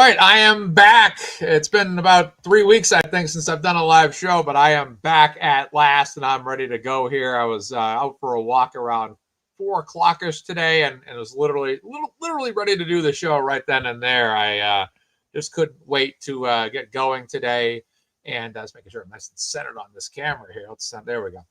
right, I am back. It's been about 3 weeks, I think, since I've done a live show, but I am back at last, and I'm ready to go here. I was out for a walk around 4 o'clock-ish today, and was literally ready to do the show right then and there. I just couldn't wait to get going today, and I was making sure I'm nice and centered on this camera here. There we go,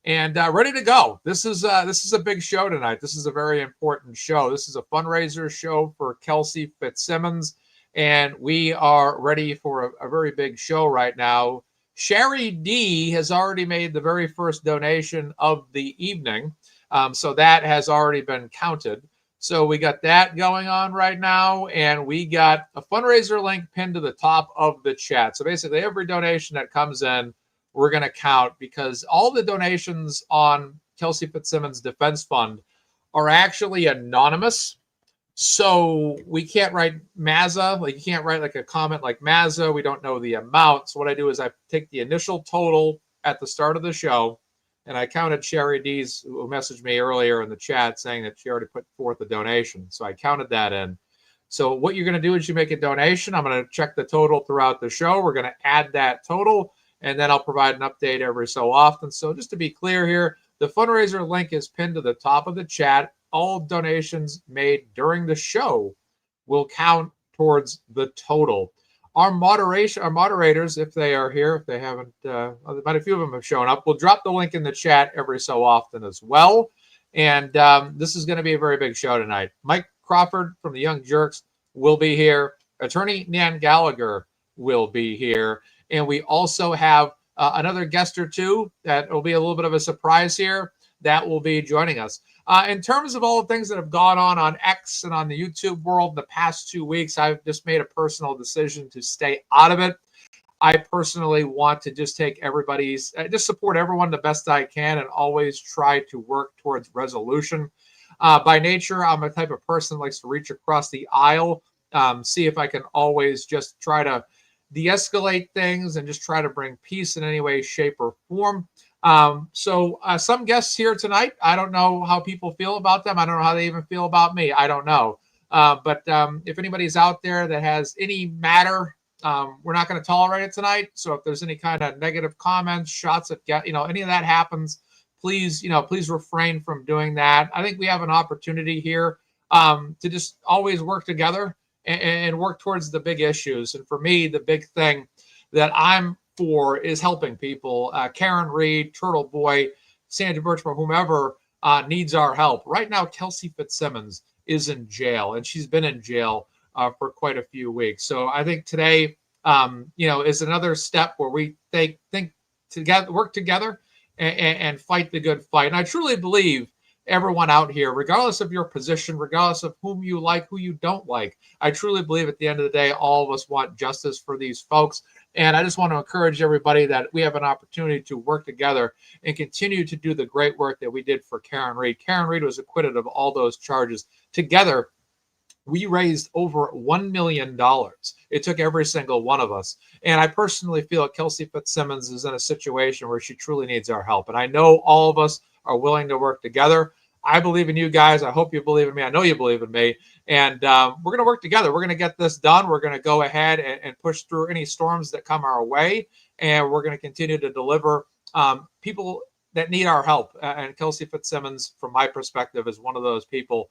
and ready to go. This is a big show tonight. This is a very important show. This is a fundraiser show for Kelsey Fitzsimmons. And we are ready for a very big show right now. Sherry D has already made the very first donation of the evening. So that has already been counted. So we got that going on right now. And we got a fundraiser link pinned to the top of the chat. So basically every donation that comes in, we're going to count, because all the donations on Kelsey Fitzsimmons Defense Fund are actually anonymous. So we can't write Mazza, like you can't write like a comment like Mazza. We don't know the amount. So what I do is I take the initial total at the start of the show, and I counted Sherry D's, who messaged me earlier in the chat saying that she already put forth a donation. So I counted that in. So what you're going to do is you make a donation. I'm going to check the total throughout the show. We're going to add that total, and then I'll provide an update every so often. So just to be clear here, the fundraiser link is pinned to the top of the chat. All donations made during the show will count towards the total. Our moderators, if they are here, if they haven't, but a few of them have shown up, we'll drop the link in the chat every so often as well. And this is going to be a very big show tonight. Mike Crawford from the Young Jerks will be here. Attorney Nan Gallagher will be here. And we also have another guest or two that will be a little bit of a surprise here that will be joining us. In terms of all the things that have gone on X and on the YouTube world in the past 2 weeks, I've just made a personal decision to stay out of it. I personally want to just take just support everyone the best I can and always try to work towards resolution. By nature, I'm a type of person that likes to reach across the aisle, see if I can always just try to de-escalate things and just try to bring peace in any way, shape, or form. So some guests here tonight, I don't know how people feel about them. I don't know how they even feel about me. I don't know. But if anybody's out there that has any matter, we're not going to tolerate it tonight. So if there's any kind of negative comments, shots at, any of that happens, please refrain from doing that. I think we have an opportunity here to just always work together and work towards the big issues. And for me, the big thing that I'm for is helping people. Karen Reed, Turtle Boy, Sandra Birchmore, whomever needs our help. Right now, Kelsey Fitzsimmons is in jail, and she's been in jail for quite a few weeks. So I think today, is another step where we think together, work together, and fight the good fight. And I truly believe everyone out here, regardless of your position, regardless of whom you like, who you don't like, I truly believe at the end of the day, all of us want justice for these folks. And I just want to encourage everybody that we have an opportunity to work together and continue to do the great work that we did for Karen Reed. Karen Reed was acquitted of all those charges. Together, we raised over $1 million. It took every single one of us. And I personally feel that Kelsey Fitzsimmons is in a situation where she truly needs our help. And I know all of us are willing to work together. I believe in you guys. I hope you believe in me. I know you believe in me. And we're going to work together. We're going to get this done. We're going to go ahead and push through any storms that come our way. And we're going to continue to deliver people that need our help. And Kelsey Fitzsimmons, from my perspective, is one of those people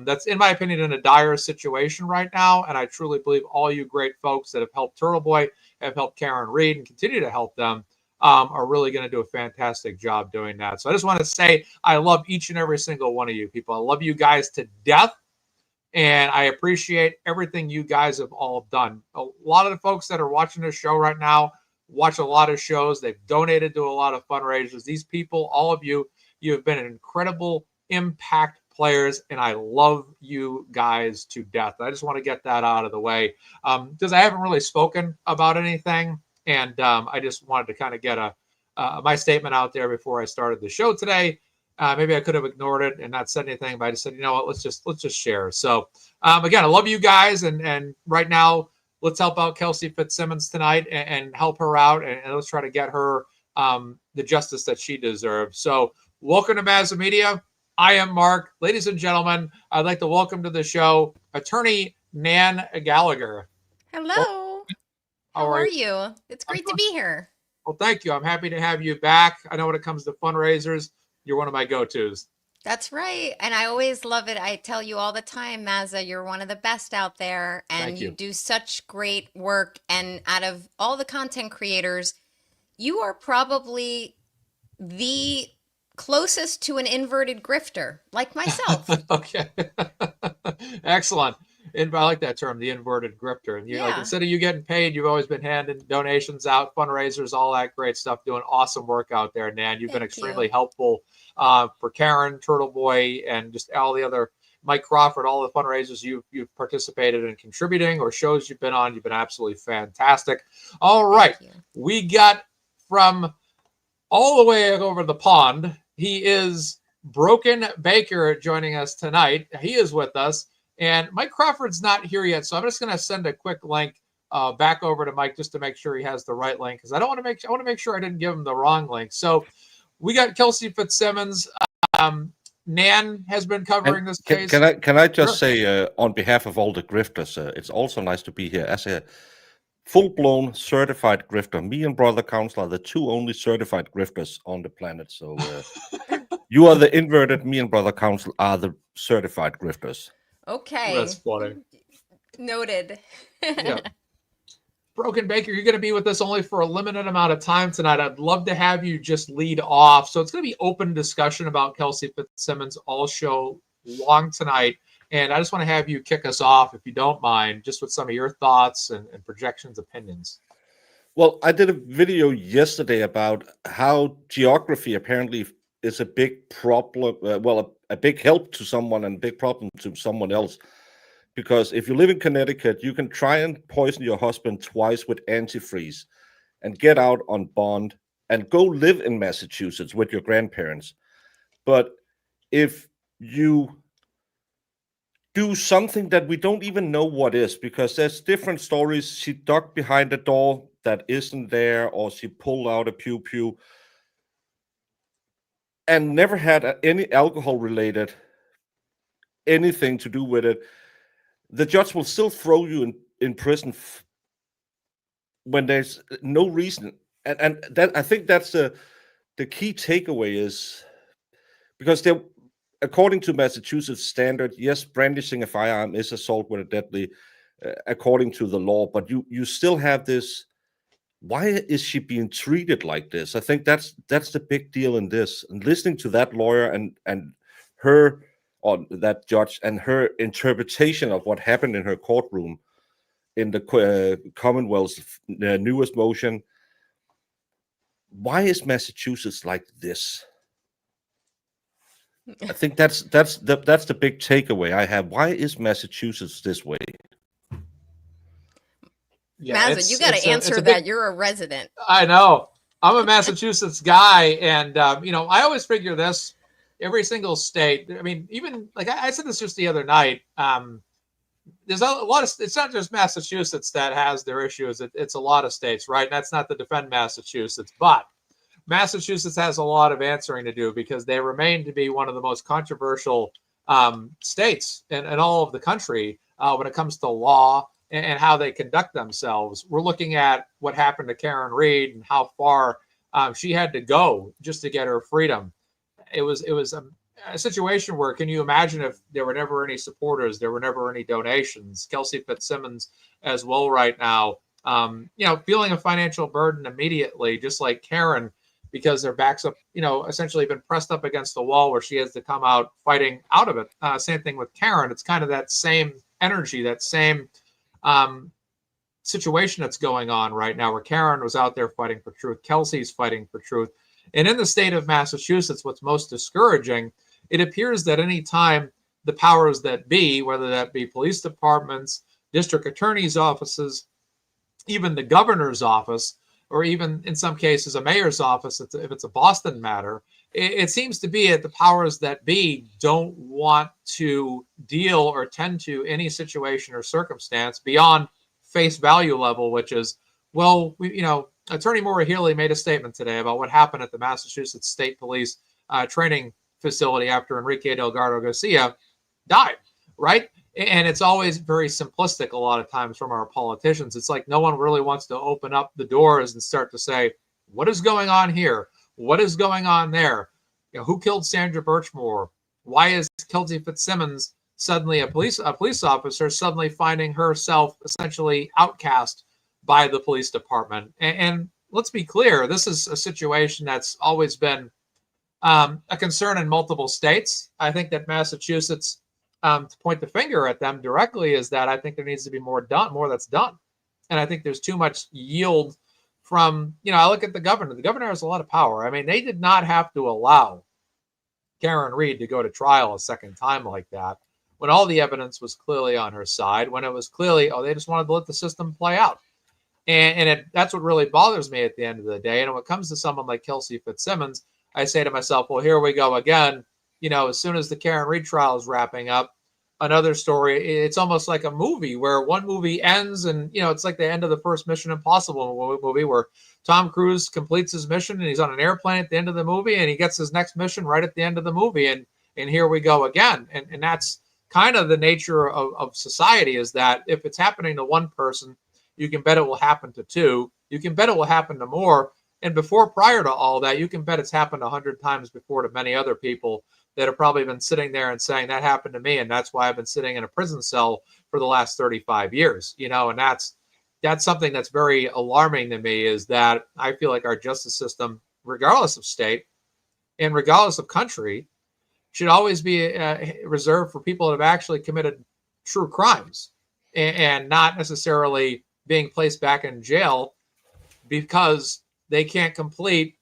that's, in my opinion, in a dire situation right now. And I truly believe all you great folks that have helped Turtle Boy, have helped Karen Reed, and continue to help them, are really going to do a fantastic job doing that. So I just want to say I love each and every single one of you people. I love you guys to death, and I appreciate everything you guys have all done. A lot of the folks that are watching this show right now watch a lot of shows. They've donated to a lot of fundraisers. These people, all of you, you have been incredible impact players, and I love you guys to death. I just want to get that out of the way because I haven't really spoken about anything. And I just wanted to kind of get my statement out there before I started the show today. Maybe I could have ignored it and not said anything, but I just said, you know what, let's just share. So again, I love you guys, and right now, let's help out Kelsey Fitzsimmons tonight and help her out, and let's try to get her the justice that she deserves. So welcome to MazzaMedia. I am Mark. Ladies and gentlemen, I'd like to welcome to the show Attorney Nan Gallagher. Hello. How How are are you? you? It's I'm great to doing be here. well, thank you. I'm happy to have you back. I know when it comes to fundraisers, you're one of my go-tos. That's right. And I always love it. I tell you all the time, Mazza, you're one of the best out there and Thank you you. do such great work. And out of all the content creators, you are probably the closest to an inverted grifter, like myself. Okay. Excellent. And I like that term, the inverted grifter. And you're like, Yeah. instead of you getting paid, you've always been handing donations out, fundraisers, all that great stuff, doing awesome work out there, Nan. You've been Thank extremely you. helpful for Karen, Turtle Boy, and just all the other Mike Crawford, all the fundraisers you've participated in contributing or shows you've been on. You've been absolutely fantastic. All right. Thank you. We got from all the way over the pond. He is Broken Baker joining us tonight. He is with us, and Mike Crawford's not here yet, so I'm just going to send a quick link back over to Mike just to make sure he has the right link because I want to make sure I didn't give him the wrong link. So we got Kelsey Fitzsimmons. Um, Nan has been And covering this can, case. can I can I just Sure. say on behalf of all the grifters, it's also nice to be here as a full-blown certified grifter. Me and brother Counselor are the two only certified grifters on the planet. So you are the inverted. Me and brother Counsel are the certified grifters. That's Okay. funny. Noted. Yeah. Broken Baker, you're going to be with us only for a limited amount of time tonight. I'd love to have you just lead off. So it's going to be open discussion about Kelsey Fitzsimmons all show long tonight. And I just want to have you kick us off, if you don't mind, just with some of your thoughts and projections, opinions. Well, I did a video yesterday about how geography apparently is a big problem. A big help to someone and a big problem to someone else. Because if you live in Connecticut, you can try and poison your husband twice with antifreeze and get out on bond and go live in Massachusetts with your grandparents. But if you do something that we don't even know what is, because there's different stories. She ducked behind a door that isn't there, or she pulled out a pew pew and never had any alcohol related anything to do with it. The judge will still throw you in prison when there's no reason. And that, I think that's the key takeaway is because there, according to Massachusetts standard, yes, brandishing a firearm is assault with a deadly, according to the law, but you still have this. Why is she being treated like this? I think that's the big deal in this. And listening to that lawyer and her, or that judge, and her interpretation of what happened in her courtroom in the Commonwealth's newest motion. Why is Massachusetts like this? I think that's the big takeaway I have. Why is Massachusetts this way? Yeah, Mazza, you got to it's answer a that. big. You're a resident. I know. I'm a Massachusetts guy, and I always figure this: every single state. I mean, even like I said this just the other night. There's a lot of. It's not just Massachusetts that has their issues. It's a lot of states, right? And that's not to defend Massachusetts, but Massachusetts has a lot of answering to do because they remain to be one of the most controversial states in all of the country when it comes to law and how they conduct themselves. We're looking at what happened to Karen Reed and how far she had to go just to get her freedom. It was a situation where, can you imagine if there were never any supporters, there were never any donations? Kelsey Fitzsimmons as well right now, feeling a financial burden immediately, just like Karen, because their backs up, essentially been pressed up against the wall where she has to come out fighting out of it. Same thing with Karen. It's kind of that same energy, that same situation that's going on right now where Karen was out there fighting for truth. Kelsey's fighting for truth. And in the state of Massachusetts, what's most discouraging, it appears that any time the powers that be, whether that be police departments, district attorneys' offices, even the governor's office, or even in some cases a mayor's office, if it's a Boston matter, it seems to be that the powers that be don't want to deal or tend to any situation or circumstance beyond face value level, which is, well, Attorney Maura Healey made a statement today about what happened at the Massachusetts State Police training facility after Enrique Delgado Garcia died, right? And it's always very simplistic a lot of times from our politicians. It's like no one really wants to open up the doors and start to say, what is going on here? What is going on there? You know, who killed Sandra Birchmore? Why is Kelsey Fitzsimmons suddenly a police officer suddenly finding herself essentially outcast by the police department? And let's be clear, this is a situation that's always been a concern in multiple states. I think that Massachusetts, to point the finger at them directly, is that I think there needs to be more that's done. And I think there's too much yield from, I look at the governor. The governor has a lot of power. I mean, they did not have to allow Karen Reed to go to trial a second time like that when all the evidence was clearly on her side, when it was clearly, they just wanted to let the system play out. And that's what really bothers me at the end of the day. And when it comes to someone like Kelsey Fitzsimmons, I say to myself, well, here we go again. As soon as the Karen Reed trial is wrapping up, another story. It's almost like a movie where one movie ends and, it's like the end of the first Mission Impossible movie where Tom Cruise completes his mission and he's on an airplane at the end of the movie and he gets his next mission right at the end of the movie. And here we go again. And that's kind of the nature of society, is that if it's happening to one person, you can bet it will happen to two. You can bet it will happen to more. And prior to all that, you can bet it's happened 100 times before to many other people that have probably been sitting there and saying that happened to me. And that's why I've been sitting in a prison cell for the last 35 years, and that's something that's very alarming to me, is that I feel like our justice system, regardless of state and regardless of country, should always be reserved for people that have actually committed true crimes and not necessarily being placed back in jail because they can't complete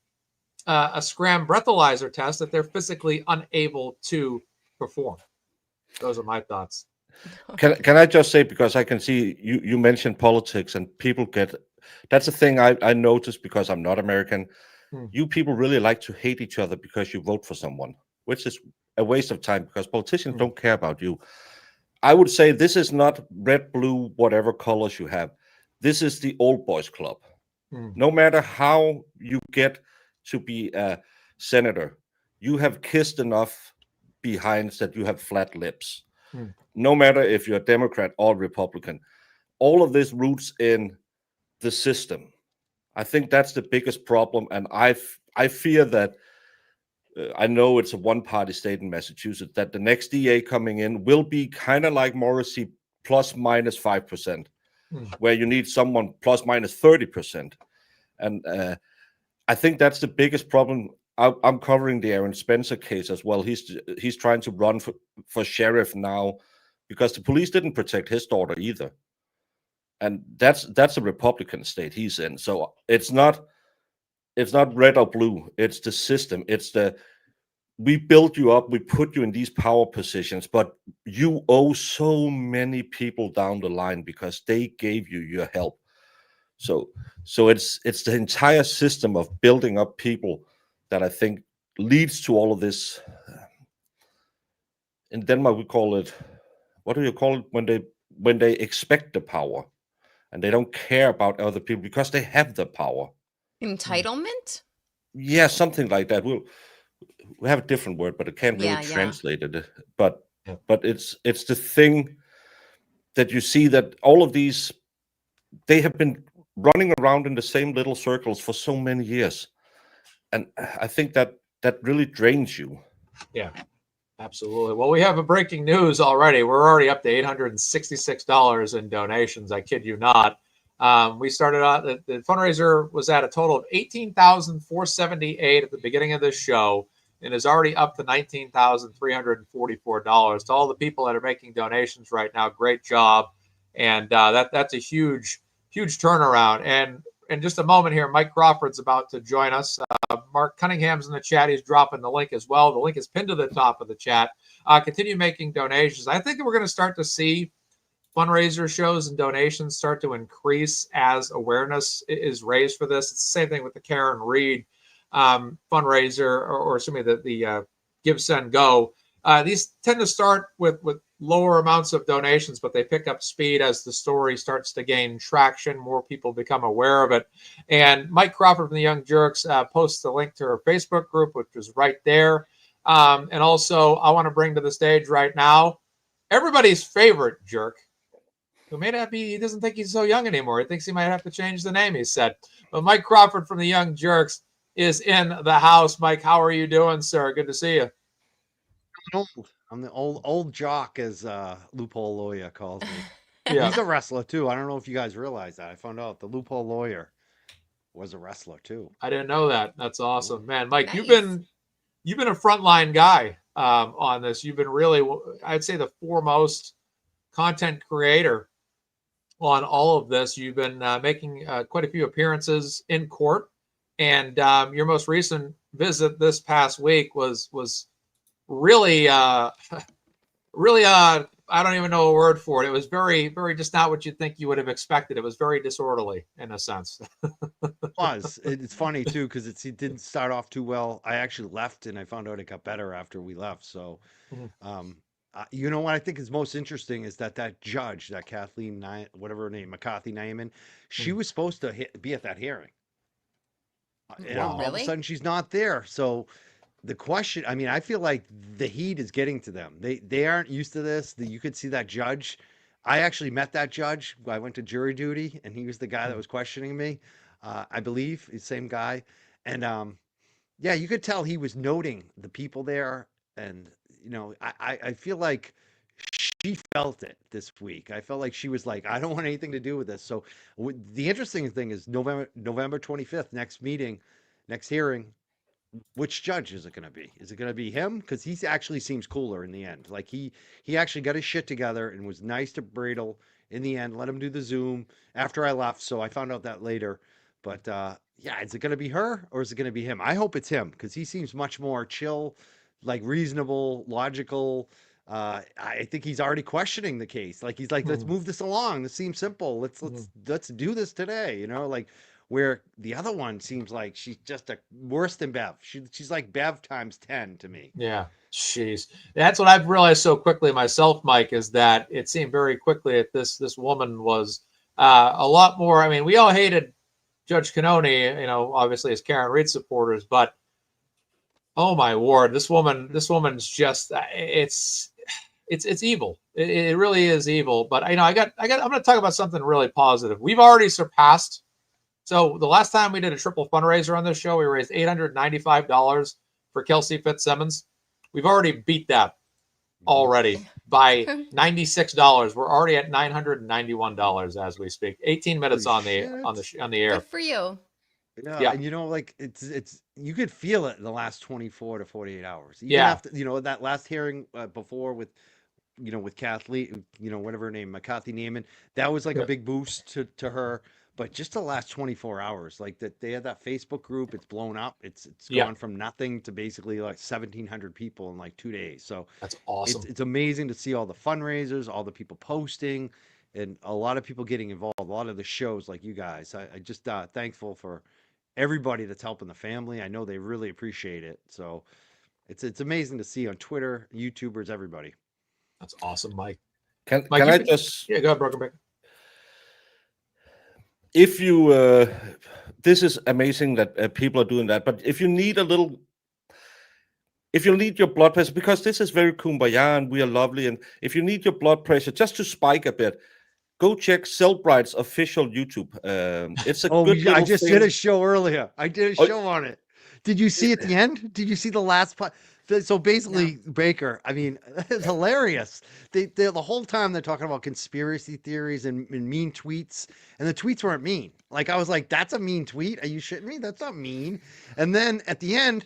a scram breathalyzer test that they're physically unable to perform. Those are my thoughts. Can I just say, because I can see you mentioned politics and people that's a thing I noticed because I'm not American. You people really like to hate each other because you vote for someone, which is a waste of time because politicians don't care about you. I would say this is not red, blue, whatever colors you have. This is the old boys club. No matter how you get to be a senator, you have kissed enough behinds that you have flat lips. No matter if you're a Democrat or Republican, all of this roots in the system. I think that's the biggest problem. And I fear that, I know it's a one-party state in Massachusetts, that the next DA coming in will be kind of like Morrissey, plus minus 5%, where you need someone plus minus 30%. And I think that's the biggest problem. I'm covering the Aaron Spencer case as well. He's trying to run for sheriff now because the police didn't protect his daughter either. And that's a Republican state he's in. So it's not red or blue. It's the system. We built you up. We put you in these power positions, but you owe so many people down the line because they gave you your help. So it's the entire system of building up people that I think leads to all of this. In Denmark, we call it, what do you call it when they expect the power and they don't care about other people because they have the power? Entitlement? Yeah, something like that. We have a different word, but I can't really translate it. But it's the thing that you see that all of these, they have been running around in the same little circles for so many years. And I think that really drains you. Yeah, absolutely. Well, we have a breaking news already. We're already up to $866 in donations. I kid you not. We started out, the fundraiser was at a total of $18,478 at the beginning of this show and is already up to $19,344. To all the people that are making donations right now, great job. And that's a huge turnaround. And in just a moment here, Mike Crawford's about to join us. Mark Cunningham's in the chat. He's dropping the link as well. The link is pinned to the top of the chat. Continue making donations. I think we're going to start to see fundraiser shows and donations start to increase as awareness is raised for this. It's the same thing with the Karen Reed fundraiser, or excuse me, the Give, Send, Go. These tend to start with lower amounts of donations, but they pick up speed as the story starts to gain traction. More people become aware of it. And Mike Crawford from the Young Jerks posts the link to her Facebook group, which is right there. And also, I want to bring to the stage right now everybody's favorite jerk, who may not be, he doesn't think he's so young anymore. He thinks he might have to change the name, he said. But Mike Crawford from the Young Jerks is in the house. Mike, how are you doing, sir? Good to see you. I'm the old jock, as Loophole Lawyer calls me. Yeah. He's a wrestler too. I don't know if you guys realize that. I found out the Loophole Lawyer was a wrestler too. I didn't know that. That's awesome, man. Mike, Nice. you've been a frontline guy on this. You've been really, I'd say, the foremost content creator on all of this. You've been making quite a few appearances in court, and your most recent visit this past week was really really I don't even know a word for it. It was very, very just not what you'd think you would have expected. It was very disorderly in a sense. It's funny too, because it didn't start off too well. I actually left, and I found out it got better after we left. So, you know what I think is most interesting is that judge, that Kathleen, whatever her name, McCarthy Nyman, she was supposed to be at that hearing. And Wow. all of a sudden she's not there. So the question, I mean, I feel like the heat is getting to them. They aren't used to this. You could see that judge. I actually met that judge. I went to jury duty, and he was the guy that was questioning me. I believe he's the same guy. And yeah, you could tell he was noting the people there. And, you know, I feel like she felt it this week. I felt like she was like, I don't want anything to do with this. So the interesting thing is November 25th, next hearing. Which judge is it going to be? Is it going to be him? Because he actually seems cooler in the end. Like he actually got his shit together and was nice to Bradel in the end. Let him do the Zoom after I left. So I found out that later. But yeah, is it going to be her or is it going to be him? I hope it's him because he seems much more chill, like reasonable, logical. I think he's already questioning the case. Like he's like, let's move this along. This seems simple. Let's do this today. You know, like. Where the other one seems like she's just worse than Bev. She's like Bev times 10 to me. Yeah, jeez. That's what I've realized so quickly myself, Mike, is that it seemed very quickly that this woman was a lot more. I mean, we all hated Judge Cannone, you know, obviously as Karen Reed supporters, but oh my word, this woman's just it's evil. It really is evil. But you know, I'm going to talk about something really positive. We've already surpassed. So the last time we did a triple fundraiser on this show, we raised $895 for Kelsey Fitzsimmons. We've already beat that already by $96. We're already at $991 as we speak. 18 minutes on the air. Good for you. Yeah, and you know, like it's you could feel it in the last 24 to 48 hours. Even Yeah. after, you know, that last hearing before with, you know, with Kathleen, you know, whatever her name, McCarthy Neiman, that was like a big boost to her. But just the last 24 hours, like that, they had that Facebook group. It's blown up. It's gone from nothing to basically like 1,700 people in like 2 days. So that's awesome. It's amazing to see all the fundraisers, all the people posting, and a lot of people getting involved. A lot of the shows, like you guys. I just thankful for everybody that's helping the family. I know they really appreciate it. So it's amazing to see on Twitter, YouTubers, everybody. That's awesome, Mike. Can Mike, I just? Yeah, go ahead, Brokenback. If you, this is amazing that people are doing that. But if you need your blood pressure, because this is very kumbaya and we are lovely, and if you need your blood pressure just to spike a bit, go check Cellbright's official YouTube. It's a good. I just thing. did a show earlier. I did a show on it. Did you see at the end? Did you see the last part? So basically, Baker, I mean, it's hilarious. The whole time they're talking about conspiracy theories and mean tweets, and the tweets weren't mean. Like, I was like, that's a mean tweet. Are you shitting me? That's not mean. And then at the end,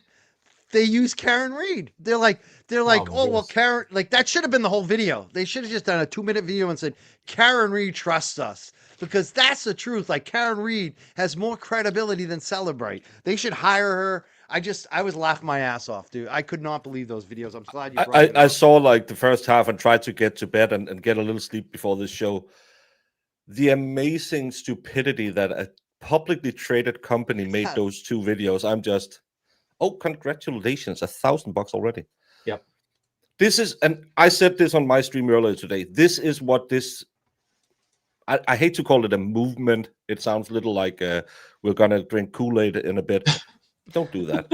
they use Karen Reed. They're like, oh well, Karen, like that should have been the whole video. They should have just done a 2-minute video and said, Karen Reed trusts us. Because that's the truth. Like, Karen Reed has more credibility than Celebrate. They should hire her. I was laughing my ass off, dude. I could not believe those videos. I'm glad you brought it up. I saw like the first half and tried to get to bed and get a little sleep before this show. The amazing stupidity that a publicly traded company made those two videos. I'm just, congratulations, $1,000 already. Yep. This is, and I said this on my stream earlier today. This is what this. I hate to call it a movement. It sounds a little like we're gonna drink Kool-Aid in a bit. Don't do that.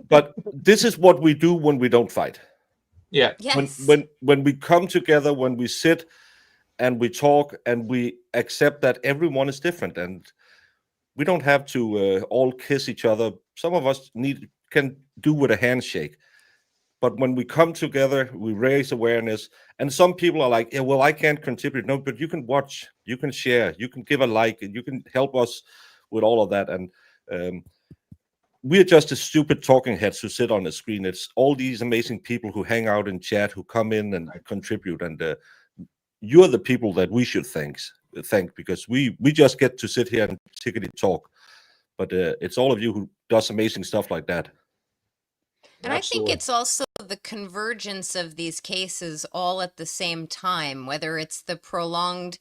But this is what we do when we don't fight. Yeah. Yes. When we come together, when we sit and we talk and we accept that everyone is different, and we don't have to all kiss each other. Some of us can do with a handshake. But when we come together, we raise awareness. And some people are like, yeah, well, I can't contribute. No, but you can watch, you can share, you can give a like, and you can help us with all of that. And we're just the stupid talking heads who sit on the screen. It's all these amazing people who hang out in chat, who come in and contribute. And you're the people that we should thank, because we just get to sit here and tickety talk. But it's all of you who does amazing stuff like that. And I think Absolutely. it's also the convergence of these cases all at the same time, whether it's the prolonged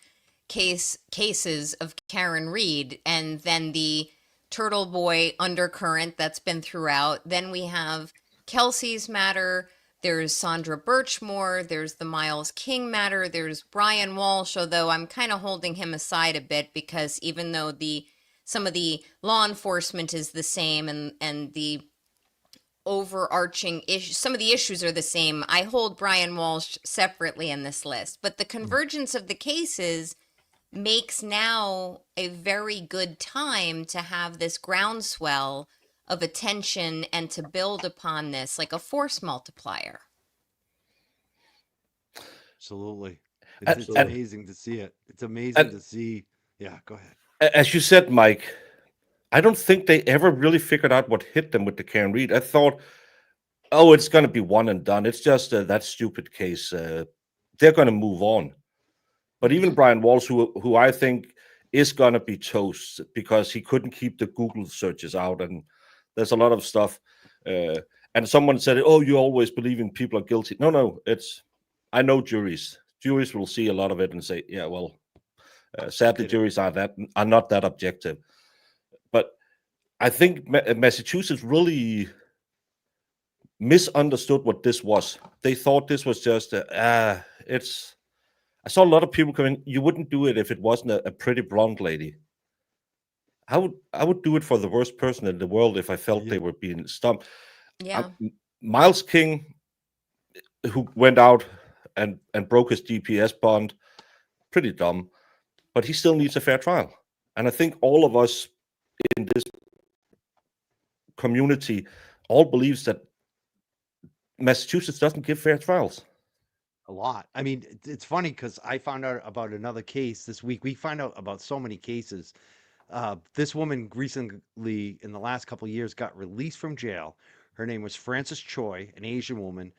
cases of Karen Reed and then the Turtle Boy undercurrent that's been throughout. Then we have Kelsey's matter. There's Sandra Birchmore. There's the Miles King matter. There's Brian Walsh, although I'm kind of holding him aside a bit because even though some of the law enforcement is the same and the overarching issues, some of the issues are the same, I hold Brian Walsh separately in this list. But the convergence of the cases makes now a very good time to have this groundswell of attention and to build upon this like a force multiplier. Absolutely. It's Absolutely. amazing to see it. It's amazing to see. Yeah, go ahead. As you said, Mike, I don't think they ever really figured out what hit them with the Karen Reed. I thought, oh, it's going to be one and done. It's just that stupid case. They're going to move on. But even Brian Walsh, who I think is going to be toast because he couldn't keep the Google searches out. And there's a lot of stuff. And someone said, oh, you always believing people are guilty. No, I know juries. Juries will see a lot of it and say, yeah, well, sadly, juries are not that objective. But I think Massachusetts really misunderstood what this was. They thought this was just I saw a lot of people coming. You wouldn't do it if it wasn't a pretty blonde lady. I would do it for the worst person in the world if I felt they were being stumped. Yeah. Miles King, who went out and broke his GPS bond, pretty dumb, but he still needs a fair trial. And I think all of us in this community all believes that Massachusetts doesn't give fair trials. A lot. I mean, it's funny because I found out about another case this week. We find out about so many cases. This woman recently, in the last couple of years, got released from jail. Her name was Frances Choi, an Asian woman,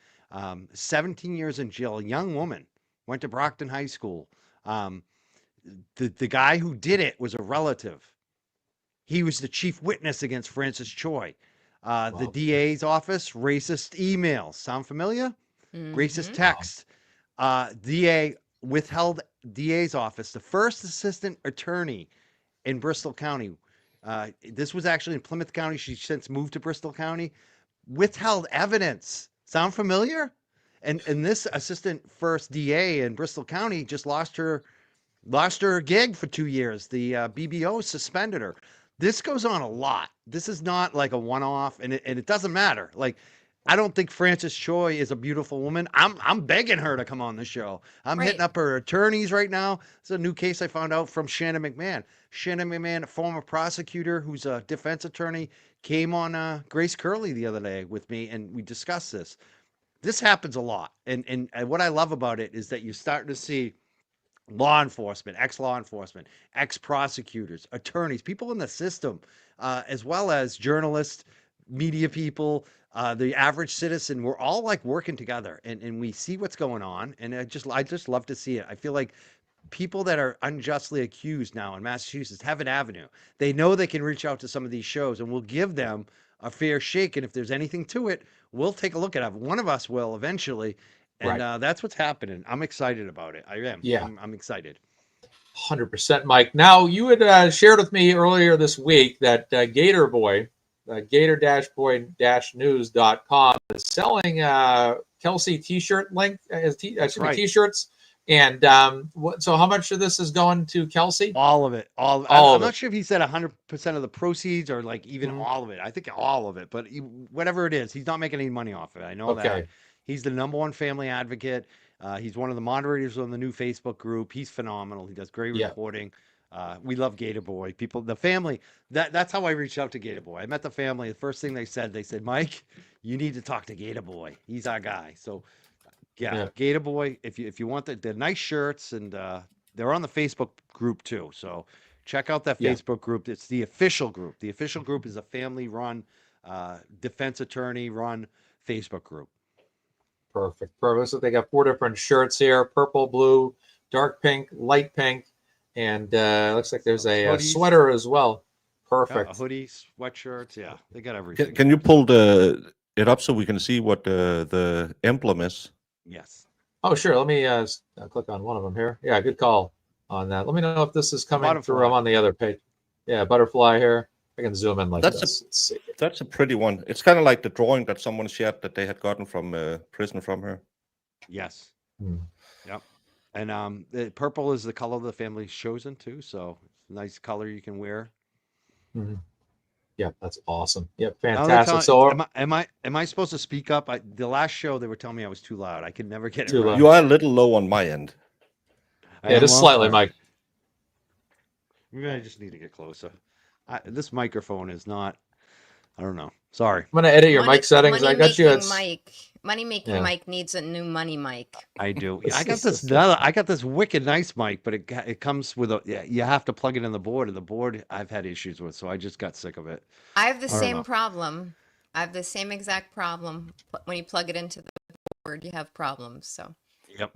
17 years in jail, a young woman, went to Brockton High School. The guy who did it was a relative. He was the chief witness against Frances Choi. The DA's office, racist emails. Sound familiar? Racist text. DA withheld DA's office, the first assistant attorney in Bristol County. This was actually in Plymouth County. She since moved to Bristol County. Withheld evidence. Sound familiar? And this assistant first DA in Bristol County just lost her gig for 2 years. The BBO suspended her. This goes on a lot. This is not like a one-off, and it doesn't matter. Like, I don't think Frances Choi is a beautiful woman. I'm begging her to come on the show. I'm hitting up her attorneys right now. It's a new case I found out from Shannon McMahon. Shannon McMahon, a former prosecutor who's a defense attorney, came on Grace Curley the other day with me, and we discussed this. This happens a lot, and what I love about it is that you're starting to see law enforcement, ex-law enforcement, ex-prosecutors, attorneys, people in the system, as well as journalists, media people, the average citizen. We're all like working together, and we see what's going on, and I just love to see it. I feel like people that are unjustly accused now in Massachusetts have an avenue. They know they can reach out to some of these shows, and we'll give them a fair shake, and if there's anything to it, we'll take a look at it. One of us will eventually. And that's what's happening. I'm excited about it. I am. Yeah. I'm excited. 100%, Mike. Now, you had shared with me earlier this week that Gator Boy, gator-boy-news.com, is selling Kelsey t-shirt link, t-shirts. And so how much of this is going to Kelsey? All of it. I'm not sure if he said 100% of the proceeds or like even all of it. I think all of it. But whatever it is, he's not making any money off of it. I know that. He's the #1 family advocate. He's one of the moderators on the new Facebook group. He's phenomenal. He does great Yeah. reporting. We love Gator Boy. People, the family. That's how I reached out to Gator Boy. I met the family. The first thing they said, Mike, you need to talk to Gator Boy. He's our guy. So, yeah. Gator Boy. If you want they're nice shirts, and they're on the Facebook group too. So check out that Facebook group. It's the official group. The official group is a family-run, defense attorney-run Facebook group. Perfect. So they got 4 different shirts here: purple, blue, dark pink, light pink, and looks like there's a sweater as well. Perfect. Yeah, a hoodie, sweatshirts. Yeah, they got everything. Can you pull it up so we can see what the emblem is? Yes. Oh, sure. Let me click on one of them here. Yeah, good call on that. Let me know if this is coming through. I'm on the other page. Yeah, butterfly here. I can zoom in like this. Let's see. That's a pretty one. It's kind of like the drawing that someone shared that they had gotten from prison from her. Yes. Yep. And the purple is the color the family's chosen too, so it's a nice color you can wear. Yeah, that's awesome. Yep, fantastic. So am I supposed to speak up? The last show they were telling me I was too loud. I could never get it right. You are a little low on my end. Yeah, just slightly, Mike. Maybe I just need to get closer. This microphone is not. I don't know. Sorry. I'm gonna edit your mic settings. I got you. Money making Mike needs a new money mic. I do. I got this wicked nice mic, but it comes with you have to plug it in the board, and the board I've had issues with, so I just got sick of it. I have the same problem. I have the same exact problem. When you plug it into the board, you have problems. So. Yep.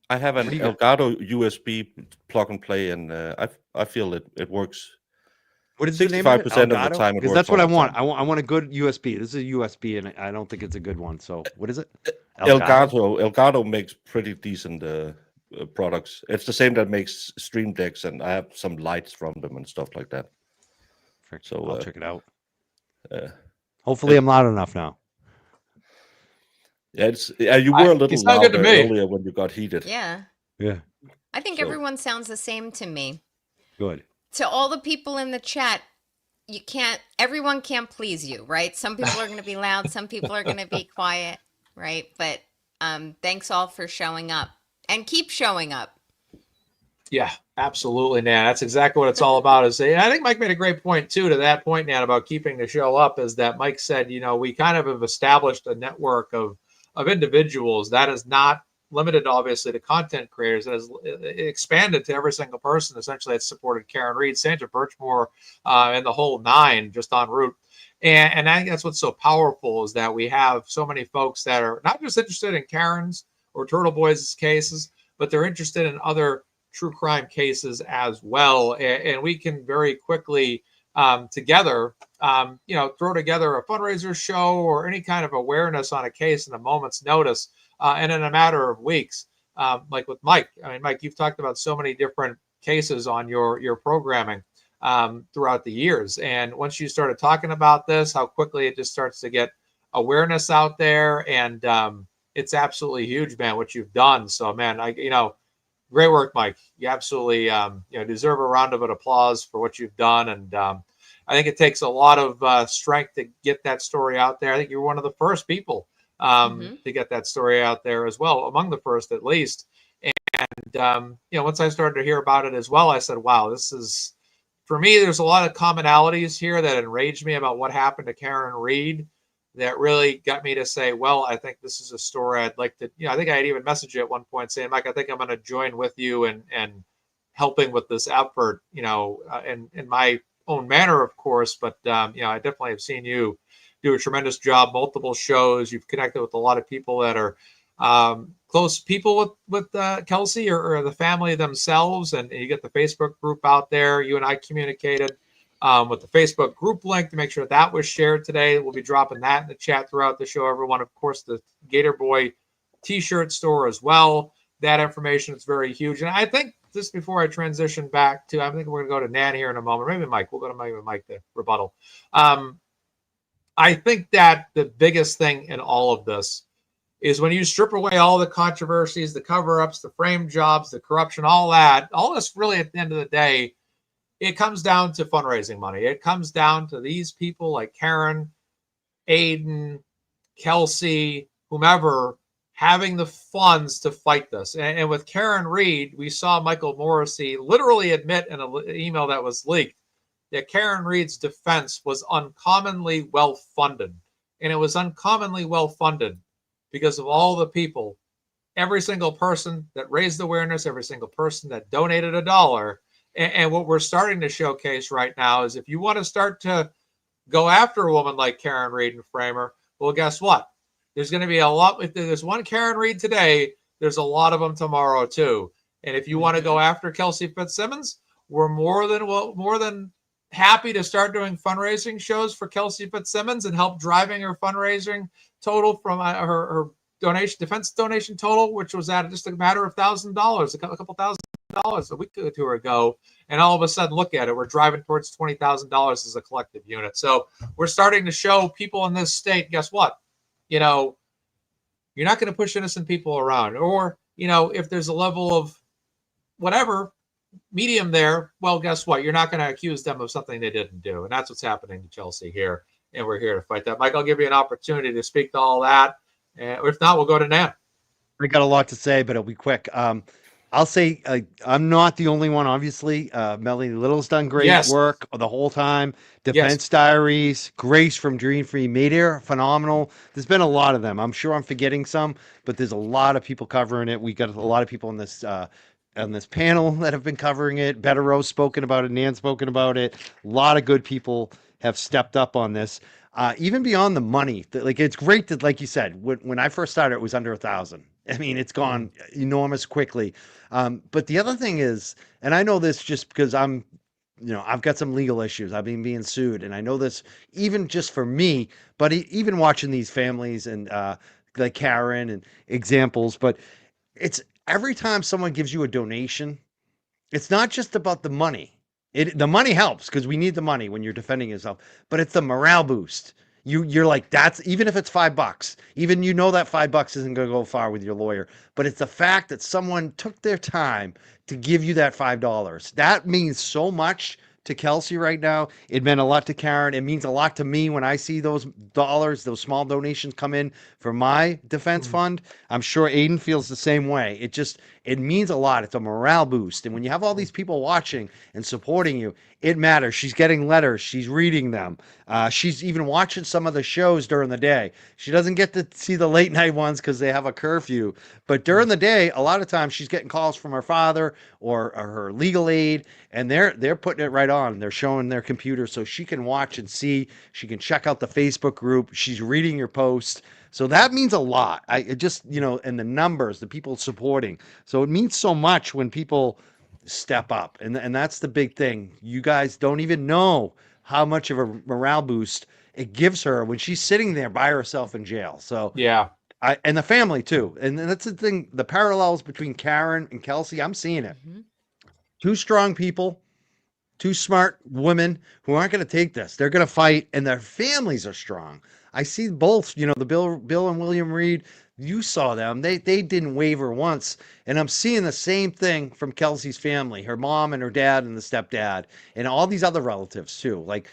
I have an Elgato USB plug and play, and I feel it works. What is the name of it? 65% of the time, because that's what I want. I want a good USB. This is a USB, and I don't think it's a good one. So what is it? Elgato makes pretty decent products. It's the same that makes Stream Decks, and I have some lights from them and stuff like that. So I'll check it out. Hopefully, I'm loud enough now. Yeah, you were a little louder earlier when you got heated. Yeah. Yeah. I think everyone sounds the same to me. Good. To all the people in the chat, everyone can't please you, right? Some people are going to be loud, some people are going to be quiet, right? But thanks all for showing up, and keep showing up. Yeah, absolutely, Nan. That's exactly what it's all about. I think Mike made a great point too. To that point, Nan, about keeping the show up, is that Mike said, we kind of have established a network of individuals that is not limited, obviously, to content creators. It has expanded to every single person, essentially, that's supported Karen Read, Sandra Birchmore, and the whole 9 just en route. And I think that's what's so powerful, is that we have so many folks that are not just interested in Karen's or Turtle Boys' cases, but they're interested in other true crime cases as well. And we can very quickly together, throw together a fundraiser show or any kind of awareness on a case in a moment's notice. And in a matter of weeks, like with Mike. I mean, Mike, you've talked about so many different cases on your programming throughout the years. And once you started talking about this, how quickly it just starts to get awareness out there. And it's absolutely huge, man, what you've done. So, man, great work, Mike. You absolutely deserve a round of applause for what you've done. And I think it takes a lot of strength to get that story out there. I think you're one of the first people to get that story out there as well, among the first at least. And once I started to hear about it as well, I said, wow, this is, for me, there's a lot of commonalities here that enraged me about what happened to Karen Read, that really got me to say, well, I think this is a story I'd like to, I think I had even messaged you at one point saying, Mike, I think I'm going to join with you and helping with this effort, in my own manner, of course. But, I definitely have seen you do a tremendous job, multiple shows. You've connected with a lot of people that are close people with Kelsey or the family themselves. And you get the Facebook group out there. You and I communicated with the Facebook group link to make sure that was shared today. We'll be dropping that in the chat throughout the show, everyone. Of course, the Gator Boy t-shirt store as well. That information is very huge. And I think just before I transition back to, I think we're going to go to Nan here in a moment. Maybe Mike. We'll go to Mike to rebuttal. I think that the biggest thing in all of this is when you strip away all the controversies, the cover-ups, the frame jobs, the corruption, all this really at the end of the day, it comes down to fundraising money. It comes down to these people like Karen, Aiden, Kelsey, whomever having the funds to fight this. And with Karen Reed, we saw Michael Morrissey literally admit in an email that was leaked that Karen Reed's defense was uncommonly well funded. And it was uncommonly well funded because of all the people, every single person that raised awareness, every single person that donated $1. And what we're starting to showcase right now is if you want to start to go after a woman like Karen Reed and frame her, well, guess what? There's going to be a lot. If there's one Karen Reed today, there's a lot of them tomorrow too. And if you want to go after Kelsey Fitzsimmons, we're more than happy to start doing fundraising shows for Kelsey Fitzsimmons and help driving her fundraising total from her defense donation total, which was at just a matter of $1,000, a couple $1,000 a week or two ago. And all of a sudden, look at it, we're driving towards $20,000 as a collective unit. So we're starting to show people in this state, guess what? You're not going to push innocent people around. Or, if there's a level of whatever medium there, well, guess what? You're not going to accuse them of something they didn't do. And that's what's happening to Chelsea here. And we're here to fight that. Mike, I'll give you an opportunity to speak to all that. If not, we'll go to Nan. I got a lot to say, but it'll be quick. I'll say I'm not the only one, obviously. Melanie Little's done great work the whole time. Defense Diaries, Grace from Dream Free Media, phenomenal. There's been a lot of them. I'm sure I'm forgetting some, but there's a lot of people covering it. We got a lot of people on this panel that have been covering it. Bettero's spoken about it. Nan's spoken about it. A lot of good people have stepped up on this. Even beyond the money, it's great that, like you said, when I first started, it was under 1,000. I mean, it's gone enormous quickly. But the other thing is, and I know this just because I've got some legal issues. I've been being sued, and I know this even just for me, but even watching these families and like Karen and examples, but it's every time someone gives you a donation, it's not just about the money. The money helps because we need the money when you're defending yourself, but it's the morale boost. You're like, that's even if it's $5, even that $5 isn't going to go far with your lawyer, but it's the fact that someone took their time to give you that $5. That means so much to Kelsey right now. It meant a lot to Karen. It means a lot to me when I see those dollars, those small donations come in for my defense fund. I'm sure Aiden feels the same way. It means a lot. It's a morale boost. And when you have all these people watching and supporting you, it matters. She's getting letters. She's reading them. She's even watching some of the shows during the day. She doesn't get to see the late night ones because they have a curfew. But during the day, a lot of times she's getting calls from her father or her legal aid, and they're putting it right on. They're showing their computer so she can watch and see. She can check out the Facebook group. She's reading your posts. So that means a lot. And the numbers, the people supporting. So it means so much when people step up. And that's the big thing. You guys don't even know how much of a morale boost it gives her when she's sitting there by herself in jail. So yeah. And the family too. And that's the thing, the parallels between Karen and Kelsey, I'm seeing it. Mm-hmm. Two strong people, two smart women who aren't going to take this. They're going to fight, and their families are strong. I see both, the Bill and William Reed. You saw them. They didn't waver once. And I'm seeing the same thing from Kelsey's family, her mom and her dad and the stepdad, and all these other relatives too. Like,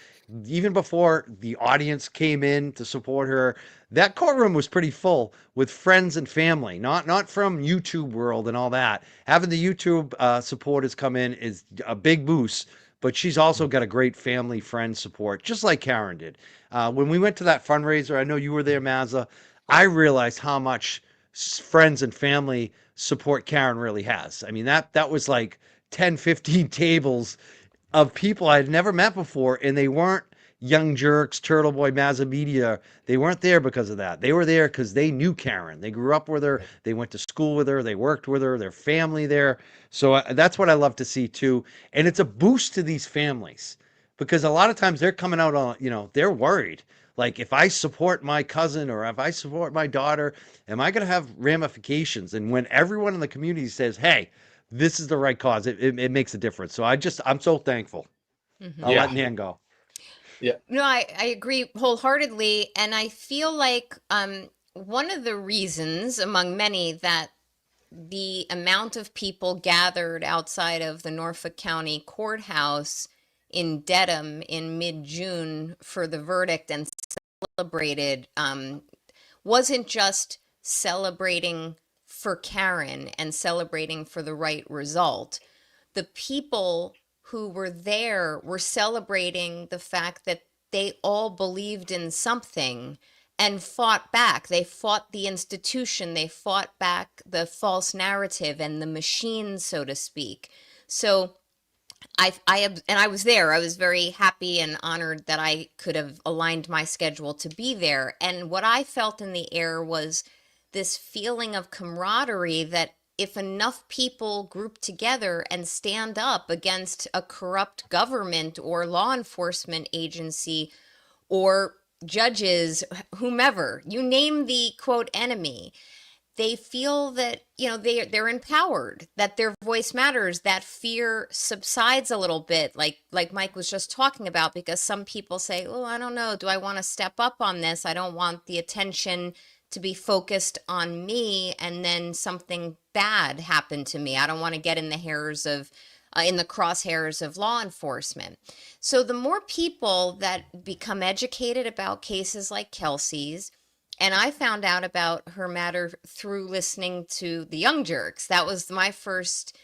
even before the audience came in to support her, that courtroom was pretty full with friends and family, not from YouTube world and all that. Having the YouTube supporters come in is a big boost, but she's also got a great family friend support, just like Karen did. When we went to that fundraiser, I know you were there, Mazza, I realized how much friends and family support Karen really has. I mean, that was like 10, 15 tables of people I'd never met before, and they weren't Young Jerks, Turtle Boy, MazzaMedia. They weren't there because of that. They were there because they knew Karen. They grew up with her. They went to school with her. They worked with her. Their family there. So that's what I love to see too. And it's a boost to these families because a lot of times they're coming out on, they're worried. Like, if I support my cousin or if I support my daughter, am I going to have ramifications? And when everyone in the community says, hey, this is the right cause, it makes a difference. So I'm so thankful. Mm-hmm. I'll let Nan go. Yeah. No, I agree wholeheartedly. And I feel like one of the reasons among many that the amount of people gathered outside of the Norfolk County Courthouse in Dedham in mid-June for the verdict and celebrated wasn't just celebrating for Karen and celebrating for the right result. The people who were there were celebrating the fact that they all believed in something and fought back. They fought the institution, they fought back the false narrative and the machine, so to speak. So I was there. I was very happy and honored that I could have aligned my schedule to be there. And what I felt in the air was this feeling of camaraderie that if enough people group together and stand up against a corrupt government or law enforcement agency or judges, whomever, you name the quote enemy, they feel that, you know, they're empowered, that their voice matters, that fear subsides a little bit, like Mike was just talking about, because some people say, oh, I don't know, do I want to step up on this? I don't want the attention to be focused on me and then something bad happen to me. I don't want to get in the crosshairs of law enforcement. So the more people that become educated about cases like Kelsey's, and I found out about her matter through listening to the Young Jerks. That was my first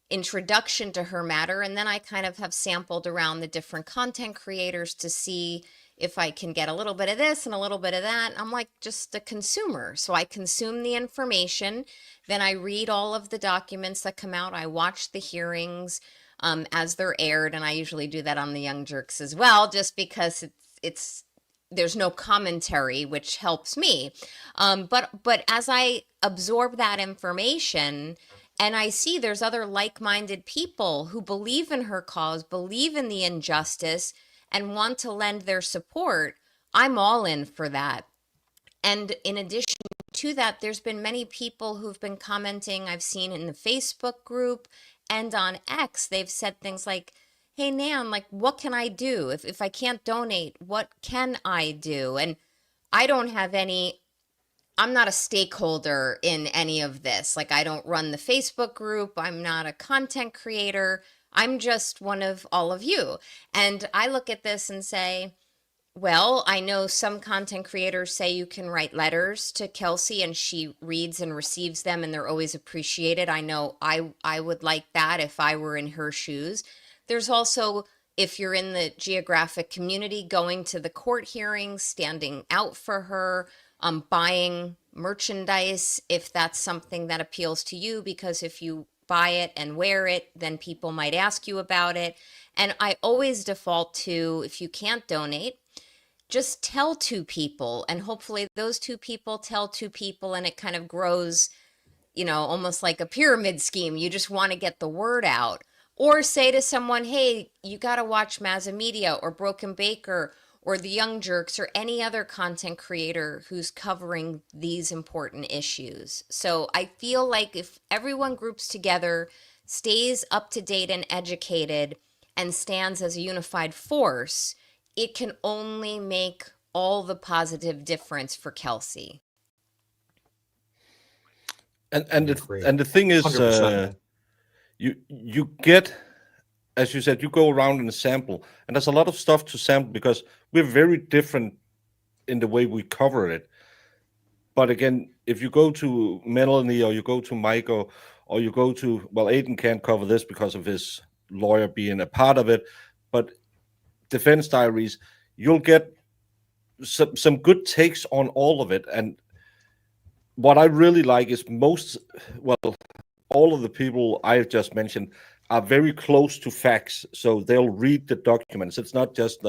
introduction to her matter. And then I kind of have sampled around the different content creators to see if I can get a little bit of this and a little bit of that. I'm like just a consumer. So I consume the information. Then I read all of the documents that come out. I watch the hearings as they're aired. And I usually do that on the Young Jerks as well, just because there's no commentary, which helps me. But as I absorb that information and I see there's other like-minded people who believe in her cause, believe in the injustice, and want to lend their support, I'm all in for that. And in addition to that, there's been many people who've been commenting, I've seen in the Facebook group and on X, they've said things like, hey, Nan, like, what can I do? If I can't donate, what can I do? And I don't have I'm not a stakeholder in any of this. Like, I don't run the Facebook group. I'm not a content creator. I'm just one of all of you. And I look at this and say, well, I know some content creators say you can write letters to Kelsey and she reads and receives them and they're always appreciated. I know I would like that if I were in her shoes. There's also, if you're in the geographic community, going to the court hearings, standing out for her, buying merchandise, if that's something that appeals to you, because if you buy it and wear it, then people might ask you about it. And I always default to, if you can't donate, just tell 2 people, and hopefully those 2 people tell 2 people, and it kind of grows, you know, almost like a pyramid scheme. You just want to get the word out. Or say to someone, hey, you got to watch MazzaMedia or Broken Baker or the Young Jerks or any other content creator who's covering these important issues. So I feel like if everyone groups together, stays up to date and educated, and stands as a unified force, it can only make all the positive difference for Kelsey. And the thing is, 100%. you get, as you said, you go around and sample, and there's a lot of stuff to sample because we're very different in the way we cover it. But again, if you go to Melanie or you go to Mike or you go to, well, Aiden can't cover this because of his lawyer being a part of it, but Defense Diaries, you'll get some good takes on all of it. And what I really like is all of the people I just mentioned are very close to facts, so they'll read the documents. It's not just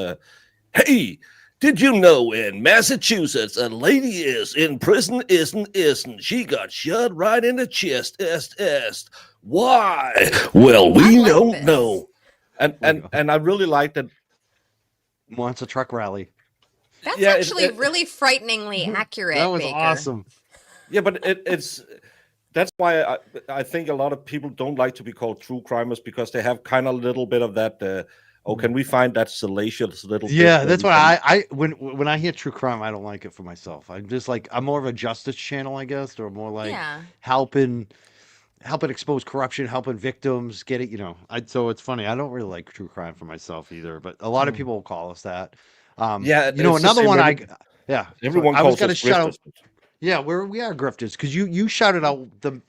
hey, did you know in Massachusetts a lady is in prison, isn't? She got shot right in the chest, Why? Well, we don't know. And I really like that. Wants a truck rally. That's actually really frighteningly accurate. That was Baker. awesome. Yeah, but that's why I think a lot of people don't like to be called true crimers, because they have kind of a little bit of that. Can we find that salacious little? Yeah, that's why I when I hear true crime, I don't like it for myself. I'm just like, I'm more of a justice channel, I guess, or more like helping expose corruption, helping victims get it. You know, so it's funny. I don't really like true crime for myself either, but a lot of people will call us that. Yeah, you know, another one. Everyone calls us grifters. Yeah, we are grifters because you shouted out the,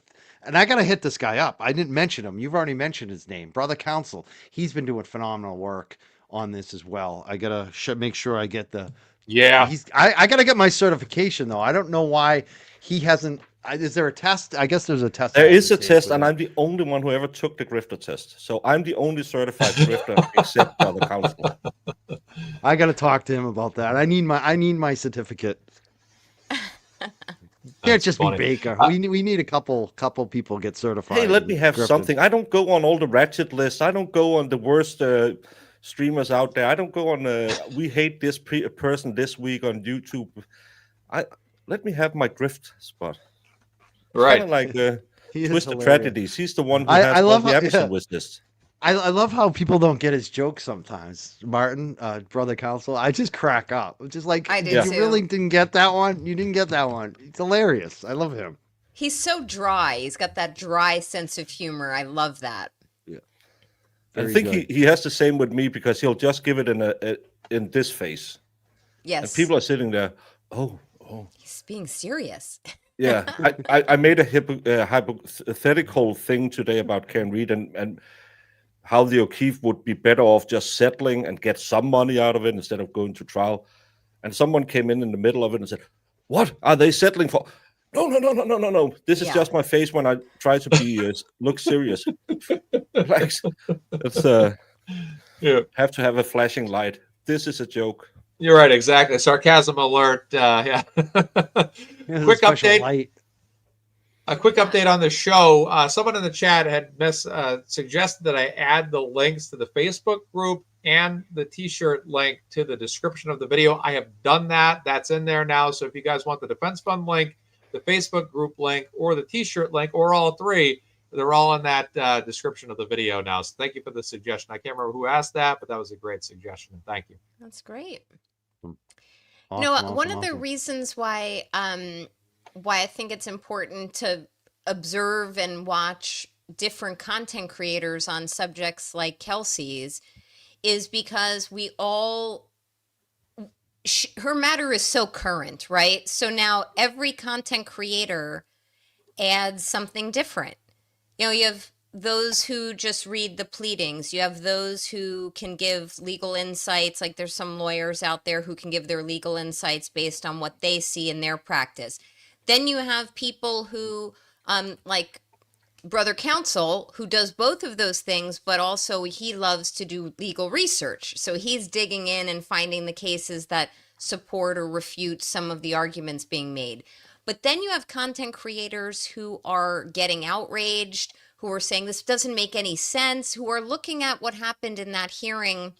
and I gotta hit this guy up. I didn't mention him. You've already mentioned his name, Brother Counsel. He's been doing phenomenal work on this as well. I gotta make sure I get the. Yeah. I gotta get my certification though. I don't know why he hasn't. Is there a test? I guess there's a test. I There have is to a take test, with and him. I'm the only one who ever took the grifter test. So I'm the only certified grifter except by the council. I gotta talk to him about that. I need my certificate. Can't That's just funny. be Baker. We need a couple people get certified. Hey, let in me have grifting. something. I don't go on all the ratchet lists. I don't go on the worst streamers out there. I don't go on. We hate this person this week on YouTube. Let me have my grift spot. Right. Kind of like He is Twisted hilarious. Tragedies. He's the one who I has all love the how- Amazon yeah. wish list. I love how people don't get his jokes sometimes. Martin, Brother Counsel, I just crack up. It's just like, I do you too. really didn't get that one? You didn't get that one. It's hilarious. I love him. He's so dry. He's got that dry sense of humor. I love that. I Very think good. he has the same with me because he'll just give it in this face, and Yes. people are sitting there. Oh. He's being serious. Yeah, I made a hypothetical thing today about Karen Reed and how the O'Keefe would be better off just settling and get some money out of it instead of going to trial. And someone came in the middle of it and said, "What are they settling for?" No. This is Yeah. just my face when I try to be look serious. Relax. Let's Yeah. have to have a flashing light. This is a joke. You're right. Exactly. Sarcasm alert. Yeah. Here's a Quick special update. light. A quick update on the show. Someone in the chat had suggested that I add the links to the Facebook group and the T-shirt link to the description of the video. I have done that. That's in there now. So if you guys want the Defense Fund link, the Facebook group link, or the T-shirt link, or all three, they're all in that description of the video now. So thank you for the suggestion. I can't remember who asked that, but that was a great suggestion. Thank you. That's great. Awesome, One of the awesome. reasons why I think it's important to observe and watch different content creators on subjects like Kelsey's is because we all her matter is so current, right? So now every content creator adds something different. You know, you have those who just read the pleadings. You have those who can give legal insights. Like there's some lawyers out there who can give their legal insights based on what they see in their practice. Then you have people who, like Brother Counsel, who does both of those things, but also he loves to do legal research. So he's digging in and finding the cases that support or refute some of the arguments being made. But then you have content creators who are getting outraged, who are saying this doesn't make any sense, who are looking at what happened in that hearing.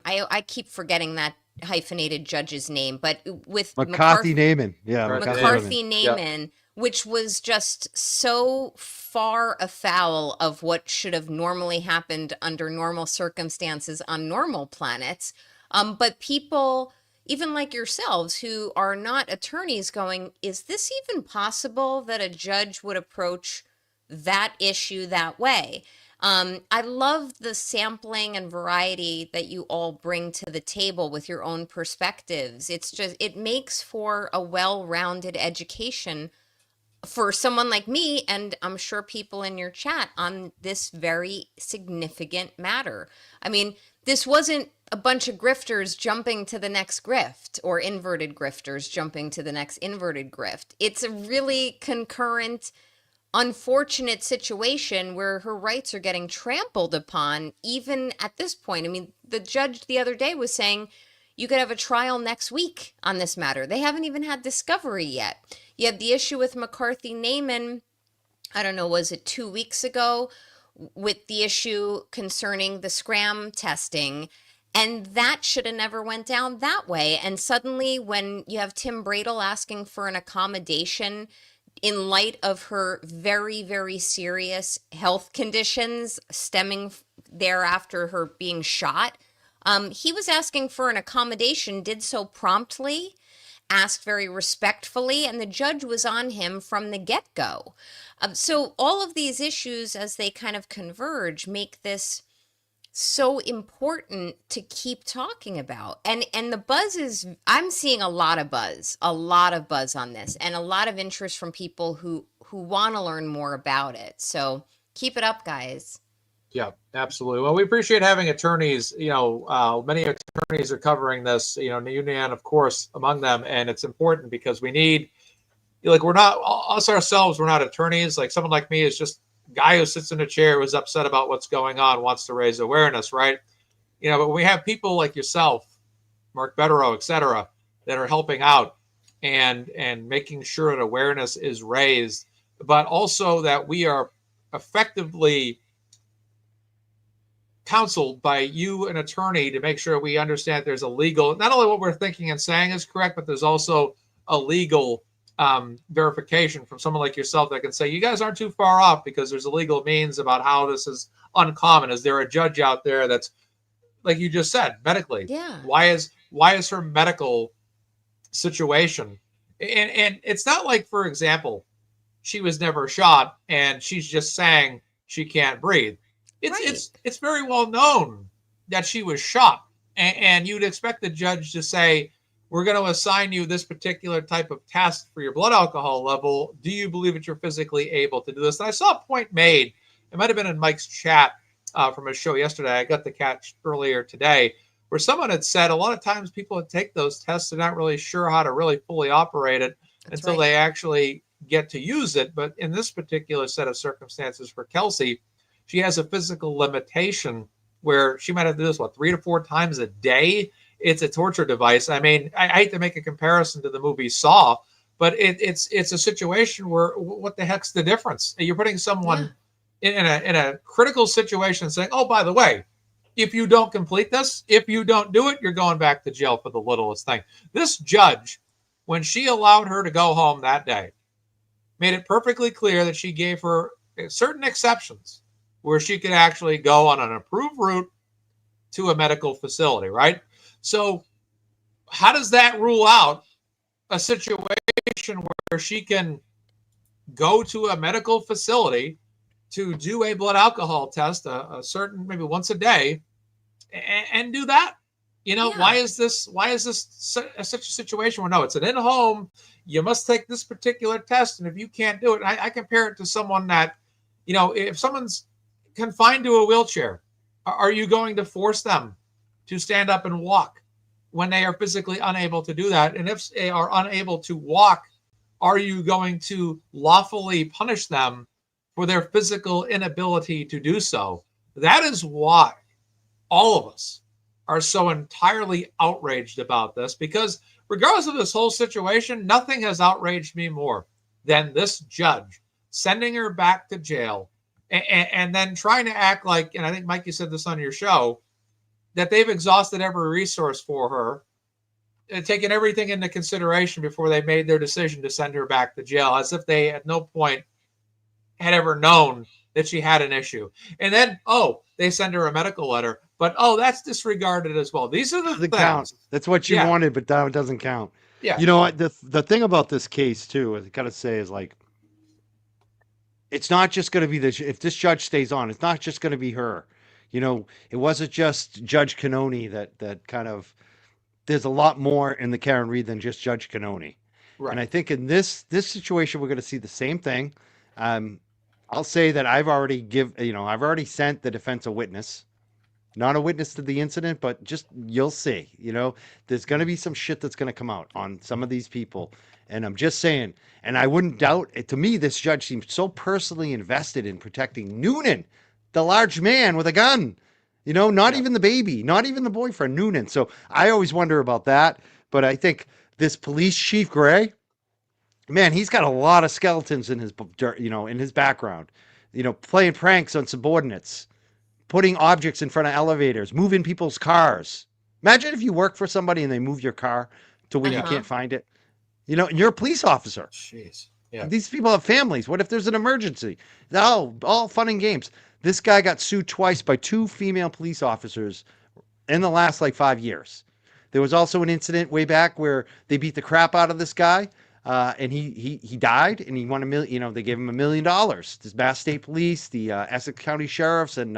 I keep forgetting that hyphenated judge's name, but with McCarthy Naaman. Yeah, McCarthy Naaman. Naaman, which was just so far afoul of what should have normally happened under normal circumstances on normal planets. But people, even like yourselves, who are not attorneys, going, is this even possible that a judge would approach that issue that way? I love the sampling and variety that you all bring to the table with your own perspectives. It makes for a well-rounded education for someone like me, and I'm sure people in your chat, on this very significant matter. I mean, this wasn't a bunch of grifters jumping to the next grift or inverted grifters jumping to the next inverted grift. It's a really concurrent, unfortunate situation where her rights are getting trampled upon, even at this point. I mean, the judge the other day was saying you could have a trial next week on this matter. They haven't even had discovery yet. You had the issue with McCarthy Naaman, I don't know, was it 2 weeks ago, with the issue concerning the scram testing. And that should have never went down that way. And suddenly when you have Tim Bradel asking for an accommodation in light of her very, very serious health conditions stemming thereafter her being shot, he was asking for an accommodation, did so promptly, asked very respectfully, and the judge was on him from the get-go. So all of these issues, as they kind of converge, make this so important to keep talking about. And the buzz is, I'm seeing a lot of buzz on this, and a lot of interest from people who want to learn more about it. So keep it up, guys. Yeah, absolutely. Well, we appreciate having attorneys. Many attorneys are covering this. Union, of course, among them, and it's important because we need. Like, we're not us ourselves. We're not attorneys. Like, someone like me is just a guy who sits in a chair, who's upset about what's going on, wants to raise awareness, right? But we have people like yourself, Mark Betterow, et cetera, that are helping out and making sure that awareness is raised, but also that we are effectively counseled by you, an attorney, to make sure we understand there's a legal, not only what we're thinking and saying is correct, but there's also a legal verification from someone like yourself that can say, you guys aren't too far off because there's a legal means about how this is uncommon. Is there a judge out there that's, like you just said, medically? Yeah. Why is her medical situation? And it's not like, for example, she was never shot and she's just saying she can't breathe. It's very well known that she was shot, and you'd expect the judge to say, we're going to assign you this particular type of test for your blood alcohol level. Do you believe that you're physically able to do this? And I saw a point made. It might have been in Mike's chat from his show yesterday. I got the catch earlier today, where someone had said a lot of times people that take those tests are not really sure how to really fully operate it until they actually get to use it. But in this particular set of circumstances for Kelsey, she has a physical limitation where she might have to do this, 3 to 4 times a day. It's a torture device. I mean, I hate to make a comparison to the movie Saw, but it's a situation where what the heck's the difference? You're putting someone in a critical situation, saying, oh, by the way, if you don't complete this, if you don't do it, you're going back to jail for the littlest thing. This judge, when she allowed her to go home that day, made it perfectly clear that she gave her certain exceptions where she could actually go on an approved route to a medical facility, right? So how does that rule out a situation where she can go to a medical facility to do a blood alcohol test, a certain, maybe once a day, and do that? Why is this such a situation where, no, it's an in-home, you must take this particular test, and if you can't do it, I compare it to someone that, if someone's confined to a wheelchair, are you going to force them to stand up and walk when they are physically unable to do that? And if they are unable to walk, are you going to lawfully punish them for their physical inability to do so? That is why all of us are so entirely outraged about this, because regardless of this whole situation, nothing has outraged me more than this judge sending her back to jail and then trying to act like, and I think, Mike, you said this on your show, that they've exhausted every resource for her, and taken everything into consideration before they made their decision to send her back to jail, as if they at no point had ever known that she had an issue. And then, they send her a medical letter, but that's disregarded as well. These are the things. Count. That's what you wanted, but that doesn't count. Yeah. You know what? The thing about this case too, I gotta say, is like, it's not just going to be if this judge stays on, it's not just going to be her. It wasn't just Judge Cannoni that kind of, there's a lot more in the Karen Read than just Judge Cannoni. Right. And I think in this situation, we're going to see the same thing. I'll say that I've already sent the defense a witness, not a witness to the incident, but just, you'll see, there's going to be some shit that's going to come out on some of these people. And I'm just saying, and I wouldn't doubt it. To me, this judge seems so personally invested in protecting Noonan, the large man with a gun, not even the baby, not even the boyfriend, Noonan. So I always wonder about that. But I think this police chief, Gray, man, he's got a lot of skeletons in his, in his background, playing pranks on subordinates, putting objects in front of elevators, moving people's cars. Imagine if you work for somebody and they move your car to when you can't find it. And you're a police officer. Jeez. Yeah. These people have families. What if there's an emergency? All fun and games. This guy got sued twice by 2 female police officers in the last 5 years. There was also an incident way back where they beat the crap out of this guy. and he died, and he won $1 million. You know, they gave him $1 million. This Mass State Police, the Essex County Sheriffs, and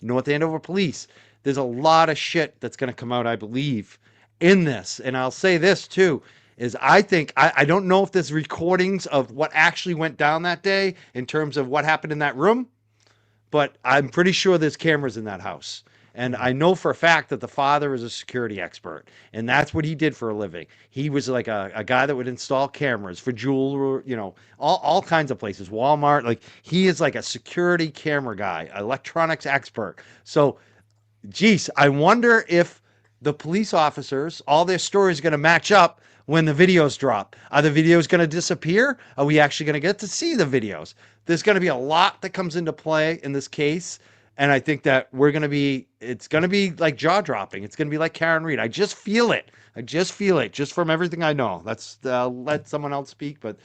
North Andover Police. There's a lot of shit that's going to come out, I believe, in this. And I'll say this too, is I think, I don't know if there's recordings of what actually went down that day in terms of what happened in that room, but I'm pretty sure there's cameras in that house. And I know for a fact that the father is a security expert, and that's what he did for a living. He was like a guy that would install cameras for jewelry, you know, all kinds of places, Walmart. Like, he is like a security camera guy, electronics expert. So, geez, I wonder if the police officers, all their stories going to match up when the videos drop. Are the videos going to disappear? Are we actually going to get to see the videos? There's going to be a lot that comes into play in this case. And I think that it's going to be like jaw dropping. It's going to be like Karen Reed. I just feel it. Just from everything I know. That's let someone else speak, but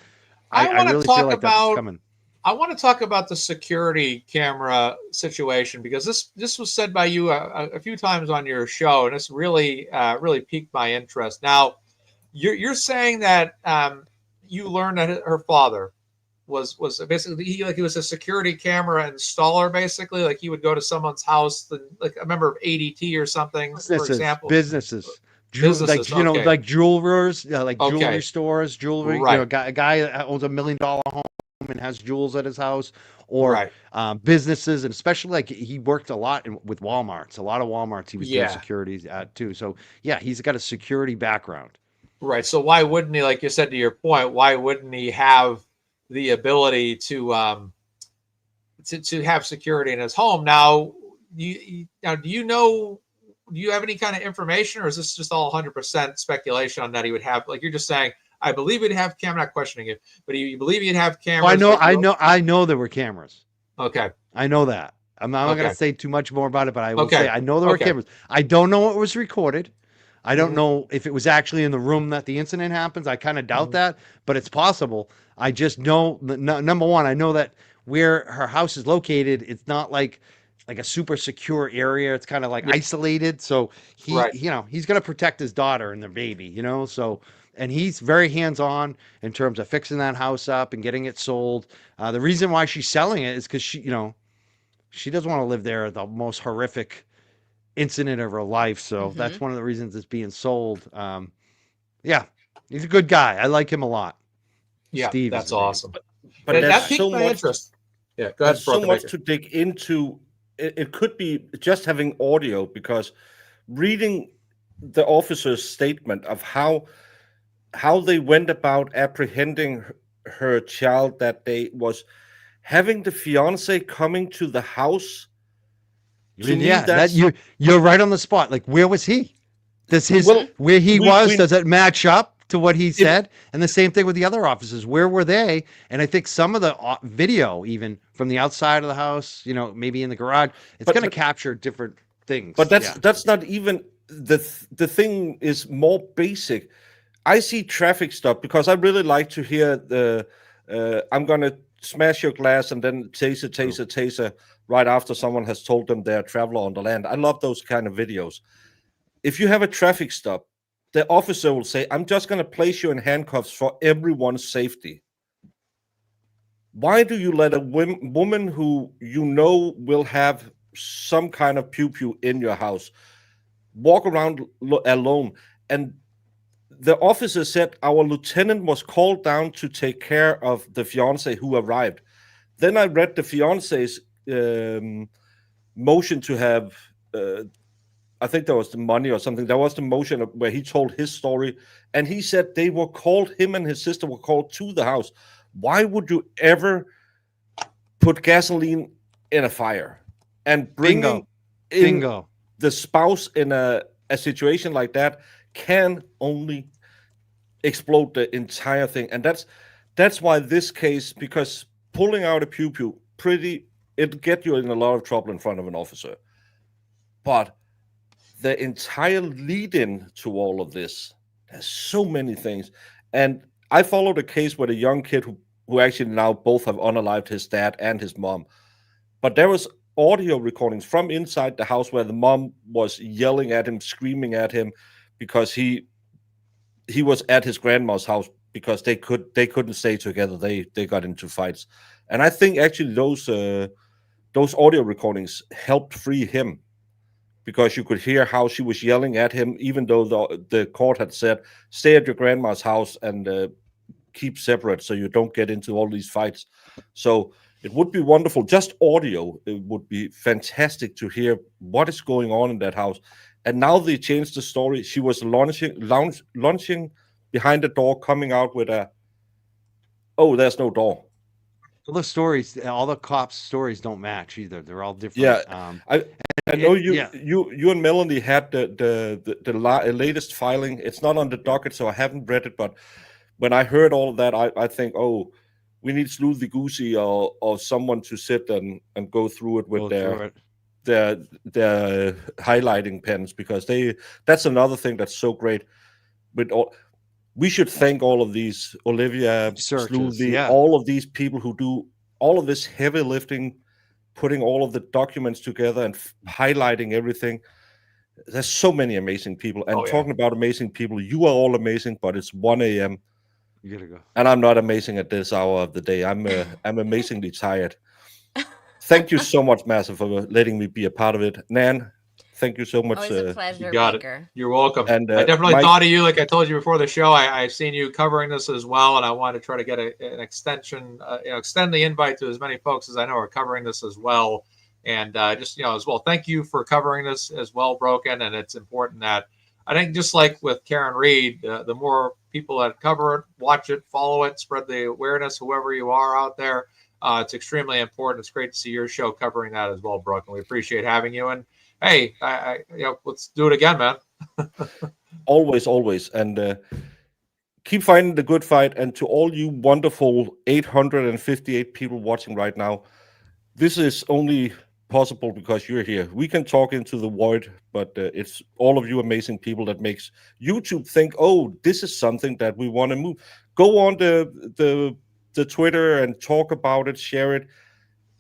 I really feel like that's coming. I want to talk about the security camera situation, because this was said by you a few times on your show, and it's really piqued my interest. Now, you're saying that you learned that her father was basically he was a security camera installer, basically. Like, he would go to someone's house, like a member of ADT or something, for example. Businesses, like, you know, okay. like jewelers, like Okay. jewelry stores, jewelry. Right. You know, a guy that owns $1 million home and has jewels at his house, or Right. businesses, and especially like he worked a lot with Walmarts. A lot of Walmarts he was doing Yeah. security at too. So yeah, he's got a security background. Right. So why wouldn't he, like you said, to your point, why wouldn't he have the ability to have security in his home? Now, do you have any kind of information, or is this just all 100% speculation on that he would have? Like, you're just saying, I believe he'd have camera. Not questioning it, but you believe he'd have cameras. I know there were cameras. Okay. I know that. I'm not going to say too much more about it, but I will Okay. say I know there were cameras. I don't know what was recorded. I don't know if it was actually in the room that the incident happens. I kind of doubt that, but it's possible. I just know that, number one, I know that where her house is located, it's not like a super secure area. It's kind of like isolated. So you know, he's going to protect his daughter and their baby, you know? So, and he's very hands-on in terms of fixing that house up and getting it sold. The reason why she's selling it is because she doesn't want to live there, the most horrific incident of her life. So that's one of the reasons it's being sold. Yeah, he's a good guy. I like him a lot. Yeah, Steve, that's awesome. But that there's piqued so my much interest. Yeah, go ahead. There's so much to dig into. It could be just having audio, because reading the officer's statement of how they went about apprehending her child that day was having the fiance coming to the house. You're right on the spot. Like, where was he? Does where he was, does it match up to what he said? And the same thing with the other officers. Where were they? And I think some of the video, even from the outside of the house, you know, maybe in the garage, it's going to capture different things. But that's not even the thing. Is more basic. I see traffic stop because I really like to hear the I'm going to smash your glass and then taser right after someone has told them they're a traveler on the land. I love those kind of videos. If you have a traffic stop, the officer will say, I'm just going to place you in handcuffs for everyone's safety. Why do you let a woman who you know will have some kind of pew-pew in your house walk around alone? And the officer said our lieutenant was called down to take care of the fiance who arrived. Then I read the fiance's motion to have, I think there was the money or something. There was the motion where he told his story, and he said they were called, him and his sister were called to the house. Why would you ever put gasoline in a fire and bringing in the spouse in a situation like that can only explode the entire thing? And that's why this case, because pulling out a pew-pew, it'll get you in a lot of trouble in front of an officer. But the entire lead-in to all of this, there's so many things. And I followed a case with a young kid who actually now both have unalived his dad and his mom. But there was audio recordings from inside the house where the mom was yelling at him, screaming at him, because he was at his grandma's house because they couldn't stay together. They got into fights, and I think actually those audio recordings helped free him, because you could hear how she was yelling at him, even though the court had said, stay at your grandma's house and keep separate so you don't get into all these fights. So it would be wonderful, just audio. It would be fantastic to hear what is going on in that house. And now they changed the story. She was launching behind the door, coming out with there's no door. All the stories, all the cops' stories don't match either. They're all different. Yeah, I know you and Melanie had the latest filing. It's not on the docket, so I haven't read it. But when I heard all of that, I think, we need Sleuthie Goosey or someone to sit and go through it with their highlighting pens, because that's another thing that's so great. We should thank all of these, Olivia, Sleuthie, all of these people who do all of this heavy lifting, putting all of the documents together and highlighting everything. There's so many amazing people. And talking about amazing people, you are all amazing, but it's 1 a.m. You gotta go. And I'm not amazing at this hour of the day. I'm amazingly tired. Thank you so much, Mazza, for letting me be a part of it. Nan, thank you so much. Always a pleasure, you got Baker. You're welcome. And I definitely thought of you, like I told you before the show. I've seen you covering this as well, and I want to try to get an extension, extend the invite to as many folks as I know are covering this as well. And just as well, thank you for covering this as well, Broken. And it's important that I think, just like with Karen Reed, the more people that cover it, watch it, follow it, spread the awareness, whoever you are out there. It's extremely important. It's great to see your show covering that as well, Brooke. And we appreciate having you. And hey, let's do it again, man. Always. And keep fighting the good fight. And to all you wonderful 858 people watching right now, this is only possible because you're here. We can talk into the void, but it's all of you amazing people that makes YouTube think, this is something that we want to move. Go on the Twitter and talk about it, share it.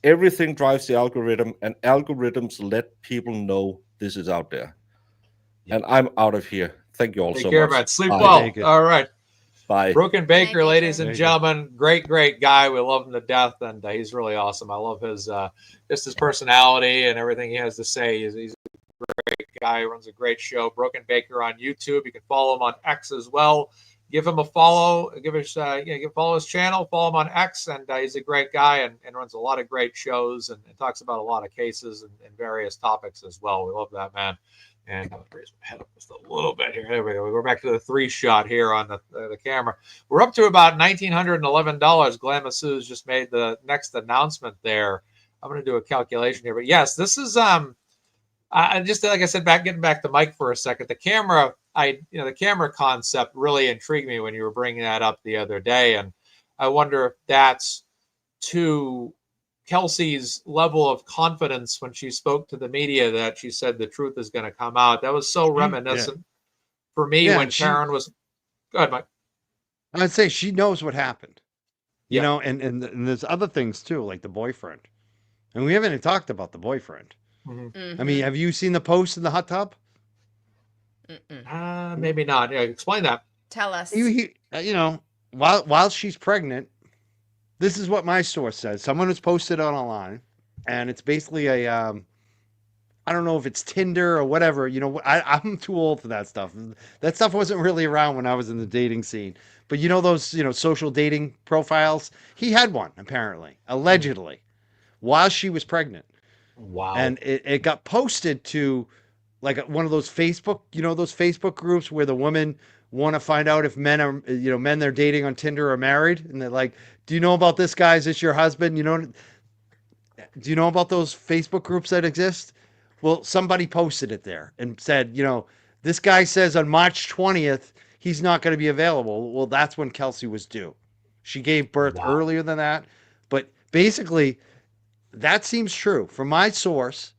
Everything drives the algorithm, and algorithms let people know this is out there. And I'm out of here. Thank you all so much. Take care, man. Sleep Bye. well. All right. Bye. Broken Baker, Bye, ladies Baker. and gentlemen, great guy. We love him to death, and he's really awesome. I love his personality and everything he has to say. He's a great guy. He runs a great show. Broken Baker on YouTube. You can follow him on X as well. Give him a follow. Follow his channel. Follow him on X, and he's a great guy and runs a lot of great shows and talks about a lot of cases and various topics as well. We love that man. And I'll raise my head up just a little bit here. There we go. We're back to the 3 shot here on the camera. We're up to about $1,911. Glenn Massoud's just made the next announcement there. I'm going to do a calculation here, but yes, this is just like I said, getting back to Mike for a second. The camera, the camera concept really intrigued me when you were bringing that up the other day, and I wonder if that's to Kelsey's level of confidence when she spoke to the media that she said the truth is going to come out. That was so reminiscent for me when Karen was. Go ahead, Mike. I'd say she knows what happened, you know, and there's other things too, like the boyfriend. And we haven't even talked about the boyfriend. Mm-hmm. I mean, have you seen the post in the hot tub? Maybe not. Yeah, explain that. Tell us. While she's pregnant, this is what my source says. Someone has posted it online, and it's basically a, I don't know if it's Tinder or whatever. I'm too old for that stuff. That stuff wasn't really around when I was in the dating scene. But those, social dating profiles? He had one, apparently, allegedly, while she was pregnant. Wow. And it got posted to like one of those Facebook, those Facebook groups where the women want to find out if men are, men they're dating on Tinder are married. And they're like, do you know about this guy? Is this your husband? Do you know about those Facebook groups that exist? Well, somebody posted it there and said, this guy says on March 20th, he's not going to be available. Well, that's when Kelsey was due. She gave birth earlier than that. But basically, that seems true. From my source,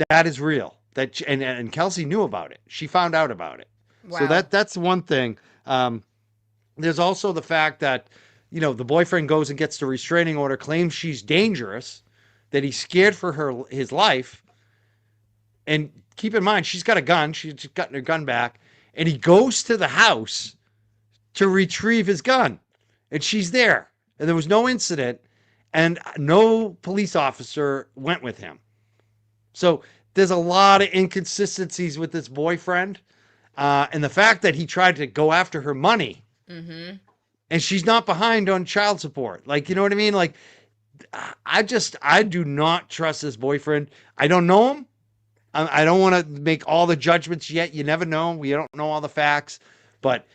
that is real. And Kelsey knew about it. She found out about it. Wow. So that's one thing. There's also the fact that, the boyfriend goes and gets the restraining order, claims she's dangerous, that he's scared for his life. And keep in mind, she's got a gun. She's gotten her gun back. And he goes to the house to retrieve his gun. And she's there. And there was no incident. And no police officer went with him. So there's a lot of inconsistencies with this boyfriend. And the fact that he tried to go after her money. Mm-hmm. And she's not behind on child support. Like, you know what I mean? Like, I do not trust this boyfriend. I don't know him. I don't want to make all the judgments yet. You never know. We don't know all the facts. But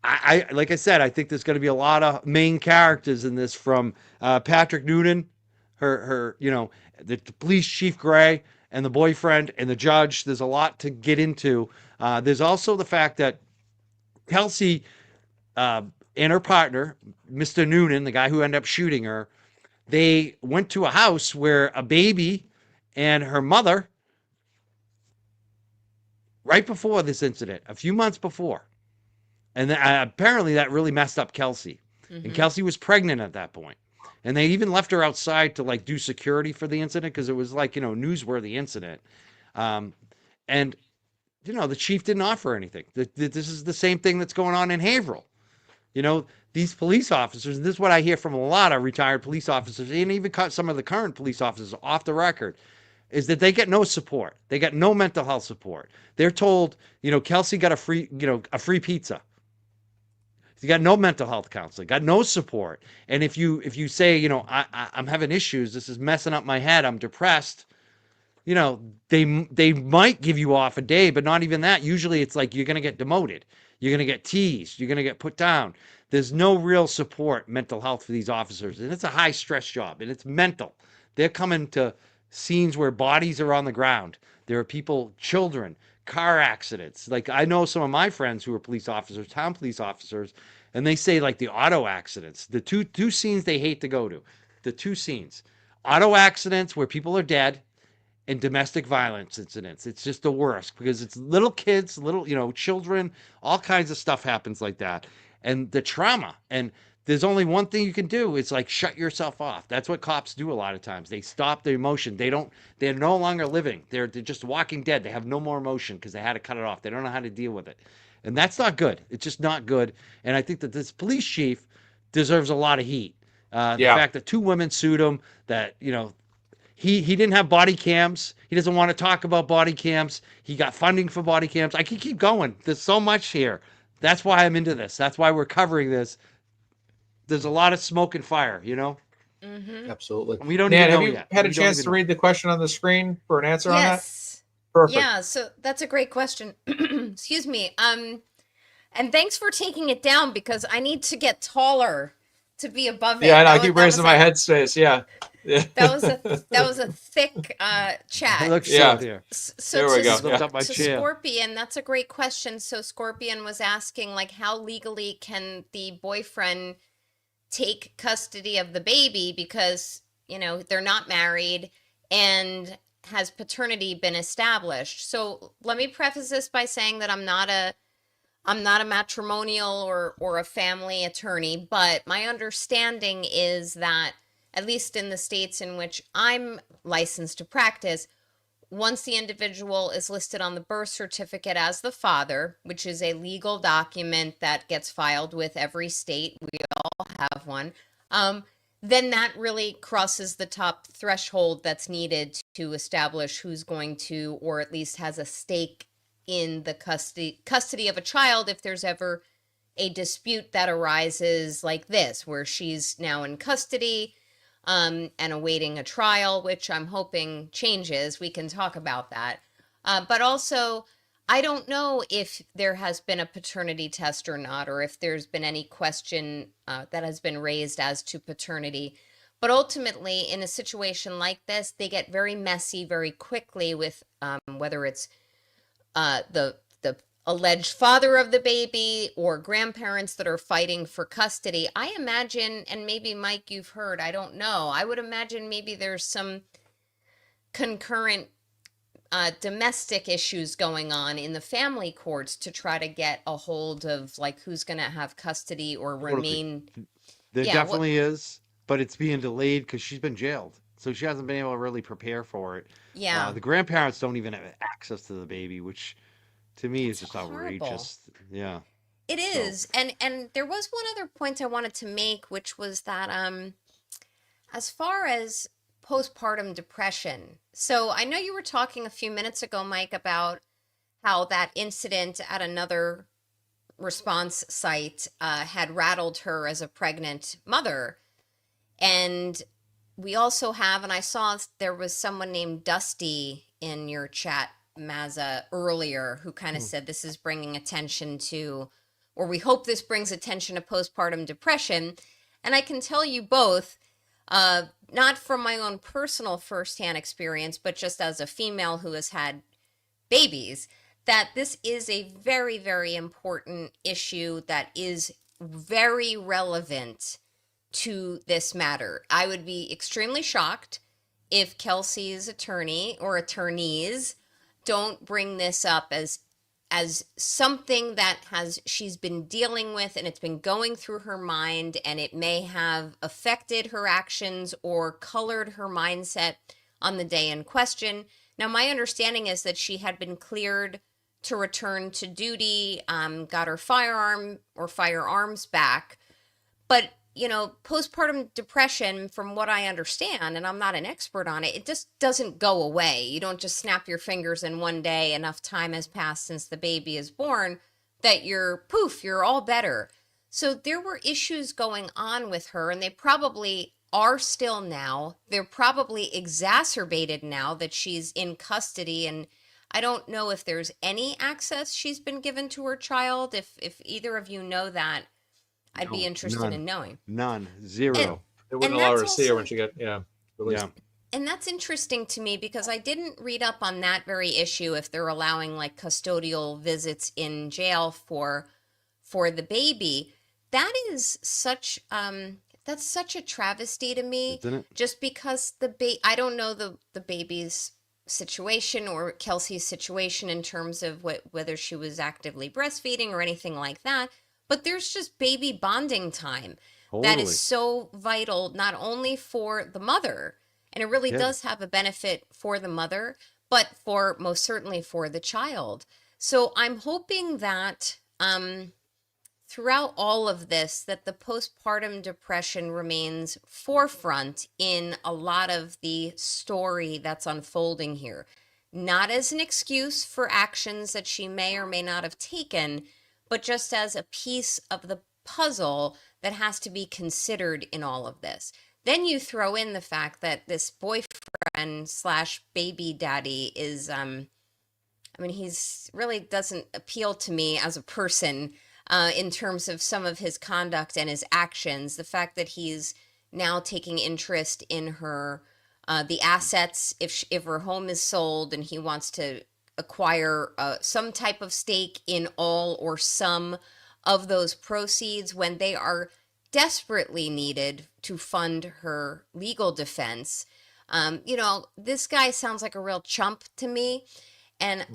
I like I said, I think there's going to be a lot of main characters in this, from Patrick Noonan, her, the police chief Gray, and the boyfriend and the judge. There's a lot to get into. There's also the fact that Kelsey and her partner, Mr. Noonan, the guy who ended up shooting her, they went to a house where a baby and her mother, right before this incident, a few months before. And apparently that really messed up Kelsey. Mm-hmm. And Kelsey was pregnant at that point. And they even left her outside to like do security for the incident, because it was like, newsworthy incident. And, the chief didn't offer anything. This is the same thing that's going on in Haverhill. These police officers, this is what I hear from a lot of retired police officers, and even some of the current police officers off the record, is that they get no support. They get no mental health support. They're told, Kelsey got a free pizza. You got no mental health counseling, got no support. And if you say, I'm having issues, this is messing up my head, I'm depressed, they might give you off a day, but not even that. Usually it's like you're going to get demoted. You're going to get teased. You're going to get put down. There's no real support, mental health, for these officers. And it's a high stress job, and it's mental. They're coming to scenes where bodies are on the ground. There are people, children, car accidents. Like, I know some of my friends who are police officers, town police officers, and they say like the auto accidents, the two scenes they hate to go to, the two scenes, auto accidents where people are dead, and domestic violence incidents. It's just the worst, because it's little kids, children, all kinds of stuff happens like that. And the trauma, and there's only one thing you can do. It's like shut yourself off. That's what cops do a lot of times. They stop their emotion. They're no longer living. They're just walking dead. They have no more emotion because they had to cut it off. They don't know how to deal with it. And that's not good. It's just not good. And I think that this police chief deserves a lot of heat. The fact that two women sued him, that, he didn't have body cams. He doesn't want to talk about body cams. He got funding for body cams. I can keep going. There's so much here. That's why I'm into this. That's why we're covering this. There's a lot of smoke and fire, Mm-hmm. Absolutely. And we don't Nan, even know have you yet. had a chance to read the question on the screen for an answer on that? Yes. Perfect. Yeah, so that's a great question. Excuse me. And thanks for taking it down, because I need to get taller to be above it. Yeah, I keep raising my head space. Yeah. That was a thick chat. It looks Yeah. so there. So There we to, go. Sc- Yeah. Up my to chair. Scorpion, that's a great question. So Scorpion was asking, like, how legally can the boyfriend take custody of the baby, because, they're not married, and has paternity been established? So let me preface this by saying that I'm not a matrimonial or a family attorney, but my understanding is that, at least in the states in which I'm licensed to practice, once the individual is listed on the birth certificate as the father, which is a legal document that gets filed with every state, we all have one, then that really crosses the top threshold that's needed to establish who's going to, or at least has a stake in the custody of a child, if there's ever a dispute that arises like this, where she's now in custody and awaiting a trial, which I'm hoping changes. We can talk about that. But also, I don't know if there has been a paternity test or not, or if there's been any question that has been raised as to paternity. But ultimately, in a situation like this, they get very messy very quickly with whether it's the alleged father of the baby or grandparents that are fighting for custody. I imagine, and maybe Mike, you've heard, I don't know, I would imagine maybe there's some concurrent domestic issues going on in the family courts to try to get a hold of, like, who's going to have custody or remain. There Yeah, definitely is, but it's being delayed because she's been jailed. So she hasn't been able to really prepare for it. Yeah. The grandparents don't even have access to the baby, which to me is It's just horrible. outrageous. Yeah. It is. And there was one other point I wanted to make, which was that as far as postpartum depression. So I know you were talking a few minutes ago, Mike, about how that incident at another response site had rattled her as a pregnant mother. And we also have, and I saw there was someone named Dusty in your chat, Mazza, earlier, who kind of said this is bringing attention to, or we hope this brings attention to postpartum depression. And I can tell you both, not from my own personal firsthand experience, but just as a female who has had babies, that this is a very, very important issue that is very relevant to this matter. I would be extremely shocked if Kelsey's attorney or attorneys don't bring this up as something that she's been dealing with, and it's been going through her mind, and it may have affected her actions or colored her mindset on the day in question. Now, my understanding is that she had been cleared to return to duty, got her firearm or firearms back. But, you know, postpartum depression, from what I understand, and I'm not an expert on it, it just doesn't go away. You don't just snap your fingers and one day enough time has passed since the baby is born that you're all better. So there were issues going on with her, and they probably are still now. They're probably exacerbated now that she's in custody, and I don't know if there's any access she's been given to her child. If either of you know that, I'd be interested in knowing. None. Zero. They wouldn't And allow her that's to see her when also- she got released. Yeah. And that's interesting to me because I didn't read up on that very issue, if they're allowing like custodial visits in jail for the baby. That is such that's such a travesty to me. Isn't it? Just because I don't know the baby's situation or Kelsey's situation in terms of whether she was actively breastfeeding or anything like that. But there's just baby bonding time that Totally. is so vital, not only for the mother, and it really Yeah. does have a benefit for the mother, but for most certainly for the child. So I'm hoping that throughout all of this, that the postpartum depression remains forefront in a lot of the story that's unfolding here. Not as an excuse for actions that she may or may not have taken, but just as a piece of the puzzle that has to be considered in all of this. Then you throw in the fact that this boyfriend / baby daddy is, he's really doesn't appeal to me as a person in terms of some of his conduct and his actions. The fact that he's now taking interest in her, the assets, if her home is sold and he wants to acquire some type of stake in all or some of those proceeds when they are desperately needed to fund her legal defense. This guy sounds like a real chump to me, and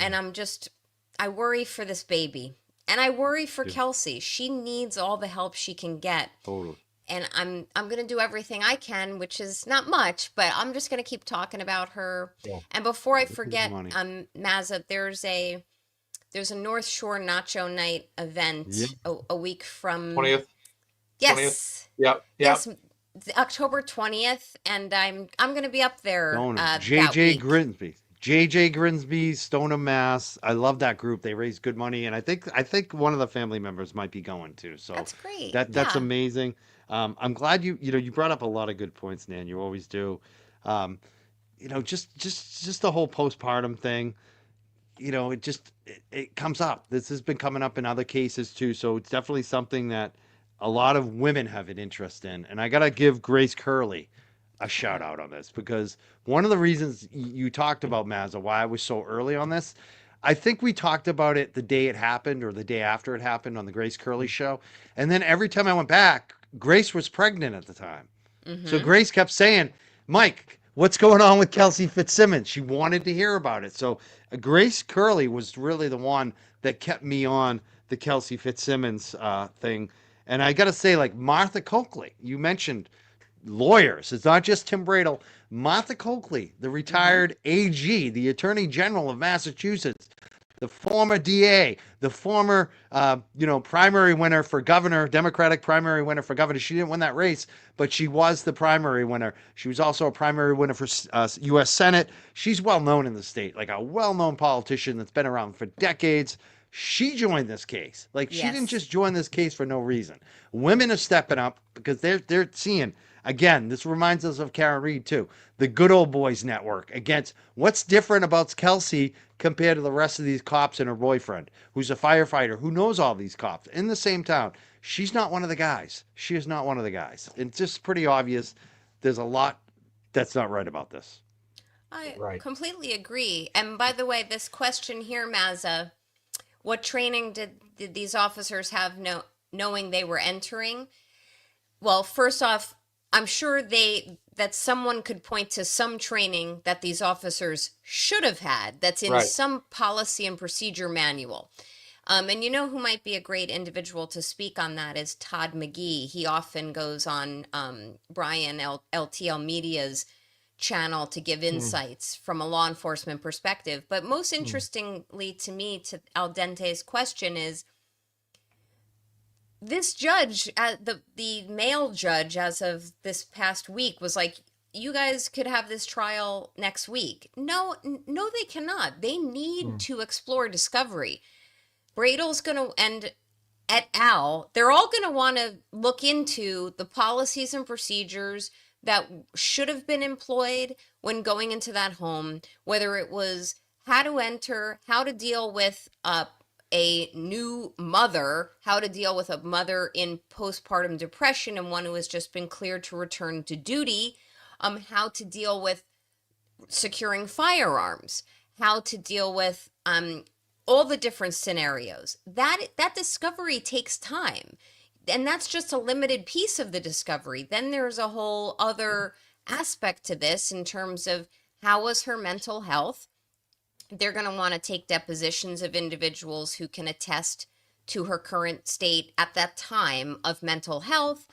I worry for this baby, and I worry for Kelsey. She needs all the help she can get. Totally. And I'm going to do everything I can, which is not much, but I'm just going to keep talking about her. Yeah. And before I This is forget, money. Mazza, there's a North Shore Nacho Night event a week from 20th. Yes. Yep. Yes, October 20th, and I'm going to be up there that JJ week. Grimsby. JJ Grimsby, Stoneham, Mass. I love that group. They raise good money, and I think one of the family members might be going too. So That's great. that's Yeah. amazing. I'm glad you brought up a lot of good points, Nan. You always do. Just the whole postpartum thing. It comes up. This has been coming up in other cases too. So it's definitely something that a lot of women have an interest in. And I gotta give Grace Curley a shout out on this, because one of the reasons you talked about, Mazza, why I was so early on this, I think we talked about it the day it happened or the day after it happened on the Grace Curley show. And then every time I went back, Grace was pregnant at the time. So Grace kept saying, Mike, what's going on with Kelsey Fitzsimmons? She wanted to hear about it. So Grace Curley was really the one that kept me on the Kelsey Fitzsimmons thing. And I got to say, like Martha Coakley, you mentioned lawyers. It's not just Tim Bradle. Martha Coakley, the retired AG, the Attorney General of Massachusetts, the former DA, the former, primary winner for governor, Democratic primary winner for governor. She didn't win that race, but she was the primary winner. She was also a primary winner for U.S. Senate. She's well known in the state, like a well-known politician that's been around for decades. She joined this case. Like, she didn't Yes. just join this case for no reason. Women are stepping up because they're seeing. Again, this reminds us of Karen Reed too. The Good Old Boys Network against what's different about Kelsey compared to the rest of these cops and her boyfriend, who's a firefighter, who knows all these cops in the same town. She's not one of the guys. She is not one of the guys. It's just pretty obvious. There's a lot that's not right about this. I Right. completely agree. And by the way, this question here, Mazza, what training did these officers have knowing they were entering? Well, first off, I'm sure that someone could point to some training that these officers should have had that's in Right. some policy and procedure manual. And you know who might be a great individual to speak on that is Todd McGee. He often goes on Brian LTL Media's channel to give insights from a law enforcement perspective. But most interestingly to me, to Al Dente's question, is this judge, the male judge, as of this past week, was like, you guys could have this trial next week. No, they cannot. They need to explore discovery. Bradel's going to, and et al., they're all going to want to look into the policies and procedures that should have been employed when going into that home, whether it was how to enter, how to deal with a new mother, how to deal with a mother in postpartum depression and one who has just been cleared to return to duty, how to deal with securing firearms, how to deal with all the different scenarios. That discovery takes time. And that's just a limited piece of the discovery. Then there's a whole other aspect to this in terms of how was her mental health. They're going to want to take depositions of individuals who can attest to her current state at that time of mental health.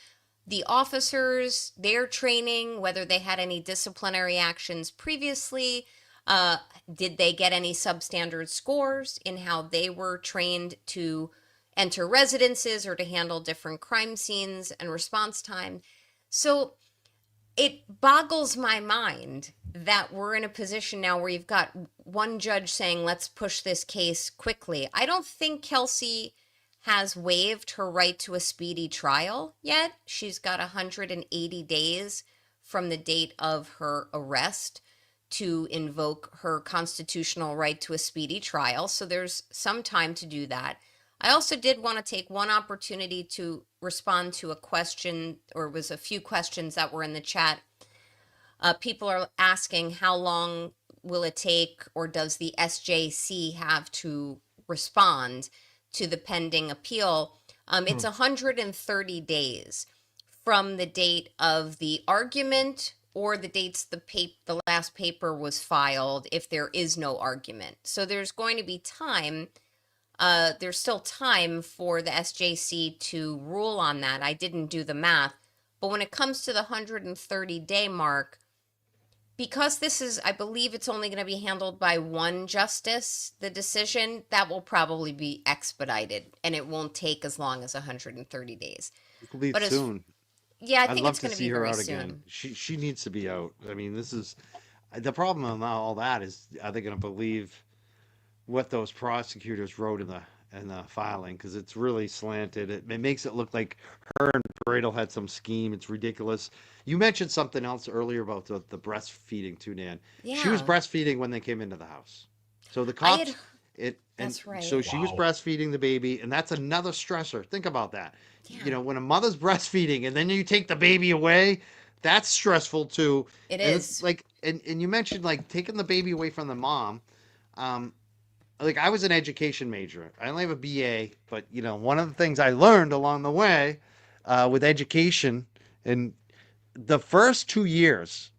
The officers, their training, whether they had any disciplinary actions previously, did they get any substandard scores in how they were trained to enter residences or to handle different crime scenes and response time. So it boggles my mind that we're in a position now where you've got one judge saying, let's push this case quickly. I don't think Kelsey has waived her right to a speedy trial yet. She's got 180 days from the date of her arrest to invoke her constitutional right to a speedy trial. So there's some time to do that. I also did want to take one opportunity to respond to a question, or it was a few questions that were in the chat. People are asking how long will it take, or does the SJC have to respond to the pending appeal? It's 130 days from the date of the argument or the dates the last paper was filed if there is no argument. So there's going to be time. There's still time for the SJC to rule on that. I didn't do the math. But when it comes to the 130-day mark, because this is, I believe it's only going to be handled by one justice, the decision, that will probably be expedited, and it won't take as long as 130 days. It'll be But soon. Yeah, I I'd think love it's to going to see be her very out soon. again. She needs to be out. I mean, this is the problem with all that is, are they going to believe what those prosecutors wrote in the filing? Because it's really slanted. It makes it look like her and Bradel had some scheme. It's ridiculous. You mentioned something else earlier about the breastfeeding too, Nan. She was Yeah. breastfeeding when they came into the house. So the I had- cops, That's right. So she was Wow. breastfeeding the baby, and that's another stressor. Think about that. Yeah. You know, when a mother's breastfeeding and then you take the baby away, that's stressful too. It And is. it's like, and you mentioned like taking the baby away from the mom. Like, I was an education major. I only have a BA, but you know, one of the things I learned along the way with education, and the first 2 years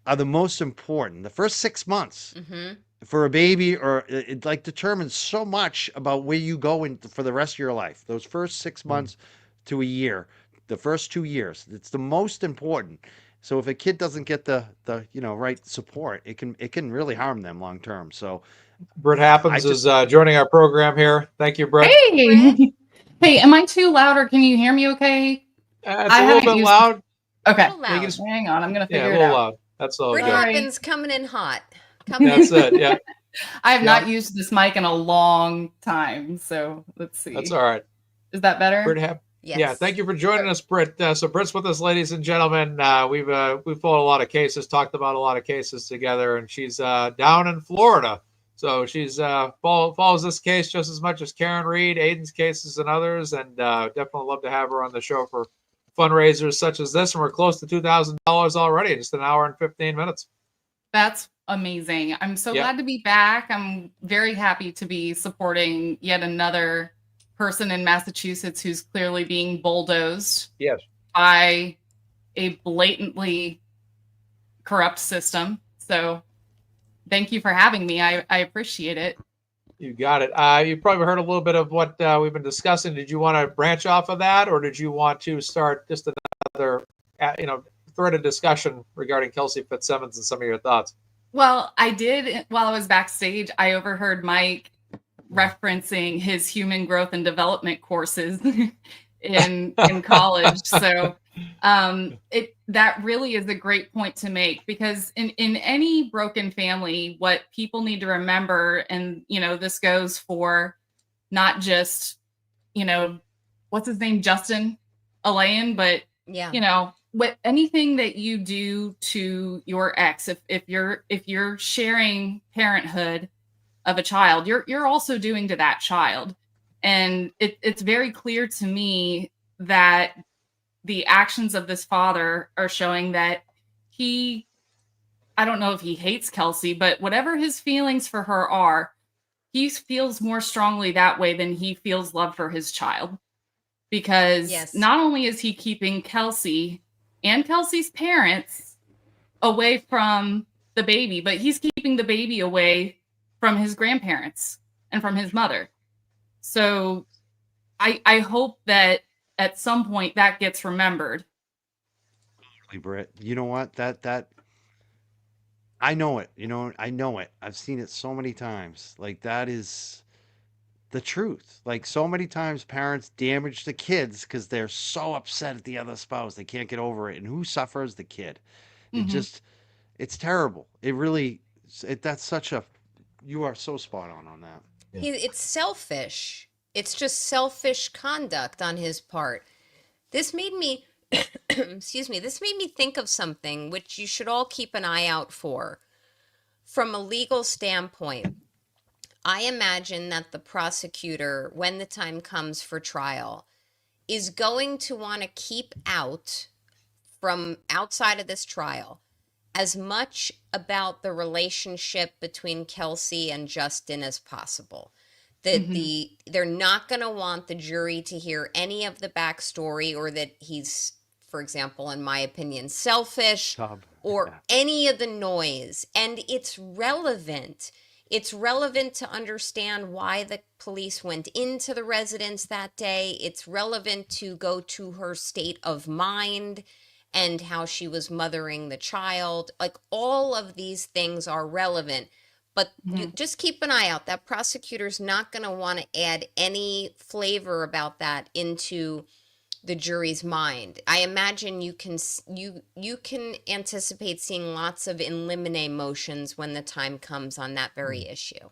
are the most important. The first 6 months Mm-hmm. for a baby, or it like determines so much about where you go in for the rest of your life. Those first 6 months to a year, the first 2 years, it's the most important. So if a kid doesn't get the right support, it can really harm them long term. So Britt Happens is joining our program here. Thank you, Britt. Hey, hey, am I too loud or can you hear me okay? It's a little bit loud. Okay, A little loud. hang on, I'm gonna Yeah, a figure it little out. loud. That's all Britt good. Happens coming in hot. Coming That's in. it. Yeah, I have Yeah. not used this mic in a long time, so let's see. that's all right. Is that better? Britt Happens. Yes. Yeah, thank you for joining us, Britt. So Britt's with us, ladies and gentlemen. We've followed a lot of cases, talked about a lot of cases together, and she's down in Florida. So she's follows this case just as much as Karen Reed, Aiden's cases, and others. And definitely love to have her on the show for fundraisers such as this. And we're close to $2,000 already in just an hour and 15 minutes. That's amazing. I'm so Yep. glad to be back. I'm very happy to be supporting yet another person in Massachusetts who's clearly being bulldozed Yes. by a blatantly corrupt system. So thank you for having me. I appreciate it. You got it. You probably heard a little bit of what we've been discussing. Did you want to branch off of that, or did you want to start just another, thread of discussion regarding Kelsey Fitzsimmons and some of your thoughts? Well, I did while I was backstage. I overheard Mike referencing his human growth and development courses in college. So that really is a great point to make, because in any broken family, what people need to remember, and this goes for not just what's his name, Justin Alain, but Yeah. what anything that you do to your ex, if you're sharing parenthood of a child, you're also doing to that child. And it's very clear to me that the actions of this father are showing that I don't know if he hates Kelsey, but whatever his feelings for her are, he feels more strongly that way than he feels love for his child. Because Yes. not only is he keeping Kelsey and Kelsey's parents away from the baby, but he's keeping the baby away from his grandparents and from his mother. So I hope that at some point that gets remembered. Britt, you know what? That I know it. I know it. I've seen it so many times. Like, that is the truth. Like, so many times parents damage the kids because they're so upset at the other spouse. They can't get over it. And who suffers? The kid. It's terrible. It really, that's such a, you are so spot on that. Yeah. It's selfish. It's just selfish conduct on his part. This made me, excuse me, this made me think of something which you should all keep an eye out for. From a legal standpoint, I imagine that the prosecutor, when the time comes for trial, is going to want to keep out, from outside of this trial, as much about the relationship between Kelsey and Justin as possible. They're not going to want the jury to hear any of the backstory, or that he's, for example, in my opinion, selfish, or any of the noise. And it's relevant. It's relevant to understand why the police went into the residence that day. It's relevant to go to her state of mind and how she was mothering the child. Like, all of these things are relevant. But you just keep an eye out. That prosecutor's not going to want to add any flavor about that into the jury's mind. I imagine you can anticipate seeing lots of in limine motions when the time comes on that very issue.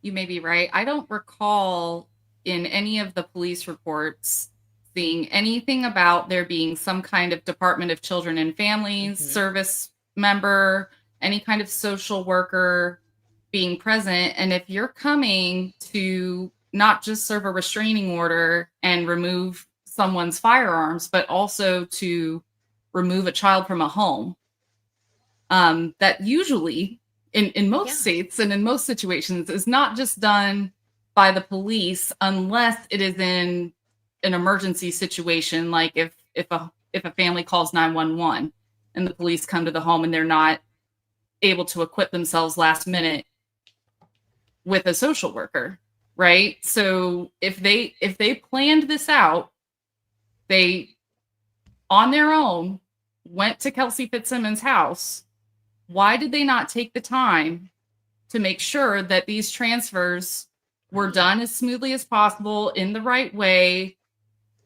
You may be right. I don't recall in any of the police reports seeing anything about there being some kind of Department of Children and Families service member, any kind of social worker being present. And if you're coming to not just serve a restraining order and remove someone's firearms, but also to remove a child from a home, that usually in most states and in most situations is not just done by the police, unless it is in an emergency situation, like if a family calls 911 and the police come to the home and they're not able to equip themselves last minute with a social worker, right? So if they planned this out, they on their own went to Kelsey Fitzsimmons' house, why did they not take the time to make sure that these transfers were done as smoothly as possible in the right way,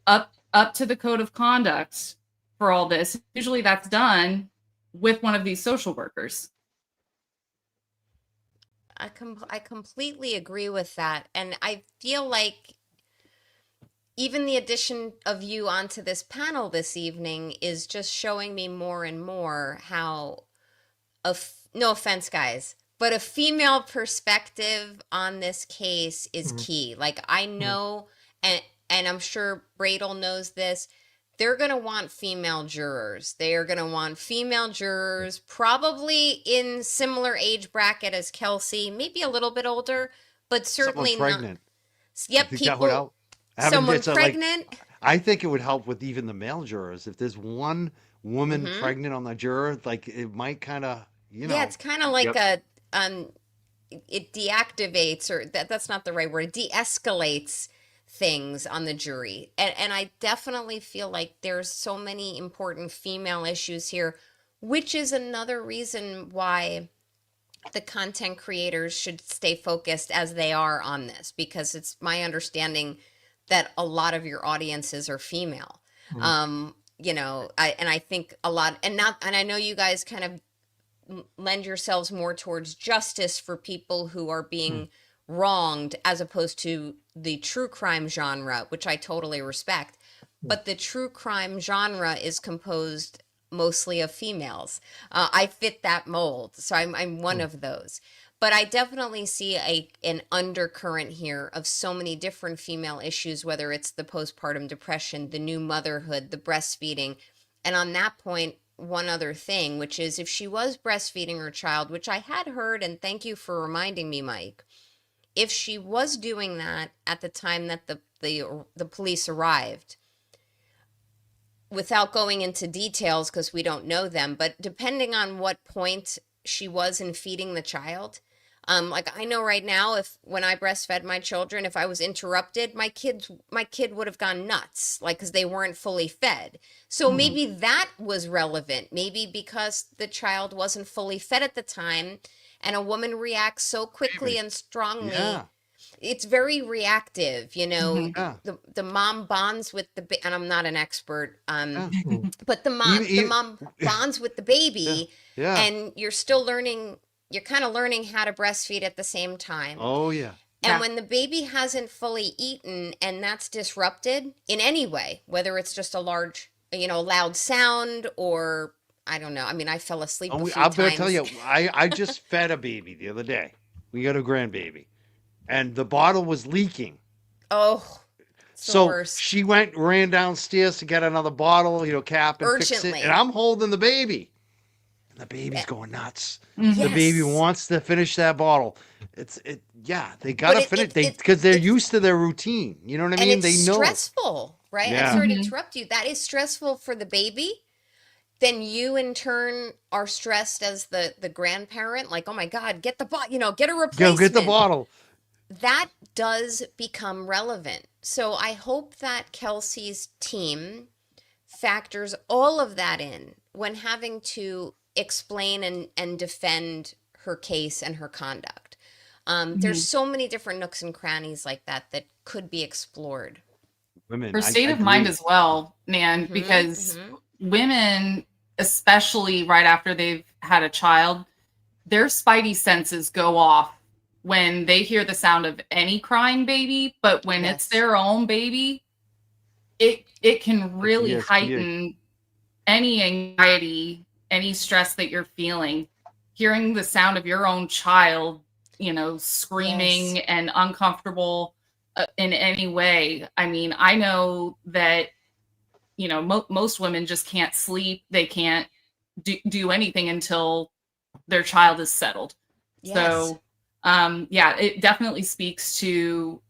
up to the code of conduct for all this. Usually that's done with one of these social workers. I completely agree with that. And I feel like even the addition of you onto this panel this evening is just showing me more and more how, no offense, guys, but a female perspective on this case is key. Like, I know, and I'm sure Bradel knows this, they're going to want female jurors. They are going to want female jurors, probably in similar age bracket as Kelsey, maybe a little bit older, but certainly Someone pregnant. not. Yep, I think that would help. someone It's like, pregnant. I think it would help with even the male jurors. If there's one woman Mhm. pregnant on the juror, like it might kind of, Yeah, it's kind of like Yep. it deactivates, or that's not the right word, it de-escalates things on the jury. And I definitely feel like there's so many important female issues here, which is another reason why the content creators should stay focused as they are on this, because it's my understanding that a lot of your audiences are female. You know, I think a lot, and I know you guys kind of lend yourselves more towards justice for people who are being wronged, as opposed to the true crime genre, which I totally respect. But the true crime genre is composed mostly of females. I fit that mold, so I'm one of those. But I definitely see an undercurrent here of so many different female issues, whether it's the postpartum depression, the new motherhood, the breastfeeding. And on that point, one other thing, which is, if she was breastfeeding her child, which I had heard, and thank you for reminding me, Mike, if she was doing that at the time that the police arrived, without going into details because we don't know them, but depending on what point she was in feeding the child, like I know right now, if when I breastfed my children, if I was interrupted, my kid would have gone nuts, like, because they weren't fully fed. So maybe that was relevant. Maybe because the child wasn't fully fed at the time, and a woman reacts so quickly and strongly. Yeah. It's very reactive, you know. Yeah. The mom bonds with and I'm not an expert, Yeah. but the mom bonds with the baby, Yeah. and you're still learning. You're kind of learning how to breastfeed at the same time. Oh yeah. And when the baby hasn't fully eaten and that's disrupted in any way, whether it's just a large, loud sound, or I don't know. I mean, I fell asleep a few I'm times. gonna tell you, I just fed a baby the other day. We got a grandbaby, and the bottle was leaking. Oh, it's the So worst. she ran downstairs to get another bottle, cap, and fix Urgently. it. And I'm holding the baby. And the baby's going nuts. Mhm. The baby Yes. wants to finish that bottle. They gotta But finish because they're used to their routine. You know what I And mean? it's They know. stressful, right? Yeah. I'm sorry to Mhm. interrupt you. That is stressful for the baby. Then you in turn are stressed as the grandparent, like, oh my God, get the get a Go replacement. get the bottle. That does become relevant. So I hope that Kelsey's team factors all of that in when having to explain and defend her case and her conduct. There's so many different nooks and crannies like that could be explored. Women. Her I state of mind agree. as well, Nan, Mhm, because mhm. women, especially right after they've had a child, their spidey senses go off when they hear the sound of any crying baby, but when it's Yes. their own baby, it can really PTSD. heighten any anxiety, any stress that you're feeling. Hearing the sound of your own child, screaming Yes. and uncomfortable in any way. I mean, I know that most women just can't sleep. They can't do anything until their child is settled. Yes. So, it definitely speaks to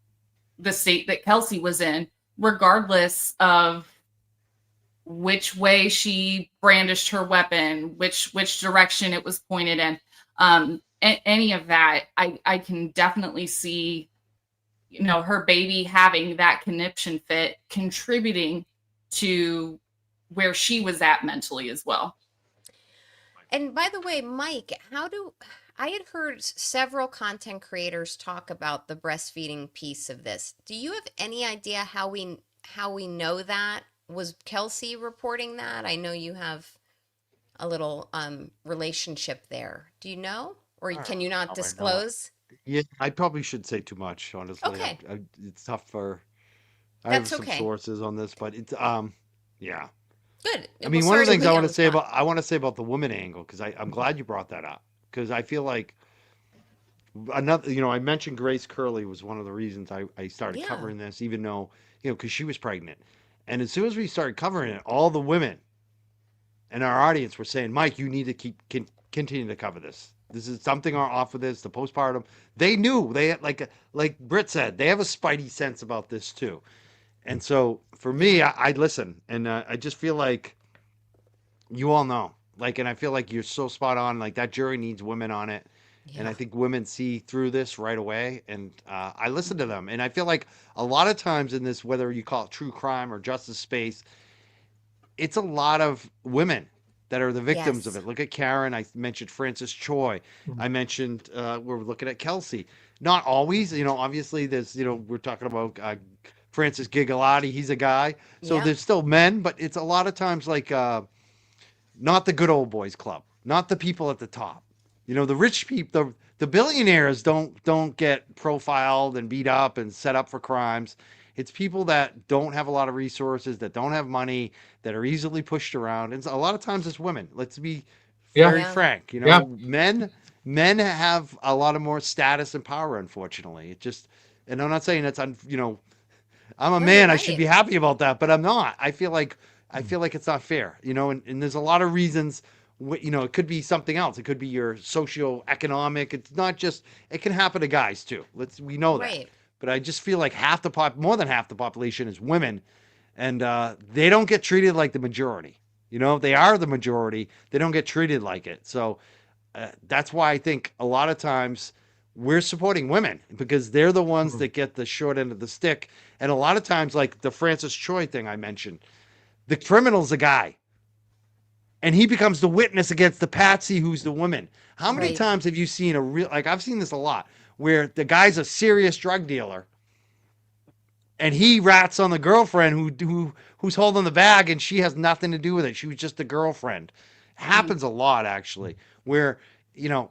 the state that Kelsey was in, regardless of which way she brandished her weapon, which direction it was pointed in. Any of that, I can definitely see, her baby having that conniption fit contributing to where she was at mentally as well. And by the way, Mike, I had heard several content creators talk about the breastfeeding piece of this. Do you have any idea how we know that? Was Kelsey reporting that? I know you have a little relationship there. Do you know? Or I can don't you not know. disclose? Yeah, I probably should say too much, honestly. Okay, It's tough for. I have that's some okay. sources on this, but it's yeah. Good. I Well, mean, one of sorry the to things put you on the spot. I want to say about the woman angle because I'm glad you brought that up because I feel like another, I mentioned Grace Curley was one of the reasons I started Yeah. covering this, even though, because she was pregnant. And as soon as we started covering it, all the women in our audience were saying, Mike, you need to continue to cover this. This is something off of this, the postpartum. They knew they had, like Britt said, they have a spidey sense about this too. And so for me, I listen, and I just feel like you all know, and I feel like you're so spot on. Like that jury needs women on it. And I Yeah. think women see through this right away. And I listen to them. And I feel like a lot of times in this, whether you call it true crime or justice space, it's a lot of women that are the victims of Yes. it. Look at Karen. I mentioned Frances Choi. Mhm. I mentioned, we're looking at Kelsey. Not always, obviously there's, we're talking about Francis Gigalotti. He's a guy. So Yeah. there's still men, but it's a lot of times not the good old boys club, not the people at the top. The rich people, the billionaires don't get profiled and beat up and set up for crimes. It's people that don't have a lot of resources, that don't have money, that are easily pushed around. And a lot of times it's women. Let's be Yeah. very Yeah. frank. Yeah. Men have a lot of more status and power, unfortunately. It just, and I'm not saying that's I'm a No, man. you're I should right. be happy about that, but I'm not. I feel like it's not fair, and there's a lot of reasons. It could be something else. It could be your socio-economic. It's not just. It can happen to guys too. We know that. Right. But I just feel like more than half the population is women, and they don't get treated like the majority. They are the majority. They don't get treated like it. So that's why I think a lot of times we're supporting women because they're the ones Mhm. that get the short end of the stick. And a lot of times, like the Francis Choi thing I mentioned, the criminal's a guy. And he becomes the witness against the patsy who's the woman. How many Right. times have you seen I've seen this a lot, where the guy's a serious drug dealer and he rats on the girlfriend who's holding the bag and she has nothing to do with it. She was just a girlfriend. Happens a lot actually, where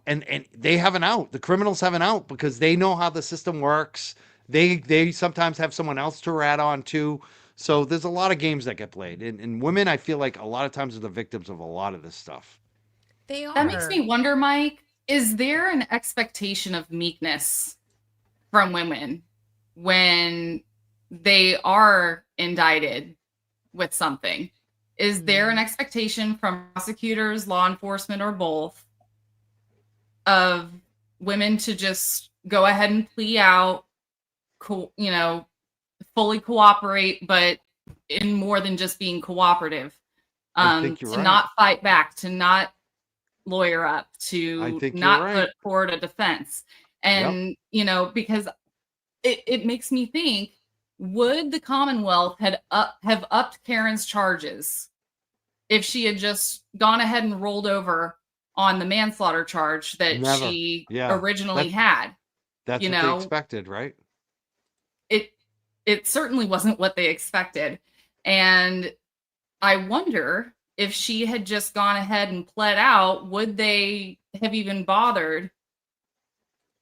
and they have an out. The criminals have an out because they know how the system works. They sometimes have someone else to rat on too. So there's a lot of games that get played. And women, I feel like a lot of times are the victims of a lot of this stuff. They That makes are. me wonder, Mike, is there an expectation of meekness from women when they are indicted with something? Is there an expectation from prosecutors, law enforcement, or both of women to just go ahead and plea out, fully cooperate, but in more than just being cooperative, I think you're to right. not fight back, to not lawyer up, I to think you're not right. put forward a defense? And, because it makes me think, would the Commonwealth have upped Karen's charges if she had just gone ahead and rolled over on the manslaughter charge that Never. she Yeah. originally had? That's You what they know, expected, right? it certainly wasn't what they expected. And I wonder if she had just gone ahead and pled out, would they have even bothered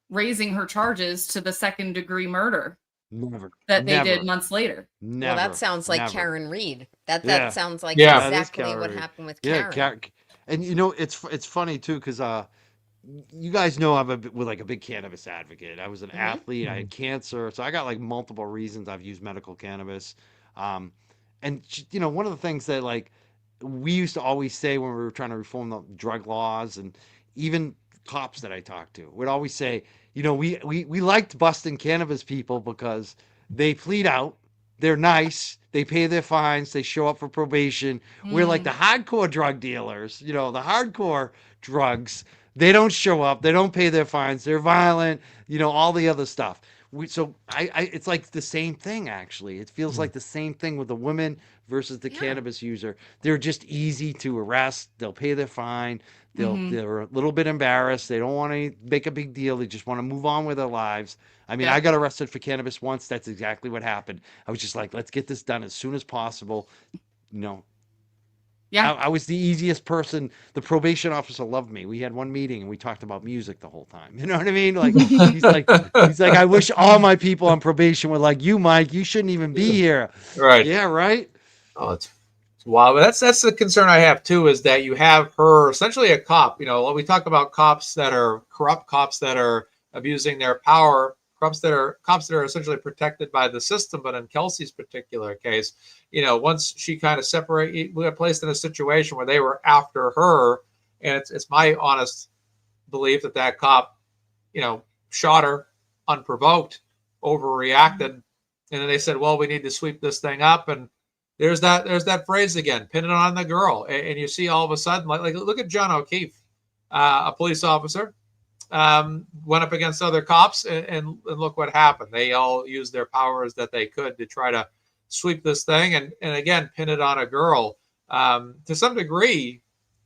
raising her charges to the second-degree murder Never. that they Never. did months later? Well, that sounds like Never. Karen Reed. That Yeah. sounds like Yeah. That is exactly Karen what Reed. happened with Yeah, Karen. and it's funny too because you guys know we're like a big cannabis advocate. I was an athlete. I had cancer, so I got like multiple reasons I've used medical cannabis. And one of the things that we used to always say when we were trying to reform the drug laws, and even cops that I talked to would always say, we liked busting cannabis people because they plead out, they're nice, they pay their fines, they show up for probation. We're like the hardcore drug dealers, the hardcore drugs. They don't show up, they don't pay their fines, they're violent, all the other stuff. It's like the same thing, actually. It feels like the same thing with the women versus the cannabis user. They're just easy to arrest. They'll pay their fine. They're a little bit embarrassed. They don't want to make a big deal. They just want to move on with their lives. I mean, Yeah. I got arrested for cannabis once. That's exactly what happened. I was just like, let's get this done as soon as possible. You know, Yeah. I was the easiest person. The probation officer loved me. We had one meeting and we talked about music the whole time. You know what I mean? Like he's like, I wish all my people on probation were like you, Mike. You shouldn't even be here. Right. Yeah, right. Oh, it's wild. But that's the concern I have too, is that you have her essentially a cop. You know, we talk about cops that are corrupt, cops that are abusing their power, cops that are essentially protected by the system. But in Kelsey's particular case, you know, once she kind of we got placed in a situation where they were after her, and it's my honest belief that that cop, you know, shot her unprovoked, overreacted, and then they said, well, we need to sweep this thing up. And there's that phrase again, pin it on the girl. And you see all of a sudden, like look at John O'Keefe, a police officer, went up against other cops, and look what happened. They all used their powers that they could to try to sweep this thing, and again, pin it on a girl. To some degree,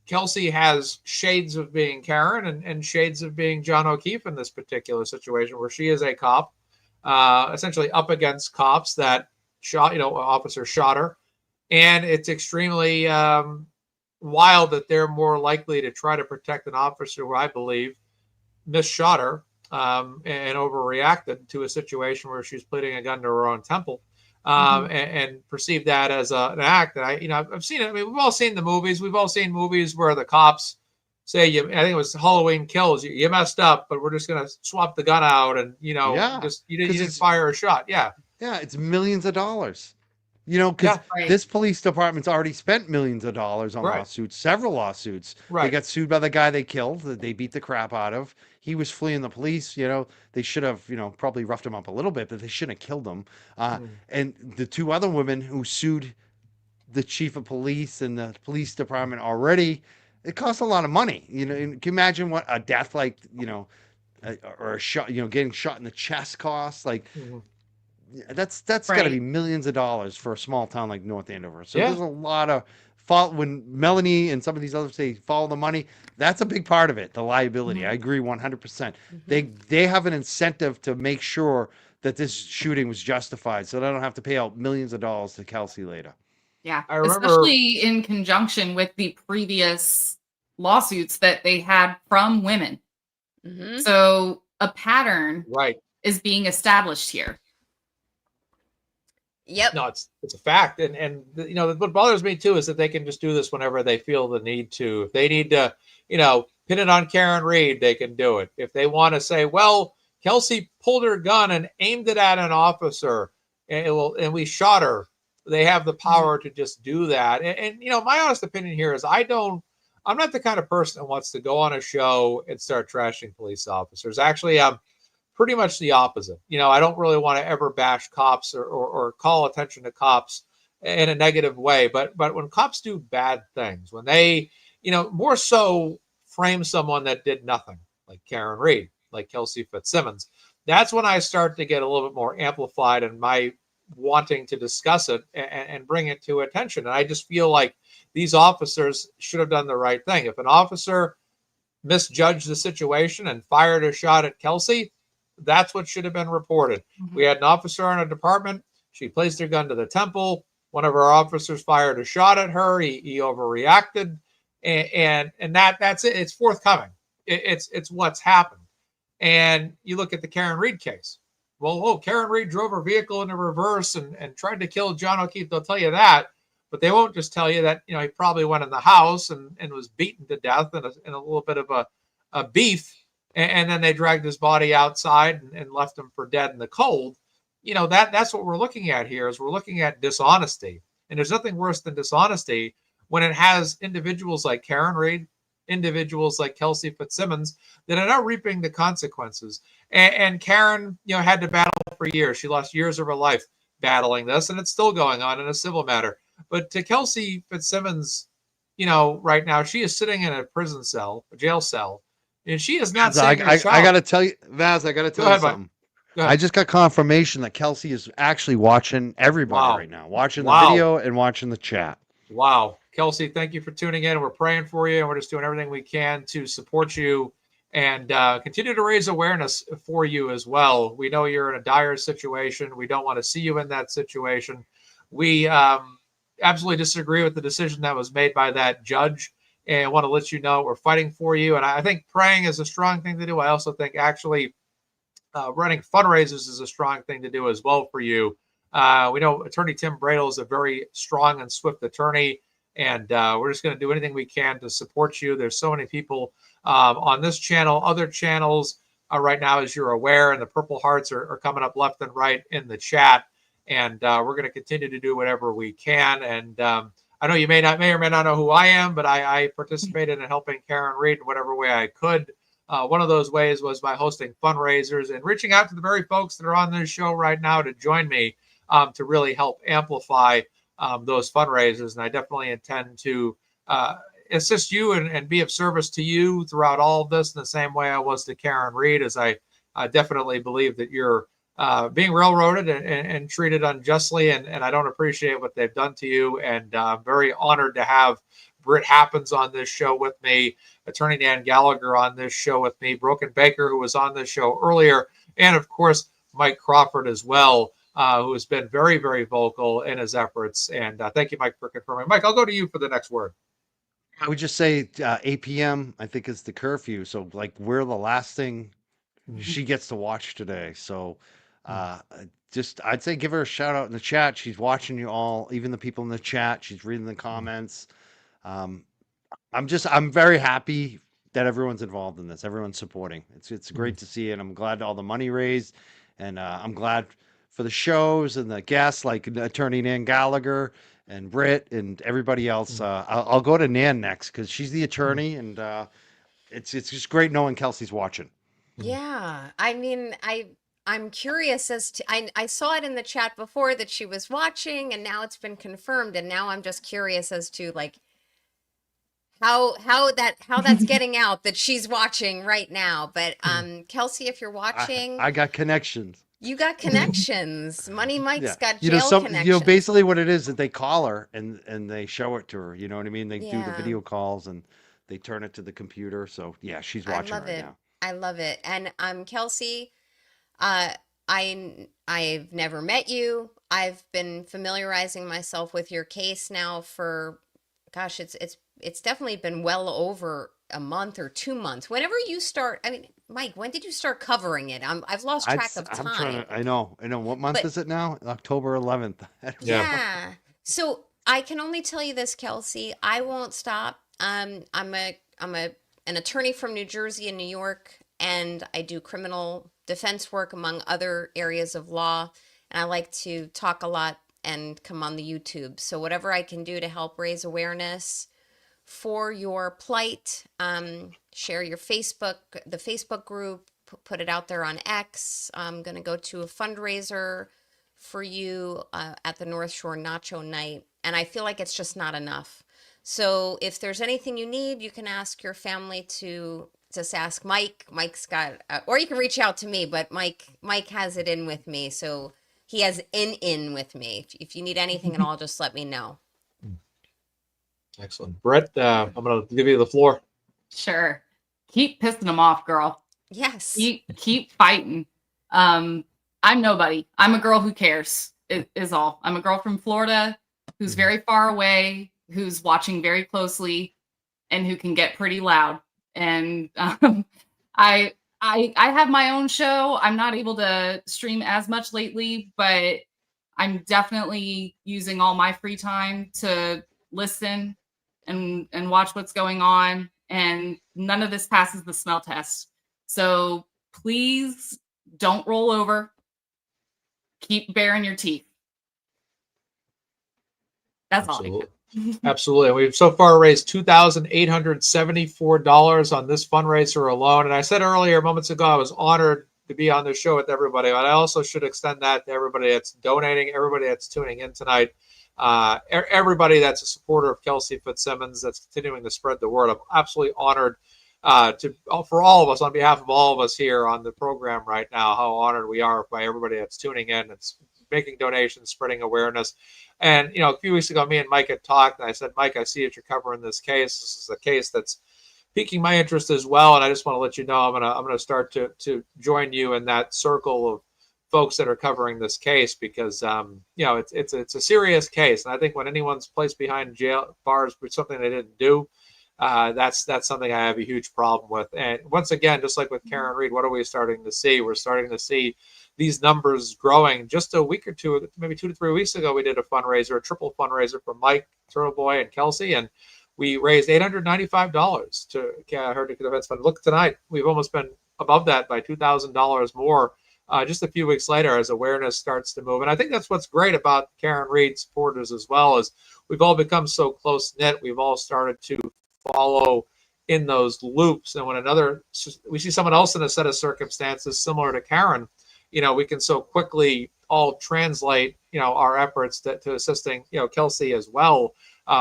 Kelsey has shades of being Karen and shades of being John O'Keefe in this particular situation, where she is a cop, essentially up against cops that officer shot her. And it's extremely wild that they're more likely to try to protect an officer who I believe misshot her and overreacted to a situation where she's pleading a gun to her own temple, and perceived that as an act. And I've seen it. I mean, we've all seen the movies. We've all seen movies where the cops say, I think it was Halloween Kills, you messed up, but we're just going to swap the gun out, and you didn't fire a shot. Yeah, it's millions of dollars. You know, because this police department's already spent millions of dollars on lawsuits, several lawsuits. Right. They got sued by the guy they killed, that they beat the crap out of. He was fleeing the police. You know, they should have, probably roughed him up a little bit, but they shouldn't have killed him. And the two other women who sued the chief of police and the police department already, it costs a lot of money. You know, can you imagine what a death like, or a shot, getting shot in the chest costs? Like, that's got to be millions of dollars for a small town like North Andover. So there's a lot of fault when Melanie and some of these others say follow the money. That's a big part of it, the liability. I agree 100%. They have an incentive to make sure that this shooting was justified, so they don't have to pay out millions of dollars to Kelsey later. Yeah, I remember, especially in conjunction with the previous lawsuits that they had from women. So a pattern is being established here. Yep. No, it's a fact. And what bothers me too is that they can just do this whenever they feel the need to. If they need to, pin it on Karen Reed, they can do it. If they want to say, well, Kelsey pulled her gun and aimed it at an officer and we shot her, they have the power to just do that. And my honest opinion here is I'm not the kind of person that wants to go on a show and start trashing police officers. Actually, I'm pretty much the opposite. I don't really want to ever bash cops or call attention to cops in a negative way. But when cops do bad things, when they, more so frame someone that did nothing, like Karen Reed, like Kelsey Fitzsimmons, that's when I start to get a little bit more amplified in my wanting to discuss it and bring it to attention. And I just feel like these officers should have done the right thing. If an officer misjudged the situation and fired a shot at Kelsey, that's what should have been reported. We had an officer in a department. She placed her gun to the temple. One of our officers fired a shot at her. He overreacted, and that's it. It's forthcoming. It's what's happened. And you look at the Karen Reed case. Well, Karen Reed drove her vehicle into reverse and tried to kill John O'Keefe. They'll tell you that, but they won't just tell you that he probably went in the house and was beaten to death in a little bit of a beef. And then they dragged his body outside and left him for dead in the cold. That's what we're looking at here, is we're looking at dishonesty. And there's nothing worse than dishonesty when it has individuals like Karen Reed, individuals like Kelsey Fitzsimmons that are now reaping the consequences. And Karen, had to battle for years. She lost years of her life battling this, and it's still going on in a civil matter. But to Kelsey Fitzsimmons, right now, she is sitting in a prison cell, a jail cell, and she is not saying I got to tell you, Vaz, I got to tell you something. I just got confirmation that Kelsey is actually watching everybody right now, watching the video and watching the chat. Wow. Kelsey, thank you for tuning in. We're praying for you, and we're just doing everything we can to support you and continue to raise awareness for you as well. We know you're in a dire situation. We don't want to see you in that situation. We absolutely disagree with the decision that was made by that judge, and want to let you know we're fighting for you. And I think praying is a strong thing to do. I also think actually running fundraisers is a strong thing to do as well for you. We know Attorney Tim Bradle is a very strong and swift attorney, and we're just going to do anything we can to support you. There's so many people on this channel, other channels right now, as you're aware, and the Purple Hearts are coming up left and right in the chat. And we're going to continue to do whatever we can. And I know you may or may not know who I am, but I participated in helping Karen Reed in whatever way I could. One of those ways was by hosting fundraisers and reaching out to the very folks that are on this show right now to join me to really help amplify those fundraisers. And I definitely intend to assist you and be of service to you throughout all of this in the same way I was to Karen Reed, as I definitely believe that you're being railroaded and treated unjustly. And I don't appreciate what they've done to you. And I'm very honored to have Britt Happens on this show with me, Attorney Dan Gallagher on this show with me, Broken Baker, who was on this show earlier, and of course, Mike Crawford as well, who has been very, very vocal in his efforts. And thank you, Mike, for confirming. Mike, I'll go to you for the next word. I would just say 8 p.m. I think is the curfew. So like we're the last thing she gets to watch today. So I'd say give her a shout out in the chat. She's watching you all, even the people in the chat. She's reading the comments. I'm very happy that everyone's involved in this. Everyone's supporting. It's great to see it. I'm glad all the money raised, and I'm glad for the shows and the guests like Attorney Nan Gallagher and Britt and everybody else. I'll go to Nan next because she's the attorney, and it's just great knowing Kelsey's watching. Yeah, I mean, I'm curious as to I saw it in the chat before that she was watching, and now it's been confirmed, and now I'm just curious as to like how that's getting out that she's watching right now. But Kelsey, if you're watching, I got connections. You got connections. Money Mike's got jail connections. Basically what it is that they call her and they show it to her. You know what I mean? They do the video calls and they turn it to the computer. So yeah, she's watching right now. I love it. And Kelsey, I've never met you. I've been familiarizing myself with your case now for, gosh, it's definitely been well over a month or 2 months. Whenever you start, I mean, Mike, when did you start covering it? I've lost track of time. I know. What month is it now? October 11th. Yeah. So I can only tell you this, Kelsey. I won't stop. I'm an attorney from New Jersey and New York, and I do criminal defense work among other areas of law. And I like to talk a lot and come on the YouTube. So whatever I can do to help raise awareness for your plight, share your the Facebook group, put it out there on X. I'm going to go to a fundraiser for you at the North Shore Nacho Night. And I feel like it's just not enough. So if there's anything you need, you can ask your family to just ask Mike. Mike's got, or you can reach out to me, but Mike has it in with me. So he has in with me. If you need anything at all, just let me know. Excellent. Brett, I'm going to give you the floor. Sure. Keep pissing them off, girl. Yes. Keep fighting. I'm nobody. I'm a girl who cares, is all. I'm a girl from Florida who's very far away, who's watching very closely, and who can get pretty loud. And I have my own show. I'm not able to stream as much lately, but I'm definitely using all my free time to listen and watch what's going on. And none of this passes the smell test. So please don't roll over. Keep baring your teeth. That's Absolutely. all. Absolutely. We've so far raised $2,874 on this fundraiser alone. And I said earlier, moments ago, I was honored to be on this show with everybody, but I also should extend that to everybody that's donating, everybody that's tuning in tonight, everybody that's a supporter of Kelsey Fitzsimmons, that's continuing to spread the word. I'm absolutely honored for all of us, on behalf of all of us here on the program right now, how honored we are by everybody that's tuning in. It's making donations, spreading awareness. And, a few weeks ago, me and Mike had talked, and I said, Mike, I see that you're covering this case. This is a case that's piquing my interest as well. And I just want to let you know, I'm gonna start to join you in that circle of folks that are covering this case, because it's a serious case. And I think when anyone's placed behind jail bars for something they didn't do, that's something I have a huge problem with. And once again, just like with Karen Reed, what are we starting to see? We're starting to see these numbers growing. Just a week or two, maybe 2 to 3 weeks ago, we did a triple fundraiser for Mike, Turtle Boy, and Kelsey, and we raised $895 to Heritage Defense Fund. Look, tonight we've almost been above that by $2,000 more. Just a few weeks later, as awareness starts to move. And I think that's what's great about Karen Reed supporters as well, is we've all become so close knit. We've all started to follow in those loops. And when we see someone else in a set of circumstances similar to Karen, we can so quickly all translate, our efforts to assisting, Kelsey as well,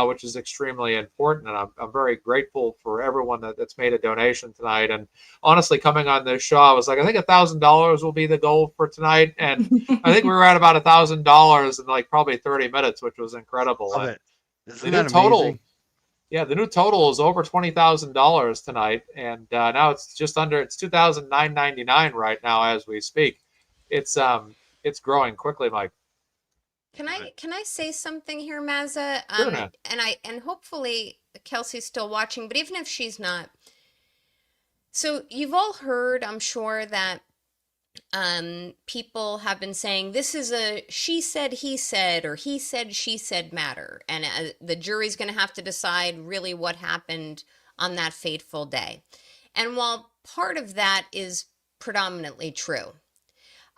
which is extremely important. And I'm very grateful for everyone that's made a donation tonight. And honestly, coming on this show, I was like, I think $1,000 will be the goal for tonight. And I think we were at about $1,000 in like probably 30 minutes, which was incredible. Love and it. Isn't the that new total, amazing? yeah, the new total is over $20,000 tonight. And now it's $2,999 right now as we speak. It's growing quickly, Mike. Can I say something here, Mazza? Sure, man. And hopefully Kelsey's still watching, but even if she's not, so you've all heard, I'm sure, that people have been saying this is a she said, he said, or he said, she said matter, and the jury's going to have to decide really what happened on that fateful day. And while part of that is predominantly true,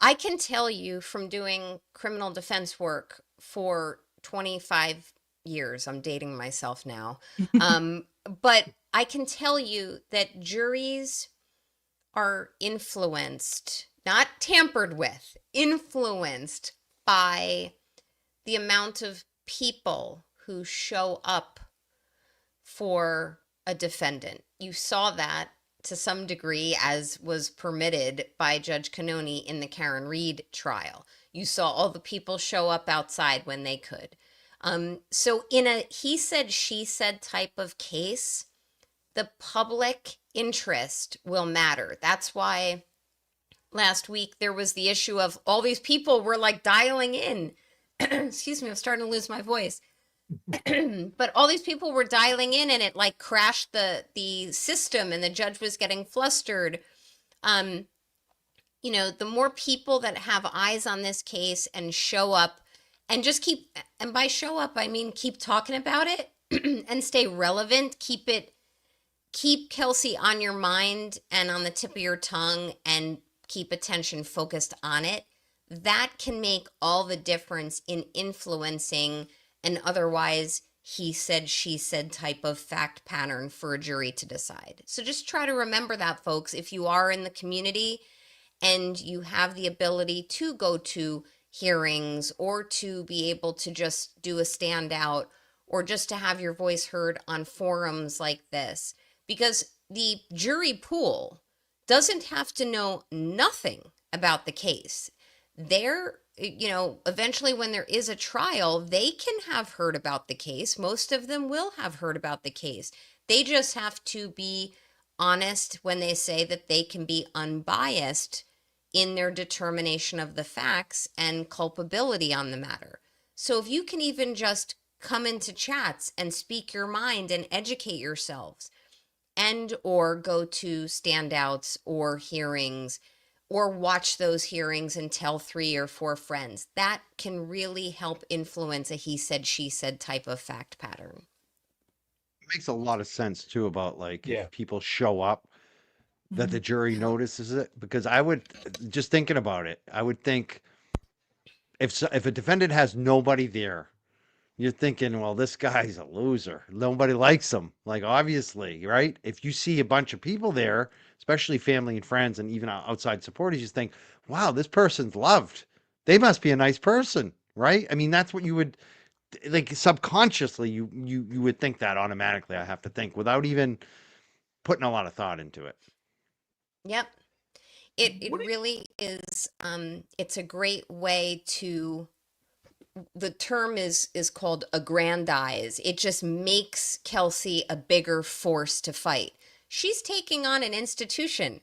I can tell you from doing criminal defense work for 25 years, I'm dating myself now, but I can tell you that juries are influenced, not tampered with, influenced by the amount of people who show up for a defendant. You saw that to some degree, as was permitted by Judge Cannoni in the Karen Reed trial. You saw all the people show up outside when they could. So in a he said, she said type of case, the public interest will matter. That's why last week there was the issue of all these people were like dialing in. Excuse me, I'm starting to lose my voice. But all these people were dialing in, and it like crashed the system, and the judge was getting flustered. The more people that have eyes on this case and show up and just and by show up, I mean keep talking about it and stay relevant, keep Kelsey on your mind and on the tip of your tongue, and keep attention focused on it. That can make all the difference in influencing an otherwise he said, she said type of fact pattern for a jury to decide. So just try to remember that, folks. If you are in the community and you have the ability to go to hearings, or to be able to just do a standout, or just to have your voice heard on forums like this, because the jury pool doesn't have to know nothing about the case. Eventually when there is a trial, they can have heard about the case. Most of them will have heard about the case. They just have to be honest when they say that they can be unbiased in their determination of the facts and culpability on the matter. So if you can even just come into chats and speak your mind and educate yourselves, and or go to standouts or hearings, or watch those hearings and tell 3 or 4 friends, that can really help influence a he said, she said type of fact pattern. It makes a lot of sense too about like Yeah. if people show up, that the jury notices it. Because I would, just thinking about it, I would think if a defendant has nobody there, you're thinking, well, this guy's a loser. Nobody likes him. Like, obviously, right? If you see a bunch of people there, especially family and friends and even outside supporters, you just think, wow, this person's loved. They must be a nice person, right? I mean, that's what you would, like, subconsciously, you would think that automatically, I have to think, without even putting a lot of thought into it. Yep. It What do you- really is, it's a great way to, the term is called aggrandize. It just makes Kelsey a bigger force to fight. She's taking on an institution.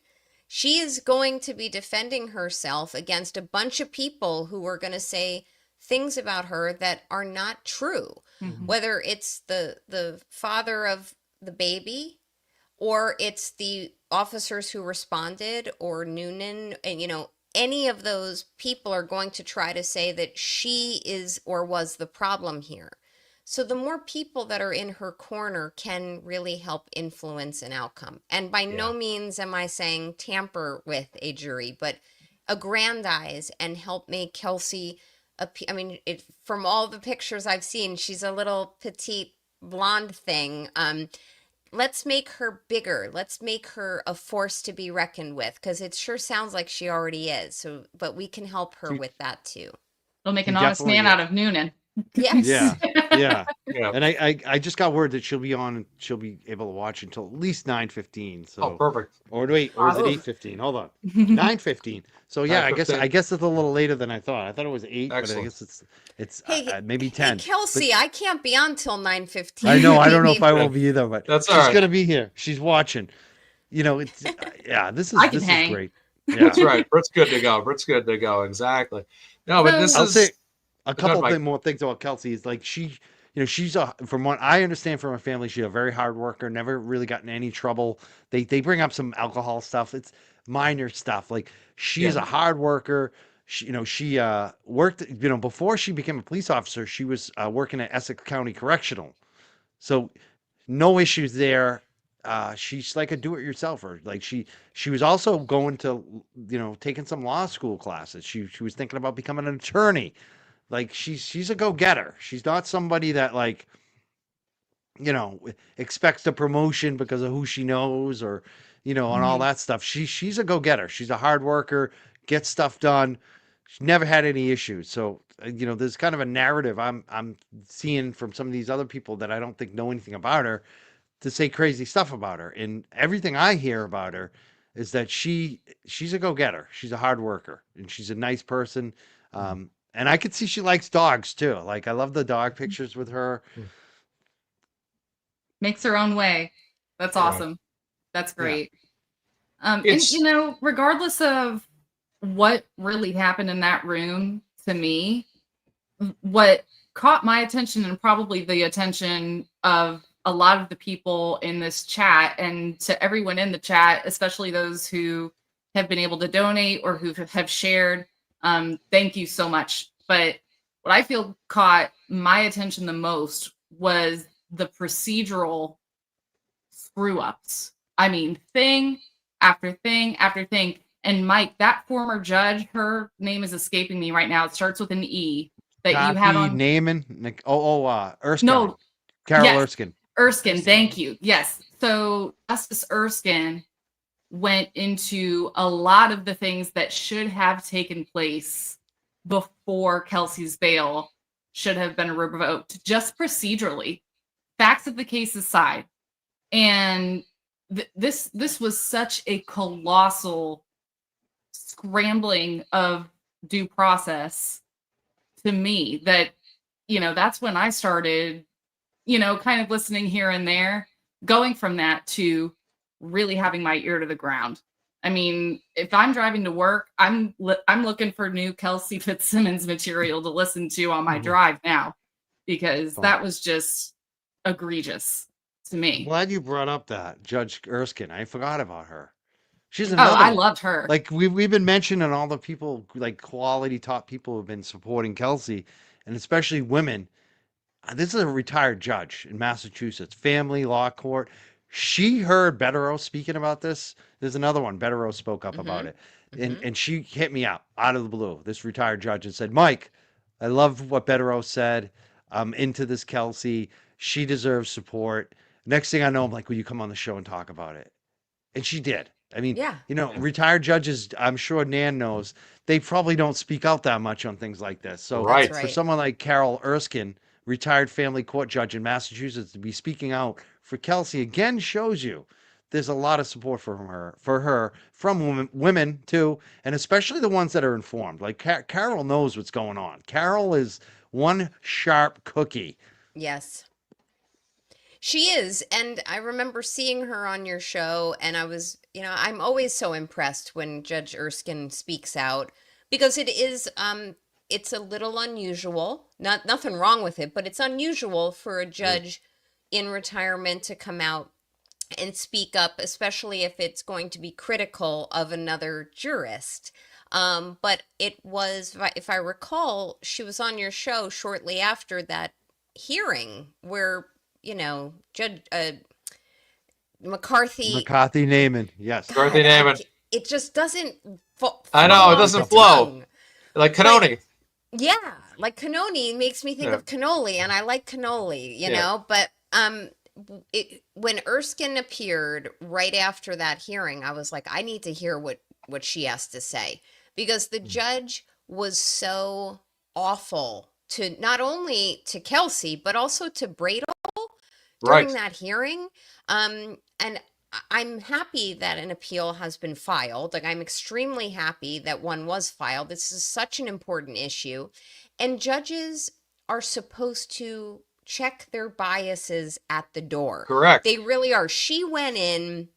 She is going to be defending herself against a bunch of people who are going to say things about her that are not true. Mhm. Whether it's the father of the baby, or it's the officers who responded, or Noonan, and any of those people are going to try to say that she is or was the problem here. So the more people that are in her corner can really help influence an outcome. And by no means am I saying tamper with a jury, but aggrandize and help make Kelsey I mean, from all the pictures I've seen, she's a little petite blonde thing. Let's make her bigger. Let's make her a force to be reckoned with, because it sure sounds like she already is. So, but we can help her with that too. It'll make He an honest definitely man is. out of Noonan. Yes. Yeah, yeah. Yeah. And I just got word that she'll be able to watch until at least 9:15. So Oh, perfect. or wait, or is it Awesome. 8:15? Hold on. 9:15. So yeah, I guess 9:15. it's a little later than I thought. I thought it was 8, but I Excellent. guess it's Hey, maybe hey, 10. Kelsey, I can't be on till 9:15. I know. I don't know if I Yeah. will be either, but That's she's all right. gonna be here. She's watching. It's yeah. This I can is hang. great. Yeah. That's right. Britt's good to go. Britt's good to go. Exactly. No, but this So- I'll is say a Go ahead, couple Mike. more things about Kelsey is like she's from what I understand from her family, she's a very hard worker, never really gotten in any trouble. They bring up some alcohol stuff. It's minor stuff. Like she is a hard worker. She worked, before she became a police officer, she was working at Essex County Correctional. So no issues there. She's like a do-it-yourselfer. Like she was also going to, taking some law school classes. She was thinking about becoming an attorney. Like she's a go-getter. She's not somebody that like, expects a promotion because of who she knows or, and all that stuff. She's a go-getter. She's a hard worker, gets stuff done. She's never had any issues. So, there's kind of a narrative I'm seeing from some of these other people that I don't think know anything about her to say crazy stuff about her. And everything I hear about her is that she's a go-getter. She's a hard worker and she's a nice person. And I could see she likes dogs too. Like I love the dog pictures with her. Makes her own way. That's Yeah. awesome. That's great. It's- And regardless of what really happened in that room, to me, what caught my attention and probably the attention of a lot of the people in this chat, and to everyone in the chat, especially those who have been able to donate or who have shared, thank you so much. But what I feel caught my attention the most was the procedural screw ups. I mean, thing after thing after thing. And Mike, that former judge, her name is escaping me right now. It starts with an E that you had Kathy on Naiman. Erskine. No, Carol yes. Erskine. Erskine. Thank you. Yes. So Justice Erskine went into a lot of the things that should have taken place before Kelsey's bail should have been revoked, just procedurally, facts of the case aside. And this was such a colossal scrambling of due process to me that, that's when I started, kind of listening here and there, going from that to really having my ear to the ground. I mean, if I'm driving to work, I'm looking for new Kelsey Fitzsimmons material to listen to on my drive now, because that was just egregious to me. Glad you brought up that Judge Erskine. I forgot about her. She's Oh, another I one. loved her. Like we've been mentioning all the people, like quality top people who have been supporting Kelsey, and especially women. This is a retired judge in Massachusetts, family law court. She heard Betterow speaking about this. There's another one. Betterow spoke up about it. And she hit me up out of the blue, this retired judge, and said, Mike, I love what Betterow said. I'm into this Kelsey. She deserves support. Next thing I know, I'm like, will you come on the show and talk about it? And she did. I mean, Yeah. retired judges, I'm sure Nan knows, they probably don't speak out that much on things like this. So Right. That's for right. someone like Carol Erskine, retired family court judge in Massachusetts, to be speaking out for Kelsey again shows you there's a lot of support for her from women too, and especially the ones that are informed. Like Carol knows what's going on. Carol is one sharp cookie. Yes. She is. And I remember seeing her on your show, and I was, I'm always so impressed when Judge Erskine speaks out because it's a little unusual. Nothing wrong with it, but it's unusual for a judge in retirement to come out and speak up, especially if it's going to be critical of another jurist. But it was, if I recall, she was on your show shortly after that hearing where, Judge McCarthy, Naaman, yes. Dorothy God, Naaman. it just doesn't I know, flow it off doesn't the flow. tongue. Like Cannoni. Yeah, like cannoli makes me think Yeah. of cannoli, and I like cannoli, but when Erskine appeared right after that hearing, I was like, I need to hear what she has to say, because the judge was so awful to not only to Kelsey but also to Bradel during Right. that hearing. And I'm happy that an appeal has been filed. Like, I'm extremely happy that one was filed. This is such an important issue. And judges are supposed to check their biases at the door. Correct. They really are. She went in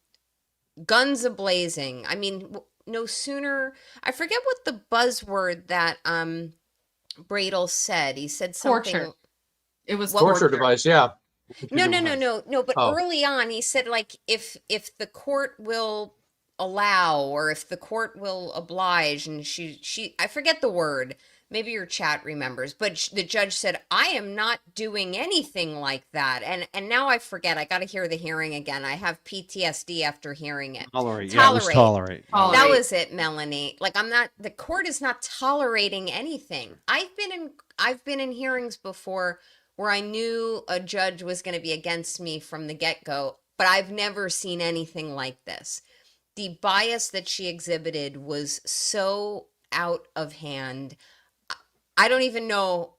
guns a-blazing. I mean, no sooner, I forget what the buzzword that Bradel said. He said something. Torture. It was Torture device, yeah. No. But Oh. early on, he said, like, if the court will allow, or if the court will oblige, and I forget the word. Maybe your chat remembers, but the judge said, "I am not doing anything like that." And now I forget. I got to hear the hearing again. I have PTSD after hearing it. Tolerate. Yeah, it was tolerate. Tolerate. That was it, Melanie. Like, the court is not tolerating anything. I've been in hearings before where I knew a judge was going to be against me from the get-go, but I've never seen anything like this. The bias that she exhibited was so out of hand. I don't even know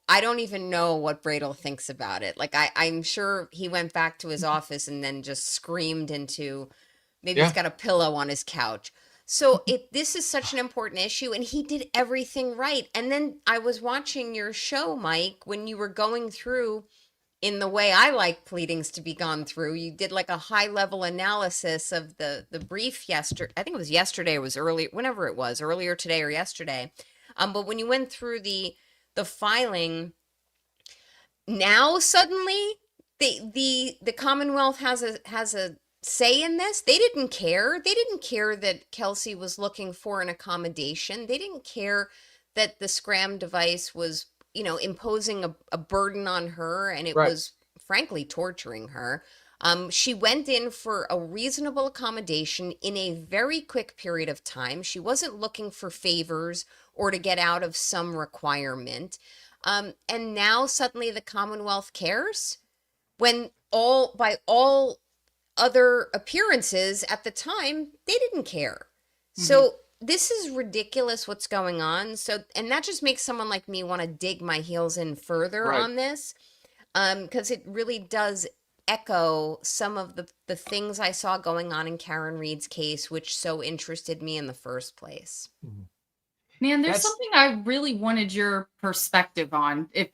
what Bradel thinks about it. Like, I'm sure he went back to his office and then just screamed into, maybe he's got a pillow on his couch. So this is such an important issue, and he did everything right. And then I was watching your show, Mike, when you were going through, in the way I like pleadings to be gone through. You did like a high level analysis of the brief yesterday. I think it was yesterday, or was early, whenever it was, earlier today or yesterday. But when you went through the filing, now suddenly the Commonwealth has a say in this. They didn't care. They didn't care that Kelsey was looking for an accommodation. They didn't care that the Scram device was, imposing a burden on her, and it was frankly torturing her. She went in for a reasonable accommodation in a very quick period of time. She wasn't looking for favors or to get out of some requirement. And now suddenly the Commonwealth cares, when by all other appearances at the time, they didn't care. Mm-hmm. So this is ridiculous what's going on. So, and that just makes someone like me want to dig my heels in further on this, because it really does echo some of the things I saw going on in Karen Reed's case, which so interested me in the first place. Man, there's something I really wanted your perspective on, if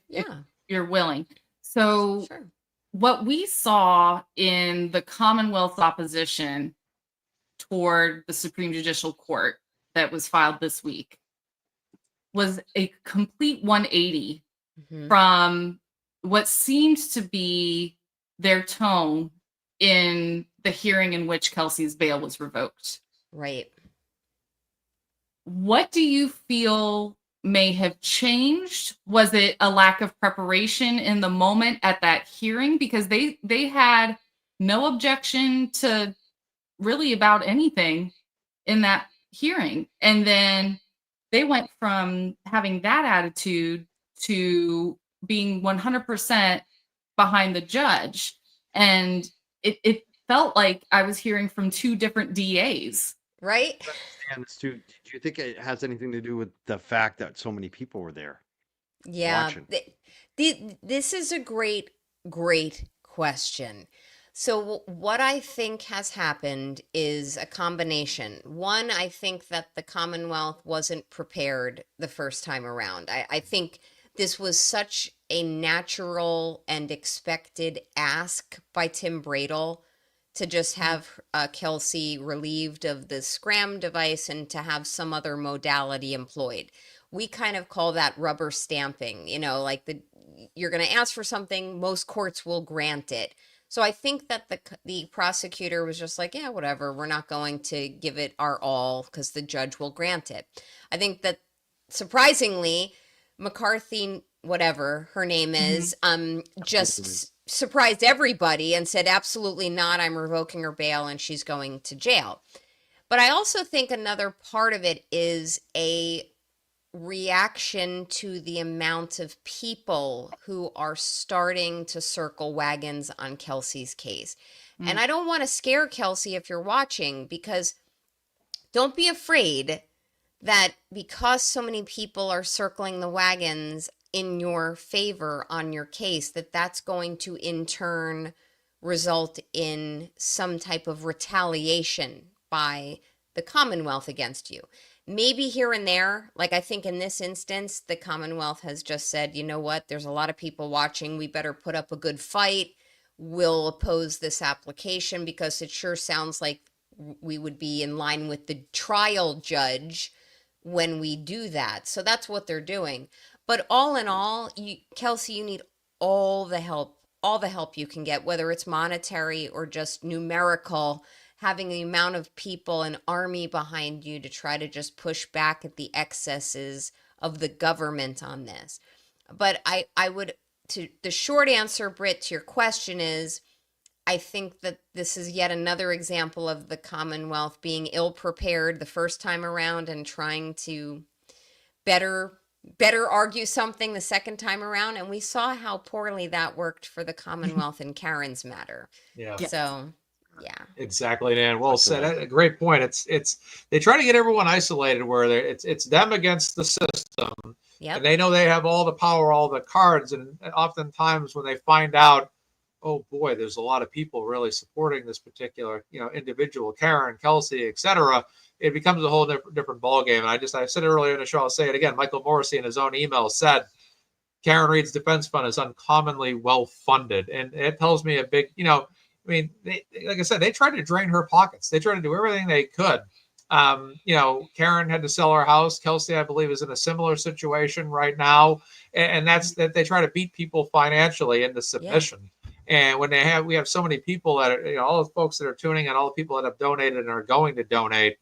you're willing. So what we saw in the Commonwealth's opposition toward the Supreme Judicial Court that was filed this week was a complete 180 from what seemed to be their tone in the hearing in which Kelsey's bail was revoked. Right. What do you feel may have changed? Was it a lack of preparation in the moment at that hearing? Because they had no objection to really about anything in that hearing. And then they went from having that attitude to being 100% behind the judge. And it felt like I was hearing from two different DAs. Right? And do you think it has anything to do with the fact that so many people were there? Yeah. This is a great question. So what I think has happened is a combination. One, I think that the Commonwealth wasn't prepared the first time around. I think this was such a natural and expected ask by Tim Bradle to just have Kelsey relieved of the scram device and to have some other modality employed. We kind of call that rubber stamping, like you're going to ask for something, most courts will grant it. So I think that the prosecutor was just like, yeah, whatever, we're not going to give it our all because the judge will grant it. I think that surprisingly, McCarthy, whatever her name is, just surprised everybody and said, absolutely not, I'm revoking her bail and she's going to jail. But I also think another part of it is a reaction to the amount of people who are starting to circle wagons on Kelsey's case. And I don't want to scare Kelsey if you're watching, because don't be afraid that because so many people are circling the wagons in your favor on your case, that's going to in turn result in some type of retaliation by the Commonwealth against you. Maybe here and there, like I think in this instance, the Commonwealth has just said, you know what, there's a lot of people watching. We better put up a good fight. We'll oppose this application because it sure sounds like we would be in line with the trial judge when we do that. So that's what they're doing. But all in all, Kelsey, you need all the help you can get, whether it's monetary or just numerical, having the amount of people, an army behind you to try to just push back at the excesses of the government on this. But I would, to the short answer, Britt, to your question is, I think that this is yet another example of the Commonwealth being ill prepared the first time around and trying to better argue something the second time around. And we saw how poorly that worked for the Commonwealth in Karen's matter. Yeah. So, yeah. Exactly, Dan. Well said. A great point. It's they try to get everyone isolated where it's them against the system. Yep. And they know they have all the power, all the cards. And oftentimes when they find out, oh boy, there's a lot of people really supporting this particular, individual, Karen, Kelsey, etc., it becomes a whole different ballgame. And I said it earlier in the show, I'll say it again. Michael Morrissey in his own email said Karen Reed's defense fund is uncommonly well funded. And it tells me a big, like I said, they tried to drain her pockets. They tried to do everything they could. Karen had to sell her house. Kelsey, I believe, is in a similar situation right now. And that's that they try to beat people financially into submission. Yeah. And when we have so many people that are, all the folks that are tuning in, all the people that have donated and are going to donate,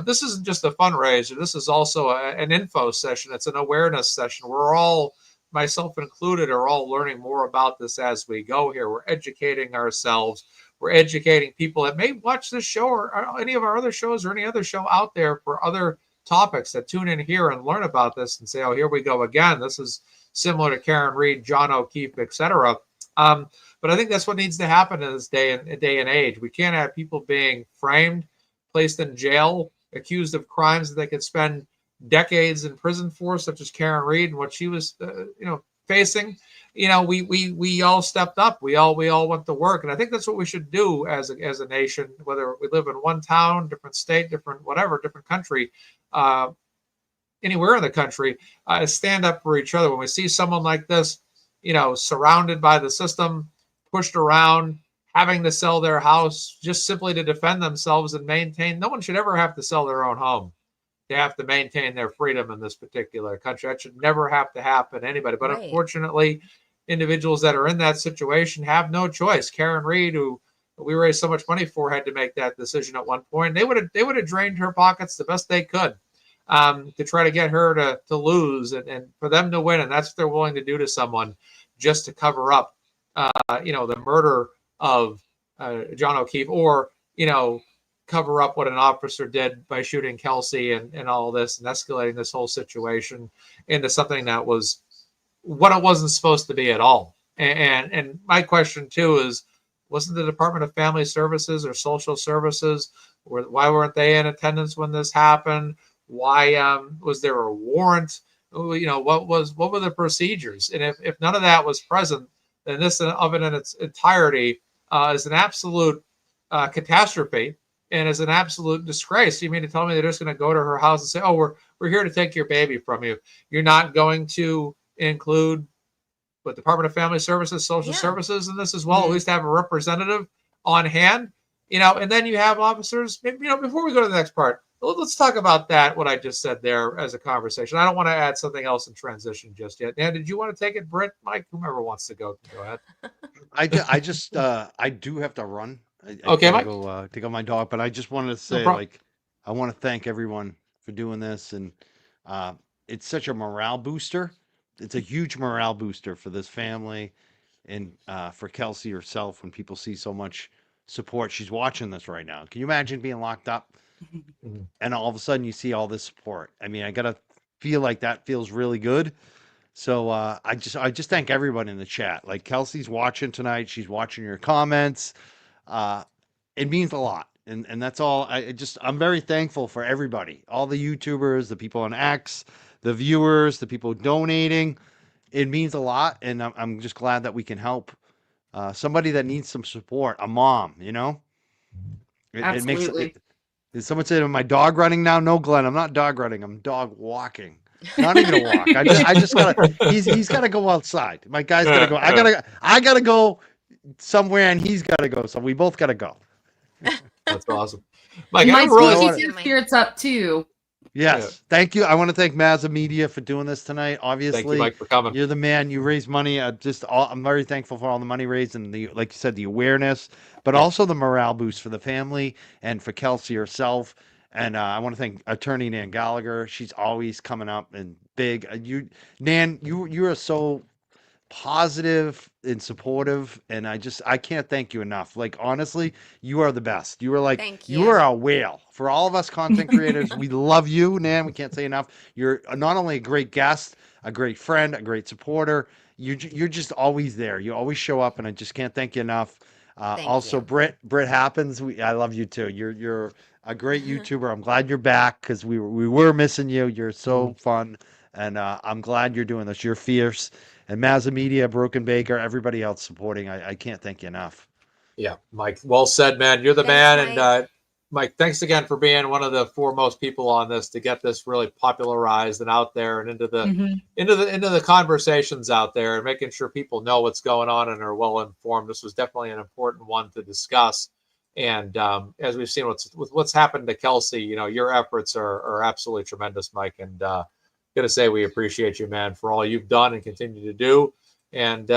this isn't just a fundraiser. This is also an info session. It's an awareness session. We're all, myself included, are all learning more about this as we go here. We're educating ourselves. We're educating people that may watch this show or any of our other shows or any other show out there for other topics that tune in here and learn about this and say, oh, here we go again. This is similar to Karen Reed, John O'Keefe, etc. But I think that's what needs to happen in this day and age. We can't have people being framed, placed in jail, accused of crimes that they could spend decades in prison for, such as Karen Reed and what she was, facing. We all stepped up. We all went to work, and I think that's what we should do as a nation, whether we live in one town, different state, different country, anywhere in the country, stand up for each other. When we see someone like this, surrounded by the system, pushed around, having to sell their house just simply to defend themselves and maintain. No one should ever have to sell their own home. They have to maintain their freedom in this particular country. That should never have to happen to anybody. But right. Unfortunately, individuals that are in that situation have no choice. Karen Reed, who we raised so much money for, had to make that decision at one point. They would have drained her pockets the best they could to try to get her to lose and for them to win. And that's what they're willing to do to someone just to cover up, the murder of John O'Keefe, or, cover up what an officer did by shooting Kelsey and all this and escalating this whole situation into something that was what it wasn't supposed to be at all. And my question too is, wasn't the Department of Family Services or Social Services, why weren't they in attendance when this happened? Why was there a warrant? What were the procedures? And if none of that was present, then this of it in its entirety is an absolute catastrophe and is an absolute disgrace. You mean to tell me they're just going to go to her house and say, "Oh, we're here to take your baby from you"? You're not going to include the Department of Family Services, Social Services in this as well, at least have a representative on hand, and then you have officers, before we go to the next part, let's talk about that, what I just said there as a conversation. I don't want to add something else in transition just yet. Dan, did you want to take it, Britt, Mike, whomever wants to go ahead. I do have to run. I Okay, gotta Mike. go take out my dog, but I just wanted to say, problem. I want to thank everyone for doing this, and it's such a morale booster. It's a huge morale booster for this family, and for Kelsey herself when people see so much support. She's watching this right now. Can you imagine being locked up, and all of a sudden you see all this support? I mean, I gotta feel like that feels really good. So I just thank everyone in the chat. Like Kelsey's watching tonight. She's watching your comments. It means a lot. And that's all. I'm very thankful for everybody, all the YouTubers, the people on X, the viewers, the people donating. It means a lot. And I'm just glad that we can help somebody that needs some support, a mom, Absolutely. Did someone say, "Am I dog running now?" No, Glenn, I'm not dog running. I'm dog walking. Not even a walk. I just gotta. He's gotta go outside. My guy's gotta go. I gotta go somewhere, and he's gotta go. So we both gotta go. That's awesome, Mike. Mike, I keep your spirits up too. Yes, thank you. I want to thank MazzaMedia for doing this tonight. Obviously, thank you, Mike, for coming. You're the man. You raise money. I'm very thankful for all the money raised and like you said, the awareness, but also the morale boost for the family and for Kelsey herself. And I want to thank Attorney Nan Gallagher. She's always coming up and big. Nan, you are so positive and supportive, and I can't thank you enough. Like honestly, you are the best. You are like Thank you are a whale for all of us content creators. We love you, Nan. We can't say enough. You're not only a great guest, a great friend, a great supporter. You're just always there. You always show up, and I just can't thank you enough. Also, you. Britt Happens. I love you too. You're a great YouTuber. I'm glad you're back because we were missing you. You're so fun, and I'm glad you're doing this. You're fierce. And MazzaMedia, Broken Baker, everybody else supporting. I can't thank you enough. Yeah, Mike. Well said, man. You're the Thanks, man. Mike. And Mike, thanks again for being one of the foremost people on this to get this really popularized and out there and into the conversations out there and making sure people know what's going on and are well informed. This was definitely an important one to discuss. And as we've seen what's happened to Kelsey, your efforts are absolutely tremendous, Mike. And going to say we appreciate you, man, for all you've done and continue to do. And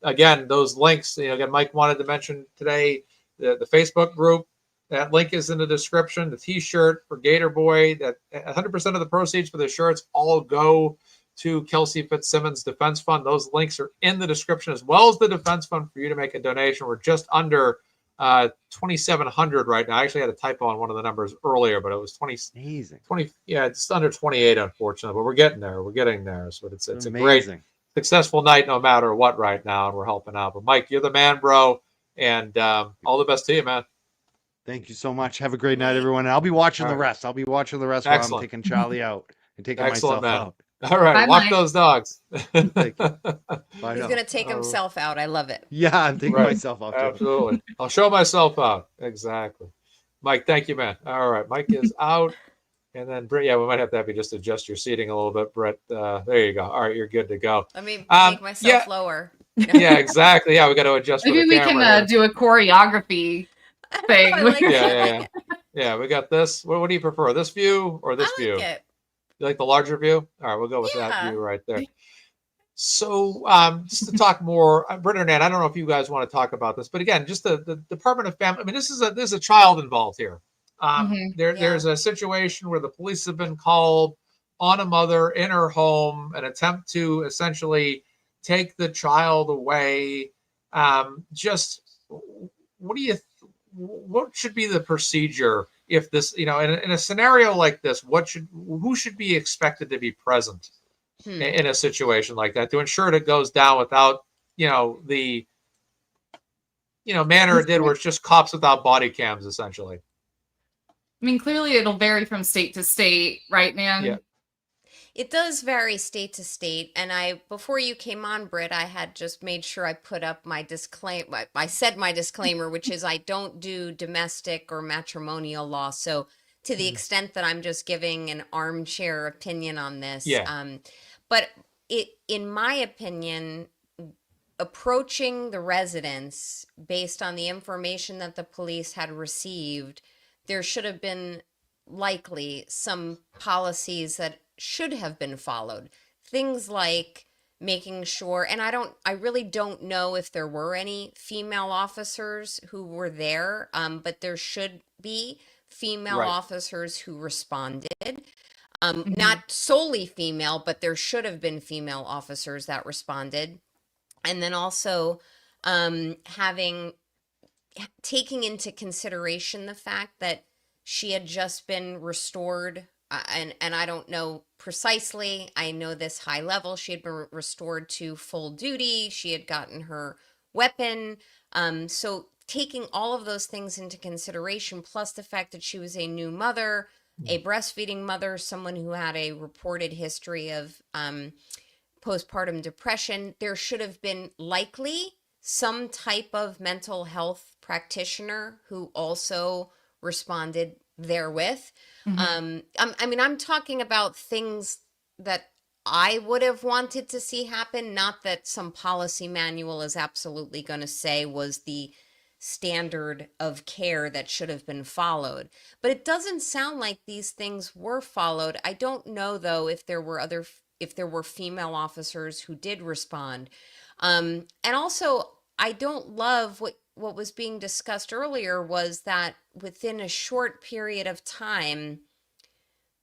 again, those links, again, Mike wanted to mention today the Facebook group. That link is in the description. The T-shirt for Gator Boy, that 100% of the proceeds for the shirts all go to Kelsey Fitzsimmons Defense Fund. Those links are in the description, as well as the Defense Fund for you to make a donation. We're just under 2,700 right now. I actually had a typo on one of the numbers earlier, but it was 20. Amazing. 20. Yeah, it's under 28, unfortunately, but we're getting there. We're getting there. So it's a great, successful night, no matter what, right now, and we're helping out. But Mike, you're the man, bro, and all the best to you, man. Thank you so much. Have a great night, everyone. And I'll be watching the rest. I'll be watching the rest while I'm taking Charlie out and taking myself out. All right, walk those dogs. Thank you. He's going to take himself out. I love it. Yeah, I'm taking myself out. Absolutely. I'll show myself out. Exactly. Mike, thank you, man. All right, Mike is out. And then, Britt, we might have to have you just adjust your seating a little bit, Britt. There you go. All right, you're good to go. Let me make myself lower. Yeah, exactly. Yeah, we got to adjust. Maybe we can do a choreography thing. Yeah, we got this. What do you prefer, this view or this view? It. You like the larger view? All right, we'll go with that view right there. So just to talk more, Britt or Nan, I don't know if you guys want to talk about this, but again, just the Department of Family. I mean, this is a child involved here. There's a situation where the police have been called on a mother in her home, an attempt to essentially take the child away. What should be the procedure if this, in a scenario like this? Who should be expected to be present in a situation like that to ensure it goes down without, the manner it did, where it's just cops without body cams, essentially? I mean, clearly it'll vary from state to state, right, man? It does vary state to state, and before you came on, Britt, I had just made sure I put up my disclaimer. I said my disclaimer, which is I don't do domestic or matrimonial law. So to the extent that I'm just giving an armchair opinion on this, Yeah. But in my opinion, approaching the residents based on the information that the police had received, there should have been likely some policies that should have been followed. Things like making sure, and I really don't know if there were any female officers who were there, but there should be female Right. officers who responded. Mhm. Not solely female, but there should have been female officers that responded. And then also taking into consideration the fact that she had just been restored, and I don't know precisely, I know this high level, she had been restored to full duty, she had gotten her weapon. So taking all of those things into consideration, plus the fact that she was a new mother, a breastfeeding mother, someone who had a reported history of postpartum depression, there should have been likely some type of mental health practitioner who also responded therewith. Mhm. I mean, I'm talking about things that I would have wanted to see happen, not that some policy manual is absolutely going to say was the standard of care that should have been followed. But it doesn't sound like these things were followed. I don't know though if there were female officers who did respond. And also, I don't love what was being discussed earlier was that within a short period of time,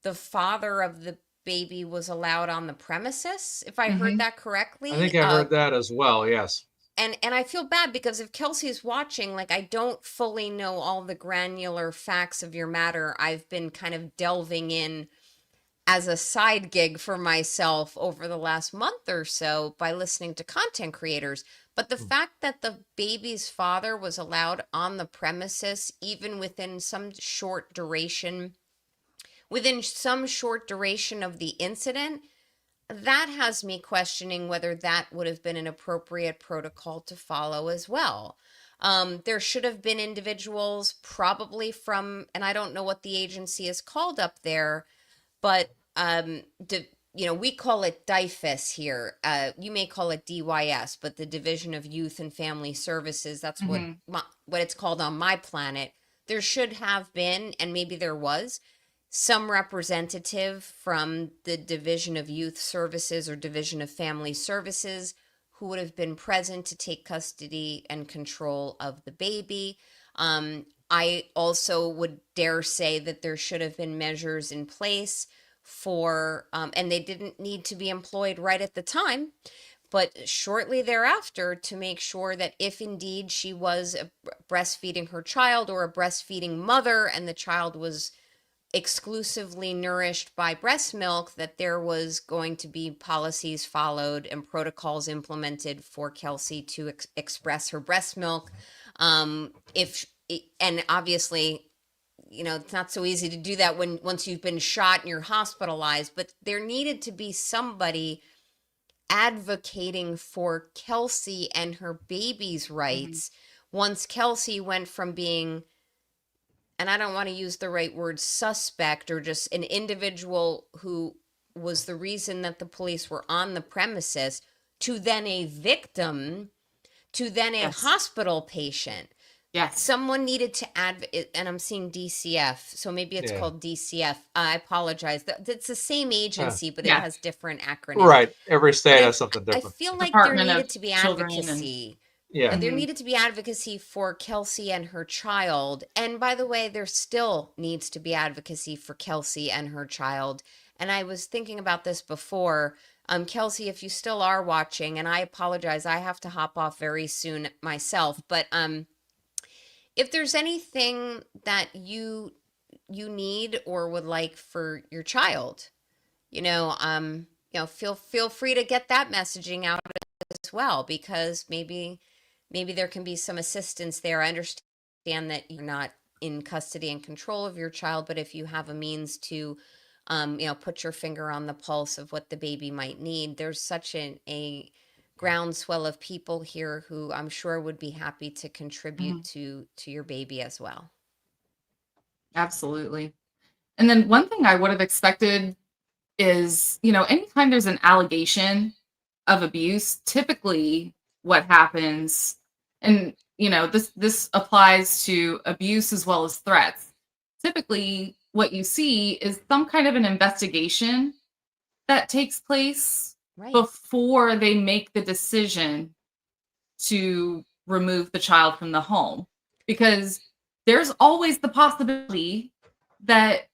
the father of the baby was allowed on the premises, if I heard Mhm. that I correctly. think I heard that as well. Yes. And I feel bad because if Kelsey's watching, like I don't fully know all the granular facts of your matter. I've been kind of delving in as a side gig for myself over the last month or so by listening to content creators. But the fact that the baby's father was allowed on the premises, even within some short duration of the incident, that has me questioning whether that would have been an appropriate protocol to follow as well. There should have been individuals, probably from, and I don't know what the agency is called up there, but we call it DIFIS here. You may call it DYS, but the Division of Youth and Family Services, that's what Mhm. what it's called on my planet. There should have been, and maybe there was, some representative from the Division of Youth Services or Division of Family Services who would have been present to take custody and control of the baby. I also would dare say that there should have been measures in place and they didn't need to be employed right at the time, but shortly thereafter to make sure that if indeed she was breastfeeding her child or a breastfeeding mother and the child was exclusively nourished by breast milk, that there was going to be policies followed and protocols implemented for Kelsey to express her breast milk. And obviously, it's not so easy to do that once you've been shot and you're hospitalized, but there needed to be somebody advocating for Kelsey and her baby's Mhm. rights once Kelsey went from being, and I don't want to use the right word, suspect, or just an individual who was the reason that the police were on the premises, to then a victim, to then a Yes. hospital patient. Yes. Someone needed to and I'm seeing DCF, so maybe it's Yeah. called DCF. I apologize. It's the same agency, but it Yeah. has different acronyms. Right. Every But state has something I different. feel like there Department needed of to be Children and advocacy. Yeah. There Mhm. needed to be advocacy for Kelsey and her child. And by the way, there still needs to be advocacy for Kelsey and her child. And I was thinking about this before. Kelsey, if you still are watching, and I apologize, I have to hop off very soon myself, but if there's anything that you need or would like for your child, feel free to get that messaging out as well, because maybe there can be some assistance there. I understand that you're not in custody and control of your child, but if you have a means to put your finger on the pulse of what the baby might need. There's such a groundswell of people here who I'm sure would be happy to contribute to your baby as well. Absolutely. And then one thing I would have expected is, anytime there's an allegation of abuse, typically what happens, and this applies to abuse as well as threats. Typically, what you see is some kind of an investigation that takes place Right. before they make the decision to remove the child from the home, because there's always the possibility that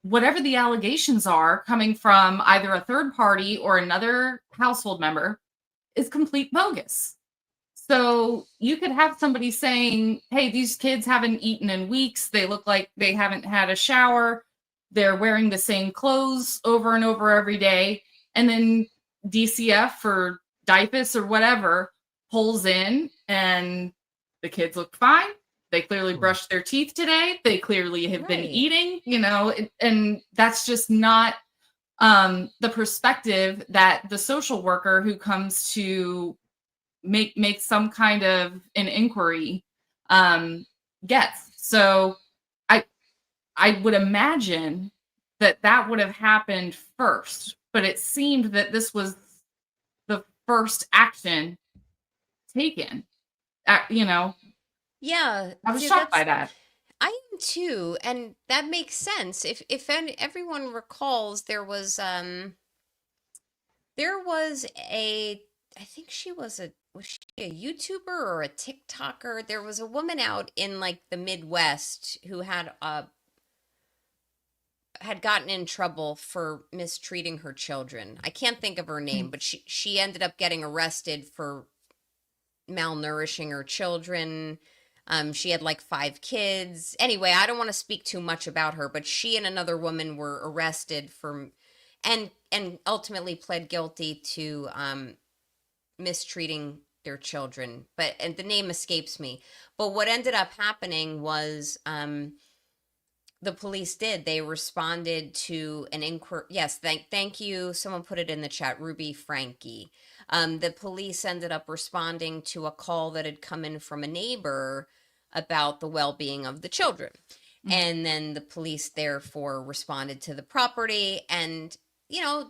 whatever the allegations are coming from either a third party or another household member is complete bogus. So you could have somebody saying, hey, these kids haven't eaten in weeks. They look like they haven't had a shower. They're wearing the same clothes over and over every day. And then DCF or DIPUS or whatever pulls in and the kids look fine. They clearly brushed their teeth today. They clearly have been Right. eating, and that's just not the perspective that the social worker who comes to make some kind of an inquiry gets. So I would imagine that would have happened first, but it seemed that this was the first action taken. Yeah, I was see, shocked by that. I am too, and that makes sense. If everyone recalls, there was I think was she a YouTuber or a TikToker? There was a woman out in like the Midwest who had gotten in trouble for mistreating her children. I can't think of her name, but she ended up getting arrested for malnourishing her children. She had like 5 kids. Anyway, I don't want to speak too much about her, but she and another woman were arrested and ultimately pled guilty to mistreating their children. And the name escapes me. But what ended up happening was the police they responded to an inquiry. Yes, thank you. Someone put it in the chat, Ruby Frankie. The police ended up responding to a call that had come in from a neighbor about the well-being of the children. And then the police therefore responded to the property and,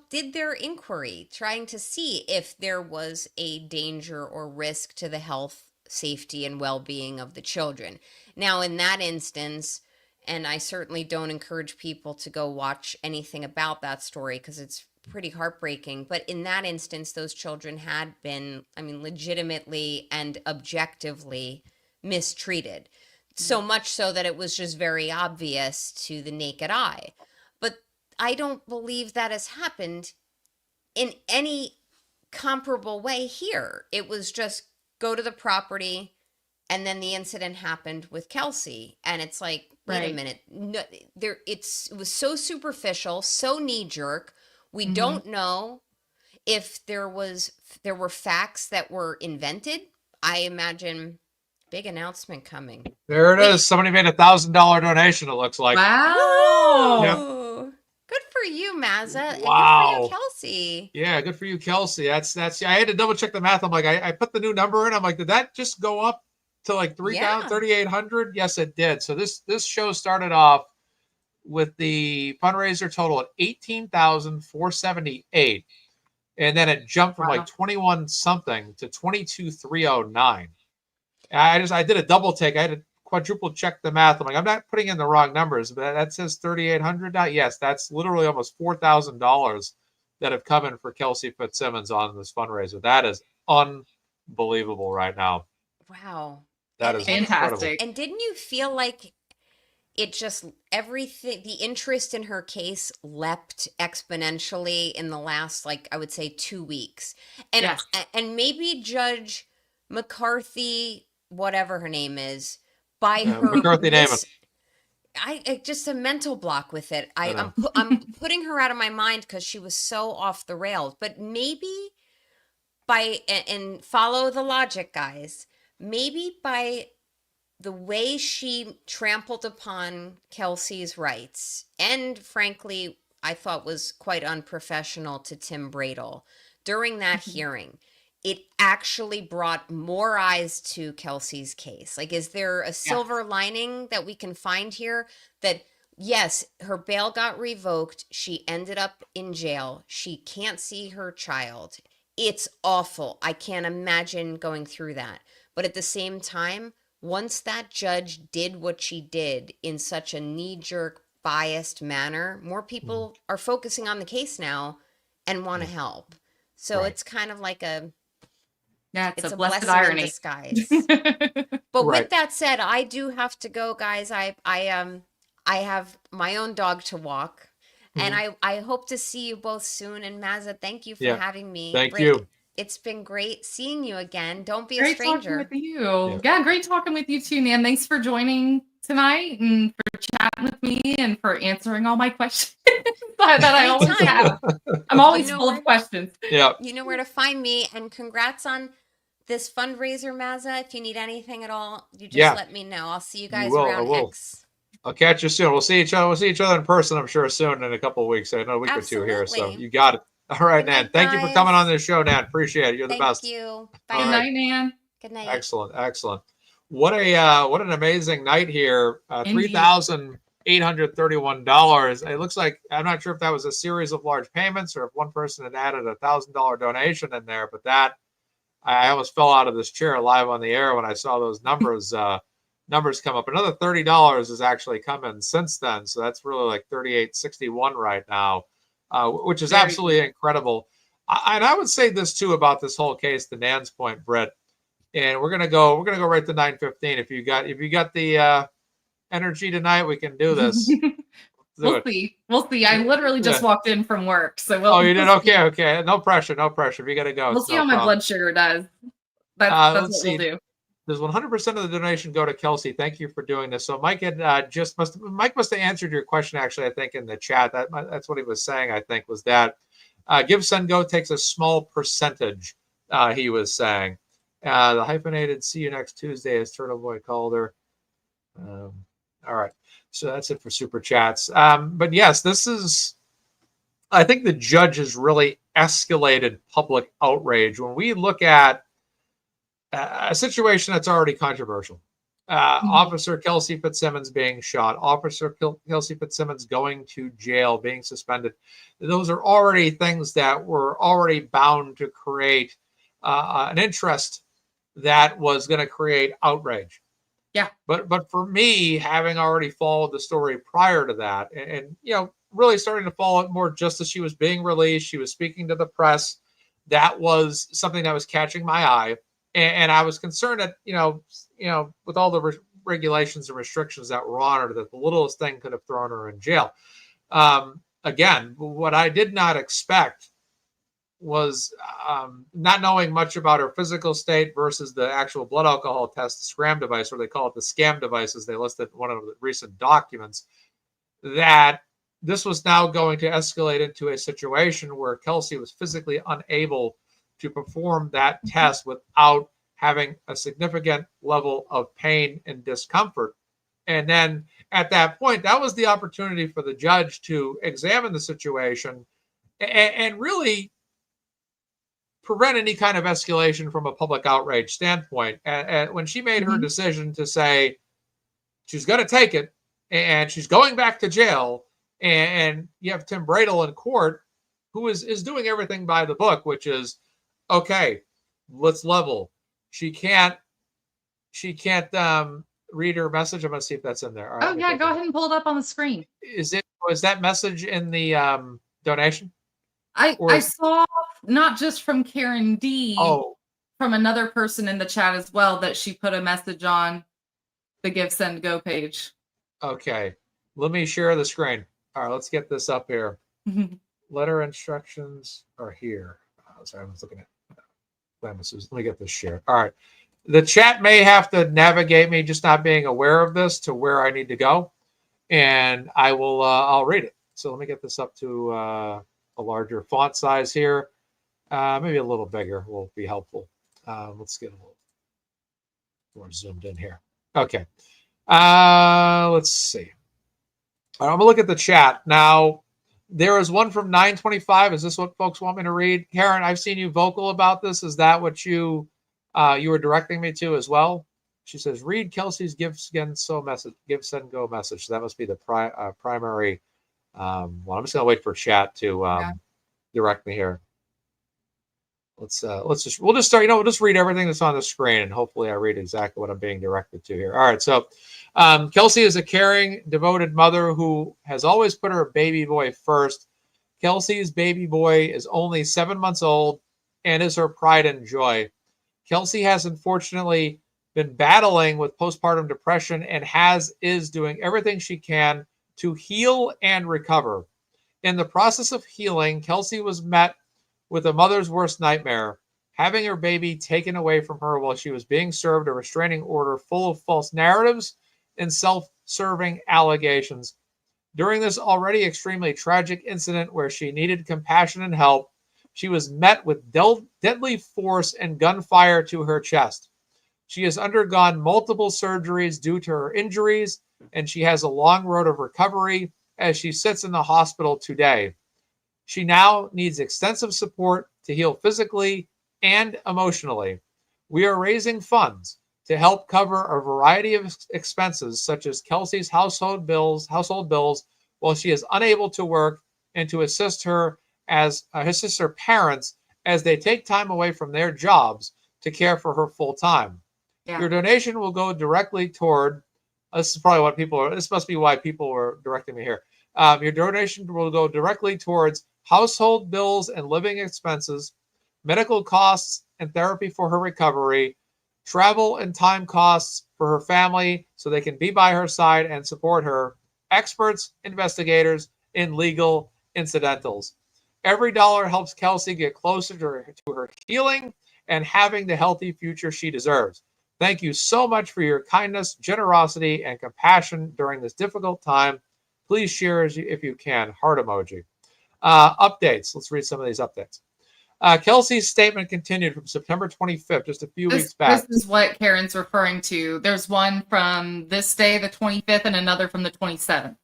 did their inquiry, trying to see if there was a danger or risk to the health, safety, and well-being of the children. Now, in that instance, and I certainly don't encourage people to go watch anything about that story because it's pretty heartbreaking. But in that instance, those children had been, legitimately and objectively mistreated. So much so that it was just very obvious to the naked eye. But I don't believe that has happened in any comparable way here. It was just go to the property, and then the incident happened with Kelsey. And it's like, wait a minute. No, it was so superficial, so knee-jerk. We don't know if there were facts that were invented. I imagine big announcement coming. There it is. Somebody made $1,000 donation, it looks like. Wow. Yep. Ooh, good for you, Mazza. Wow. And good for you, Kelsey. Yeah, good for you, Kelsey. That's I had to double check the math. I'm like, I put the new number in. I'm like, did that just go up to like 3,800? Yes, it did. So this show started off with the fundraiser total at 18,478. And then it jumped from like 21 something to 22,309. I did a double take. I had to quadruple check the math. I'm like, I'm not putting in the wrong numbers, but that says 3,800 now. Yes, that's literally almost $4,000 that have come in for Kelsey Fitzsimmons on this fundraiser. That is unbelievable right now. Wow. That is fantastic. incredible. And didn't you feel like it just everything, the interest in her case leapt exponentially in the last, like, I would say 2 weeks. And Yes. and maybe Judge McCarthy, whatever her name is, by her McCarthy Naaman. I just a mental block with it. I know. I'm putting her out of my mind because she was so off the rails. But maybe and follow the logic, guys. Maybe by the way she trampled upon Kelsey's rights, and frankly, I thought was quite unprofessional to Tim Bradle during that hearing. It actually brought more eyes to Kelsey's case. Like, is there a silver lining that we can find here? That, yes, her bail got revoked. She ended up in jail. She can't see her child. It's awful. I can't imagine going through that. But at the same time, once that judge did what she did in such a knee-jerk, biased manner, more people are focusing on the case now and want to help. So it's kind of like it's a blessed blessing in irony. disguise. But with that said, I do have to go, guys. I have my own dog to walk. And I hope to see you both soon. And Mazza, thank you for having me. Thank Rick, you. it's been great seeing you again. Don't be a Great stranger. talking with you. Yeah, great talking with you too, Nan. Thanks for joining tonight and for chatting with me and for answering all my questions that I always have. I'm always full of questions. Yeah. You know where to find me. And congrats on this fundraiser, Mazza. If you need anything at all, you just let me know. I'll see you guys around X. I'll catch you soon. We'll see each other. We'll see each other in person, I'm sure, soon in a couple of weeks. I know a week or two here. So you got it. All right, Nan. Thank you for coming on this show, Nan. Appreciate it. You're the best. Thank you. Bye. Good night, Nan. Good night. Excellent. Excellent. What an amazing night here. $3,831. It looks like, I'm not sure if that was a series of large payments or if one person had added a $1,000 donation in there, but that I almost fell out of this chair live on the air when I saw those numbers come up. Another $30 has actually come in since then. So that's really like $38.61 right now, which is absolutely incredible. And I would say this too about this whole case, to Nan's point, Brett. And we're gonna go right to 9:15. If you got the energy tonight, we can do this. We'll see. I literally just walked in from work, so you did? Okay. No pressure. If you gotta go, we'll see how my blood sugar does. That's what we'll do. Does 100% of the donation go to Kelsey? Thank you for doing this. So Mike had Mike must have answered your question, actually, I think, in the chat. That's what he was saying, I think, was that Give, Send, Go takes a small percentage, he was saying. The hyphenated see you next Tuesday, as Turtle Boy called her. All right. So that's it for super chats. But yes, I think the judge has really escalated public outrage. When we look at a situation that's already controversial, Officer Kelsey Fitzsimmons being shot, Officer Kelsey Fitzsimmons going to jail, being suspended, those are already things that were already bound to create an interest that was going to create outrage. Yeah. But for me, having already followed the story prior to that, and really starting to follow it more just as she was being released, she was speaking to the press, that was something that was catching my eye. And I was concerned that, with all the regulations and restrictions that were on her, that the littlest thing could have thrown her in jail. Again, what I did not expect was not knowing much about her physical state versus the actual blood alcohol test, the scram device, or they call it the scam device, as they listed in one of the recent documents, that this was now going to escalate into a situation where Kelsey was physically unable to perform that test without having a significant level of pain and discomfort. And then at that point, that was the opportunity for the judge to examine the situation and really prevent any kind of escalation from a public outrage standpoint. And when she made her decision to say she's going to take it and she's going back to jail, and you have Tim Bradle in court, who is doing everything by the book, which is, okay, let's level. She can't read her message. I'm going to see if that's in there. Right, go ahead and pull it up on the screen. Is that message in the donation? I saw not just from Karen D, from another person in the chat as well, that she put a message on the Give, Send, Go page. Okay, let me share the screen. All right, let's get this up here. Letter instructions are here. Sorry, I was looking at. Let me get this shared. All right. The chat may have to navigate me, just not being aware of this, to where I need to go. And I will, I'll read it. So let me get this up to a larger font size here. Maybe a little bigger will be helpful. Let's get a little more zoomed in here. Okay. Let's see. All right, I'm going to look at the chat. Now, There is one from 925. Is this what folks want me to read? Karen, I've seen you vocal about this. Is that what you were directing me to as well? She says, read Kelsey's Give, Send, Go message. So that must be the primary. Well, I'm just going to wait for chat to direct me here. We'll just start, we'll just read everything that's on the screen, and hopefully I read exactly what I'm being directed to here. All right. So Kelsey is a caring, devoted mother who has always put her baby boy first. Kelsey's baby boy is only 7 months old and is her pride and joy. Kelsey has unfortunately been battling with postpartum depression and is doing everything she can to heal and recover. In the process of healing, Kelsey was met with a mother's worst nightmare, having her baby taken away from her while she was being served a restraining order full of false narratives and self-serving allegations. During this already extremely tragic incident where she needed compassion and help, she was met with deadly force and gunfire to her chest. She has undergone multiple surgeries due to her injuries, and she has a long road of recovery as she sits in the hospital today. She now needs extensive support to heal physically and emotionally. We are raising funds to help cover a variety of expenses, such as Kelsey's household bills while she is unable to work, and to assist her parents as they take time away from their jobs to care for her full time. Yeah. Your donation will go directly toward, this is probably this must be why people were directing me here. Your donation will go directly towards household bills and living expenses, medical costs and therapy for her recovery, travel and time costs for her family so they can be by her side and support her, experts, investigators, and legal incidentals. Every dollar helps Kelsey get closer to her healing and having the healthy future she deserves. Thank you so much for your kindness, generosity, and compassion during this difficult time. Please share if you can. Heart emoji. Updates. Let's read some of these updates. Kelsey's statement continued from September 25th, just a few weeks back. This is what Karen's referring to. There's one from this day, the 25th, and another from the 27th.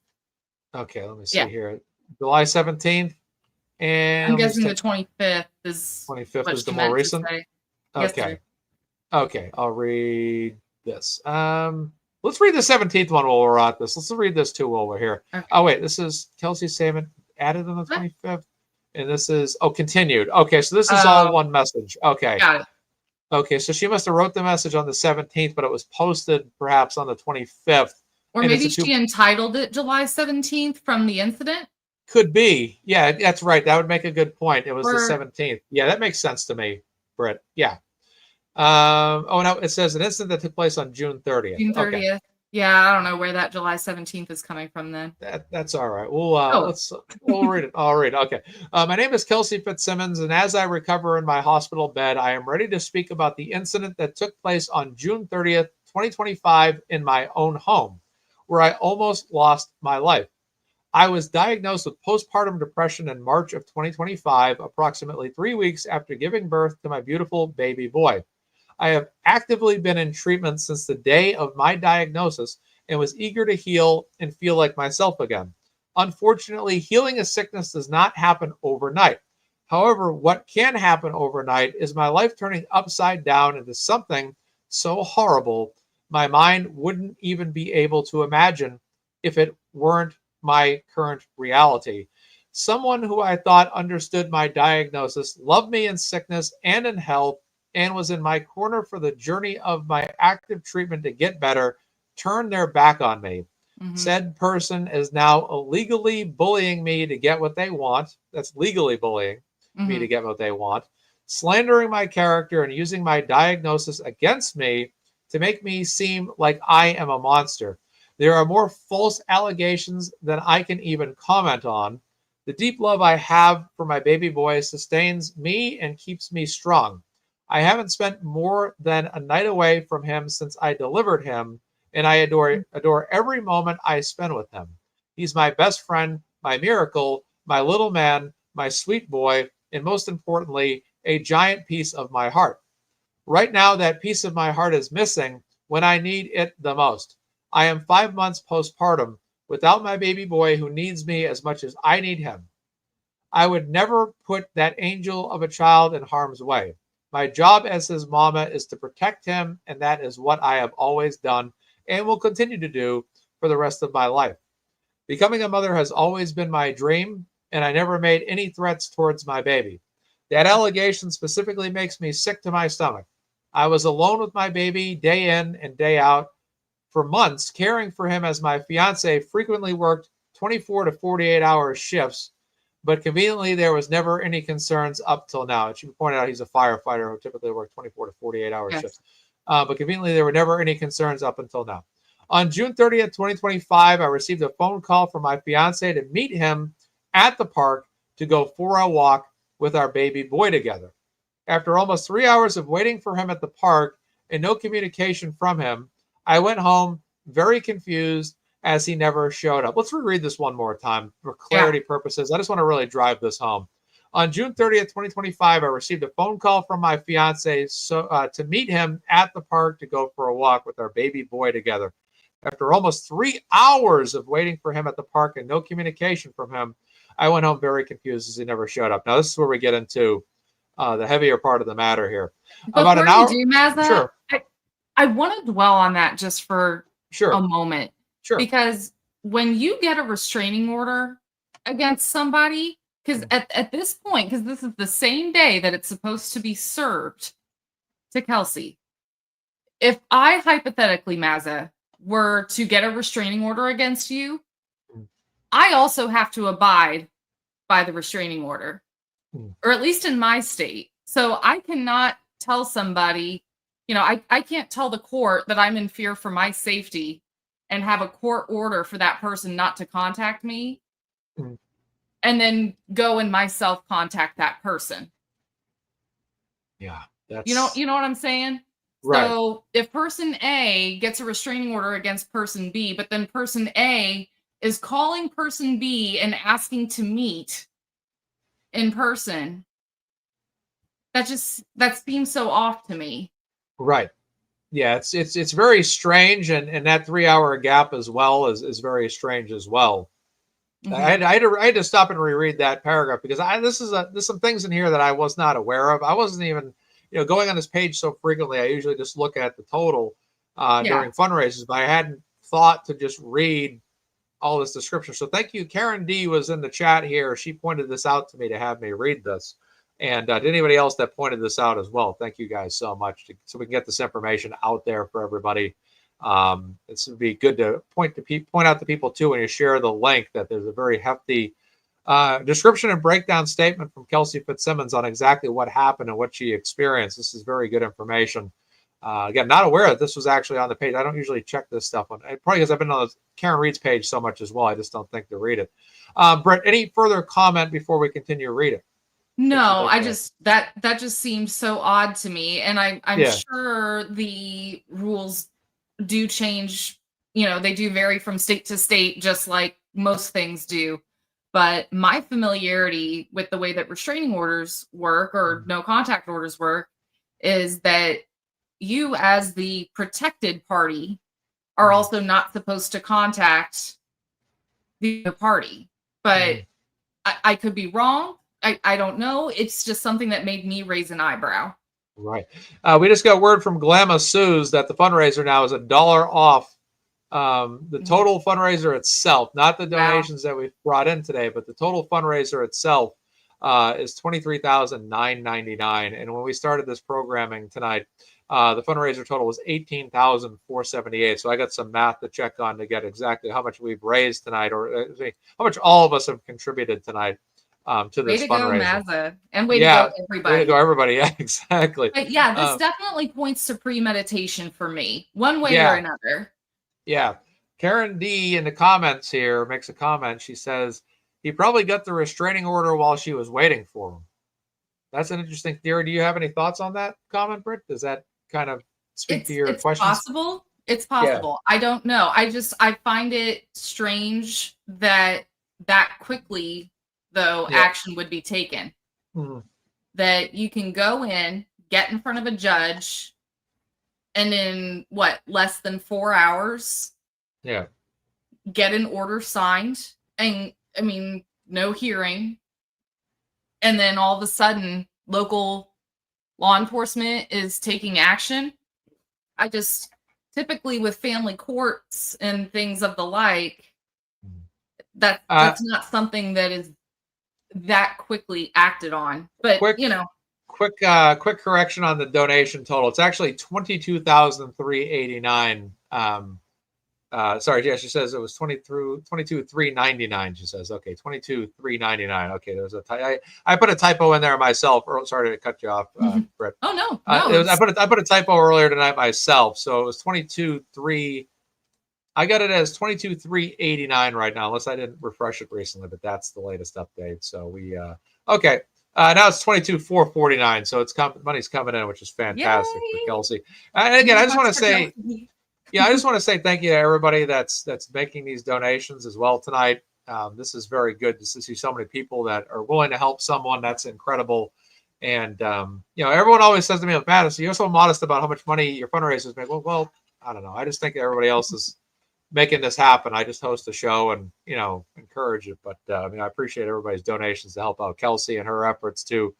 Okay, let me see here. July 17th. And I'm guessing the 25th is 25th is the more recent. Okay. Okay, I'll read this. Let's read the 17th one while we're at this. Let's read this too while we're here. Okay. Oh, wait, this is Kelsey's statement added on the 25th. And this is, continued. Okay, so this is all one message. Okay. Got it. Okay, so she must have wrote the message on the 17th, but it was posted perhaps on the 25th. Or maybe she entitled it July 17th from the incident? Could be. Yeah, that's right. That would make a good point. It was the 17th. Yeah, that makes sense to me, Britt. Yeah. Oh, no, it says an incident that took place on June 30th. June 30th. Okay. Yeah, I don't know where that July 17th is coming from then. That's all right. We'll read it. I'll read it. Okay. My name is Kelsey Fitzsimmons, and as I recover in my hospital bed, I am ready to speak about the incident that took place on June 30th, 2025 in my own home, where I almost lost my life. I was diagnosed with postpartum depression in March of 2025, approximately 3 weeks after giving birth to my beautiful baby boy. I have actively been in treatment since the day of my diagnosis and was eager to heal and feel like myself again. Unfortunately, healing a sickness does not happen overnight. However, what can happen overnight is my life turning upside down into something so horrible my mind wouldn't even be able to imagine if it weren't my current reality. Someone who I thought understood my diagnosis, loved me in sickness and in health, and was in my corner for the journey of my active treatment to get better, turned their back on me. Mm-hmm. Said person is now illegally bullying me to get what they want. That's legally bullying me to get what they want. Slandering my character and using my diagnosis against me to make me seem like I am a monster. There are more false allegations than I can even comment on. The deep love I have for my baby boy sustains me and keeps me strong. I haven't spent more than a night away from him since I delivered him, and I adore every moment I spend with him. He's my best friend, my miracle, my little man, my sweet boy, and most importantly, a giant piece of my heart. Right now, that piece of my heart is missing when I need it the most. I am 5 months postpartum without my baby boy who needs me as much as I need him. I would never put that angel of a child in harm's way. My job as his mama is to protect him, and that is what I have always done and will continue to do for the rest of my life. Becoming a mother has always been my dream, and I never made any threats towards my baby. That allegation specifically makes me sick to my stomach. I was alone with my baby day in and day out for months, caring for him as my fiance frequently worked 24 to 48 hour shifts, but conveniently there was never any concerns up till now. It should be pointed out he's a firefighter who typically works 24 to 48 hour shifts. But conveniently there were never any concerns up until now. On June 30th, 2025, I received a phone call from my fiance to meet him at the park to go for a walk with our baby boy together. After almost 3 hours of waiting for him at the park and no communication from him, I went home very confused as he never showed up. Let's reread this one more time for clarity purposes. I just want to really drive this home. On June 30th, 2025, I received a phone call from my fiance to meet him at the park to go for a walk with our baby boy together. After almost 3 hours of waiting for him at the park and no communication from him, I went home very confused as he never showed up. Now, this is where we get into the heavier part of the matter here. About an hour. You do, Mazza, Sure. I want to dwell on that just for a moment. Sure. Because when you get a restraining order against somebody, because at this point, because this is the same day that it's supposed to be served to Kelsey, if I hypothetically, Mazza, were to get a restraining order against you, I also have to abide by the restraining order, or at least in my state. So I cannot tell somebody, I can't tell the court that I'm in fear for my safety and have a court order for that person not to contact me and then go and myself contact that person. Yeah. You know what I'm saying? Right. So if person A gets a restraining order against person B, but then person A is calling person B and asking to meet in person, that seems so off to me. Right. Yeah, it's very strange, and that 3 hour gap as well is very strange as well. I had to stop and reread that paragraph because there's some things in here that I was not aware of. I wasn't even going on this page so frequently. I usually just look at the total during fundraisers, but I hadn't thought to just read all this description. So thank you. Karen D was in the chat here. She pointed this out to me to have me read this. And to anybody else that pointed this out as well, thank you guys so much. So we can get this information out there for everybody. This would be good to point out to people too when you share the link that there's a very hefty description and breakdown statement from Kelsey Fitzsimmons on exactly what happened and what she experienced. This is very good information. Again, not aware that this was actually on the page. I don't usually check this stuff on, probably because I've been on Karen Reed's page so much as well. I just don't think to read it. Brett, any further comment before we continue reading? No, that just seems so odd to me. And I'm sure the rules do change, they do vary from state to state, just like most things do. But my familiarity with the way that restraining orders work or no contact orders work is that you as the protected party are also not supposed to contact the party. But I could be wrong. I don't know. It's just something that made me raise an eyebrow. Right. We just got word from Glamma Sue's that the fundraiser now is $1 off. The total fundraiser itself, not the donations that we've brought in today, but the total fundraiser itself is $23,999. And when we started this programming tonight, the fundraiser total was $18,478. So I got some math to check on to get exactly how much we've raised tonight, or how much all of us have contributed tonight. To this way to fundraiser. Go, Mazza. And way to go, everybody. Way to go, everybody. Yeah, exactly. But yeah, this definitely points to premeditation for me, one way or another. Yeah. Karen D in the comments here makes a comment. She says, he probably got the restraining order while she was waiting for him. That's an interesting theory. Do you have any thoughts on that comment, Britt? Does that kind of speak to your questions? It's possible. I don't know. I find it strange that quickly though action would be taken. That you can go in, get in front of a judge, and in less than 4 hours get an order signed, and no hearing, and then all of a sudden local law enforcement is taking action. I just typically with family courts and things of the like, that's not something that is that quickly acted on. But quick quick correction on the donation total. It's actually 22,389. Sorry, yeah, she says it was 22,399. She says, okay, 22,399. Okay, there's I put a typo in there myself. Sorry to cut you off, Britt. Oh no, I put a typo earlier tonight myself, so it was 22,3. I got it as 22,389 right now, unless I didn't refresh it recently, but that's the latest update. So we okay. Now it's 22,449. So money's coming in, which is fantastic for Kelsey. And again, I just want to say, I just want to say thank you to everybody that's making these donations as well tonight. This is very good to see so many people that are willing to help someone. That's incredible. And everyone always says to me, Matt, you're so modest about how much money your fundraisers make. Well, I don't know. I just think everybody else is making this happen. I just host a show and encourage it, but I appreciate everybody's donations to help out Kelsey and her efforts to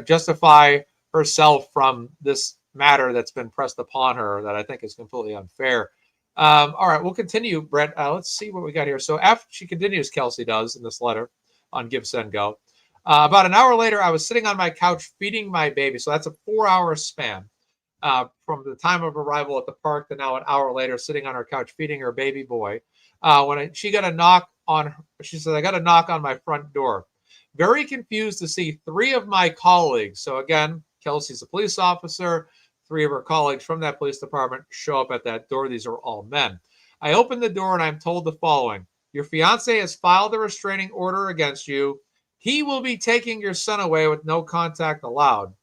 justify herself from this matter that's been pressed upon her that I think is completely unfair. All right, we'll continue, Brett. Let's see what we got here. So after she continues, Kelsey does in this letter on Give, Send, Go. About an hour later, I was sitting on my couch feeding my baby. So that's a 4-hour span. From the time of arrival at the park to now an hour later, sitting on her couch feeding her baby boy. She got a knock on, she said, I got a knock on my front door. Very confused to see 3 of my colleagues. So again, Kelsey's a police officer. 3 of her colleagues from that police department show up at that door. These are all men. I open the door and I'm told the following: your fiance has filed a restraining order against you. He will be taking your son away with no contact allowed.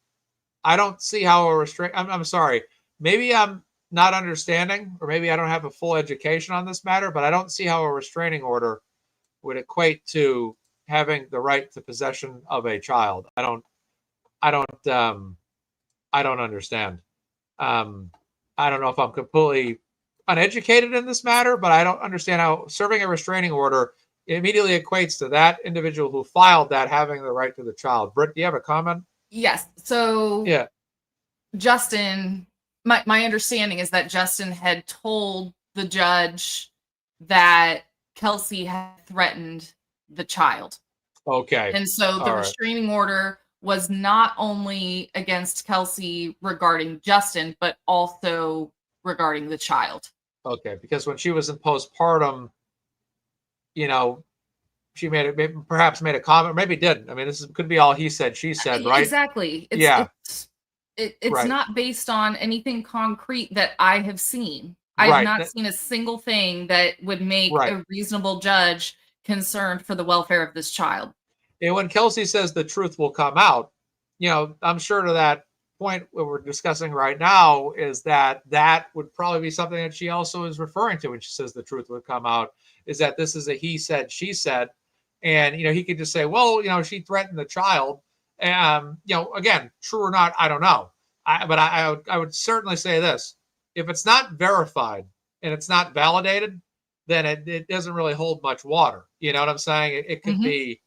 I don't see how a I'm sorry. Maybe I'm not understanding, or maybe I don't have a full education on this matter, but I don't see how a restraining order would equate to having the right to possession of a child. I don't understand. I don't know if I'm completely uneducated in this matter, but I don't understand how serving a restraining order immediately equates to that individual who filed that having the right to the child. Britt, do you have a comment? Yes. So yeah, Justin, my understanding is that Justin had told the judge that Kelsey had threatened the child. Okay. And so the restraining order was not only against Kelsey regarding Justin, but also regarding the child. Okay, because when she was in postpartum, she perhaps made a comment, maybe didn't. I mean, could be all he said, she said, right? Exactly. It's right. not based on anything concrete that I have seen. I've not seen a single thing that would make a reasonable judge concerned for the welfare of this child. And when Kelsey says the truth will come out, I'm sure to that point what we're discussing right now is that would probably be something that she also is referring to when she says the truth would come out, is that this is a he said, she said. And, he could just say, well, she threatened the child. Again, true or not, I don't know. But I would certainly say this: if it's not verified and it's not validated, then it doesn't really hold much water. You know what I'm saying? It could be,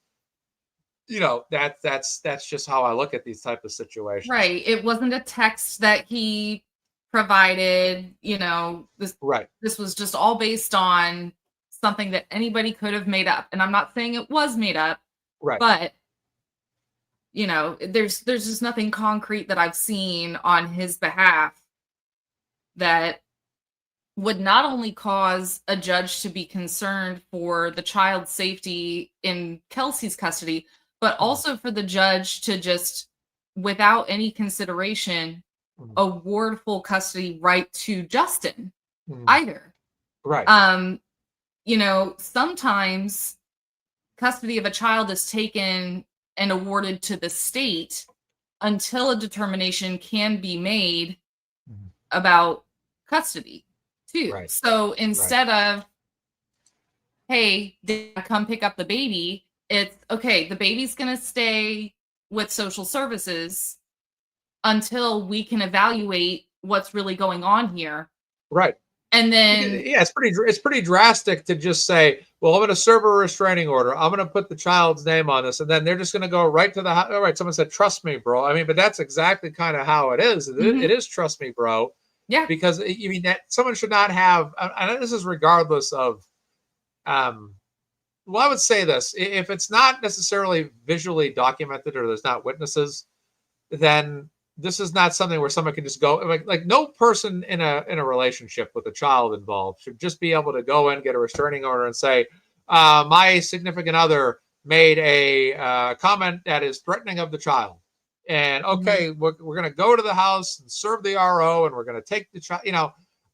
that's just how I look at these type of situations. Right. It wasn't a text that he provided. This was just all based on something that anybody could have made up. And I'm not saying it was made up, but there's just nothing concrete that I've seen on his behalf that would not only cause a judge to be concerned for the child's safety in Kelsey's custody, but also for the judge to just, without any consideration, award full custody right to Justin either. Right. Sometimes custody of a child is taken and awarded to the state until a determination can be made about custody too. Right. So instead of, hey, Dad, come pick up the baby, it's okay, the baby's going to stay with social services until we can evaluate what's really going on here. Right. And then, yeah, it's pretty drastic to just say, well, I'm going to serve a restraining order. I'm going to put the child's name on this, and then they're just going to go right to the house. All right, someone said, "Trust me, bro." I mean, but that's exactly kind of how it is. It is trust me, bro. yeah, Because you mean that someone should not have, and this is regardless of, well, I would say this: if it's not necessarily visually documented or there's not witnesses, then this is not something where someone can just go like no person in a relationship with a child involved should just be able to go in, get a restraining order, and say, my significant other made a comment that is threatening of the child, and okay, we're going to go to the house and serve the RO, and we're going to take the child.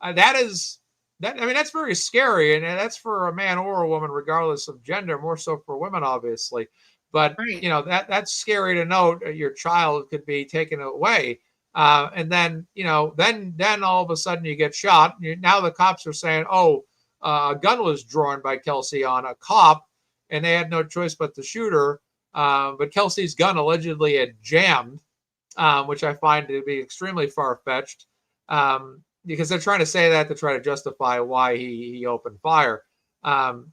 That is that. I mean, that's very scary, and that's for a man or a woman, regardless of gender. More so for women, obviously. But right. that's scary to know your child could be taken away, and then then all of a sudden you get shot. Now the cops are saying, "Oh, a gun was drawn by Kelsey on a cop, and they had no choice but to shoot her." But Kelsey's gun allegedly had jammed, which I find to be extremely far fetched, because they're trying to say that to try to justify why he opened fire. And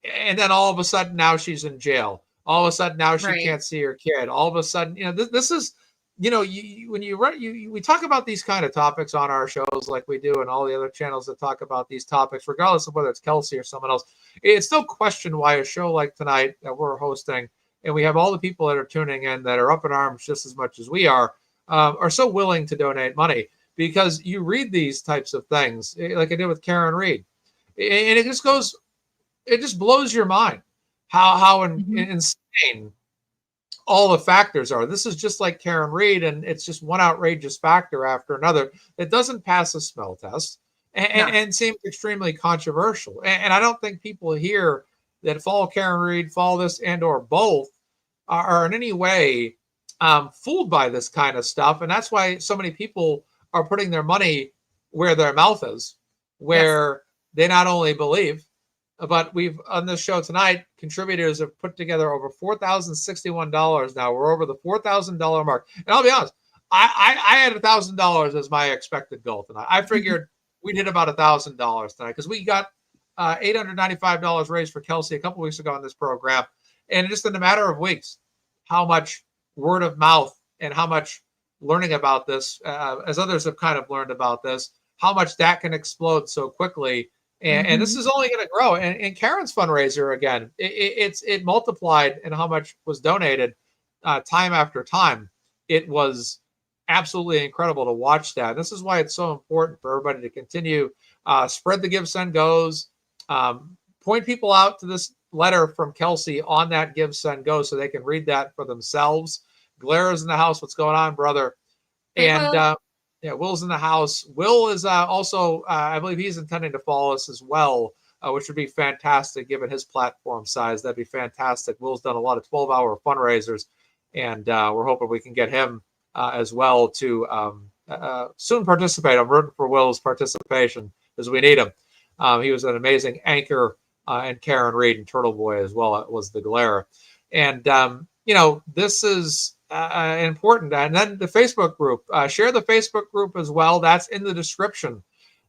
then all of a sudden now she's in jail. All of a sudden now she can't see her kid. All of a sudden, this is, we talk about these kind of topics on our shows like we do, and all the other channels that talk about these topics, regardless of whether it's Kelsey or someone else. It's still question why a show like tonight that we're hosting, and we have all the people that are tuning in that are up in arms just as much as we are so willing to donate money, because you read these types of things like I did with Karen Reed, and it just blows your mind how insane all the factors are. This is just like Karen Reed, and it's just one outrageous factor after another that doesn't pass a smell test and seems extremely controversial. And I don't think people here that follow Karen Reed, follow this and or both are in any way fooled by this kind of stuff. And that's why so many people are putting their money where their mouth is, where they not only believe, but we've on this show tonight, contributors have put together over $4,061 now. We're over the $4,000 mark. And I'll be honest, I had $1,000 as my expected goal tonight. I figured we'd hit about $1,000 tonight because we got $895 raised for Kelsey a couple weeks ago on this program. And just in a matter of weeks, how much word of mouth and how much learning about this, as others have kind of learned about this, how much that can explode so quickly. And this is only going to grow. And Karen's fundraiser, again, it multiplied in how much was donated time after time. It was absolutely incredible to watch that. This is why it's so important for everybody to continue spread the Give, Send, Goes. Point people out to this letter from Kelsey on that Give, Send, Go so they can read that for themselves. Glara's in the house. What's going on, brother? And yeah, Will's in the house. Will is also, I believe he's intending to follow us as well, which would be fantastic given his platform size. That'd be fantastic. Will's done a lot of 12-hour fundraisers, and we're hoping we can get him as well to soon participate. I'm rooting for Will's participation because we need him. He was an amazing anchor, and Karen Reed and Turtle Boy as well was the Glare. And, this is important. And then the Facebook group, share the Facebook group as well. That's in the description.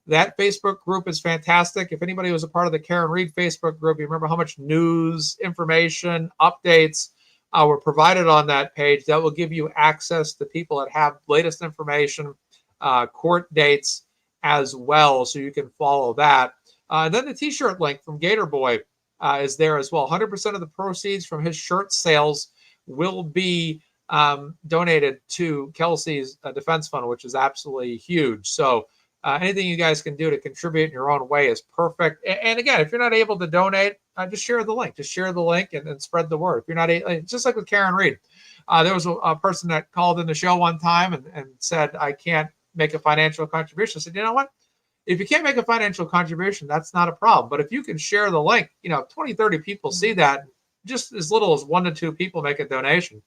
That Facebook group is fantastic. If anybody was a part of the Karen Reed Facebook group, you remember how much news, information, updates were provided on that page. That will give you access to people that have latest information, court dates as well, so you can follow that. Then the t-shirt link from Gator Boy is there as well. 100% of the proceeds from his shirt sales will be donated to Kelsey's defense fund, which is absolutely huge. So anything you guys can do to contribute in your own way is perfect. And again, if you're not able to donate, just share the link. Just share the link and spread the word. If you're not just like with Karen Reed, there was a person that called in the show one time and said, I can't make a financial contribution. I said, you know what? If you can't make a financial contribution, that's not a problem. But if you can share the link, 20, 30 people see that, just as little as 1 to 2 people make a donation,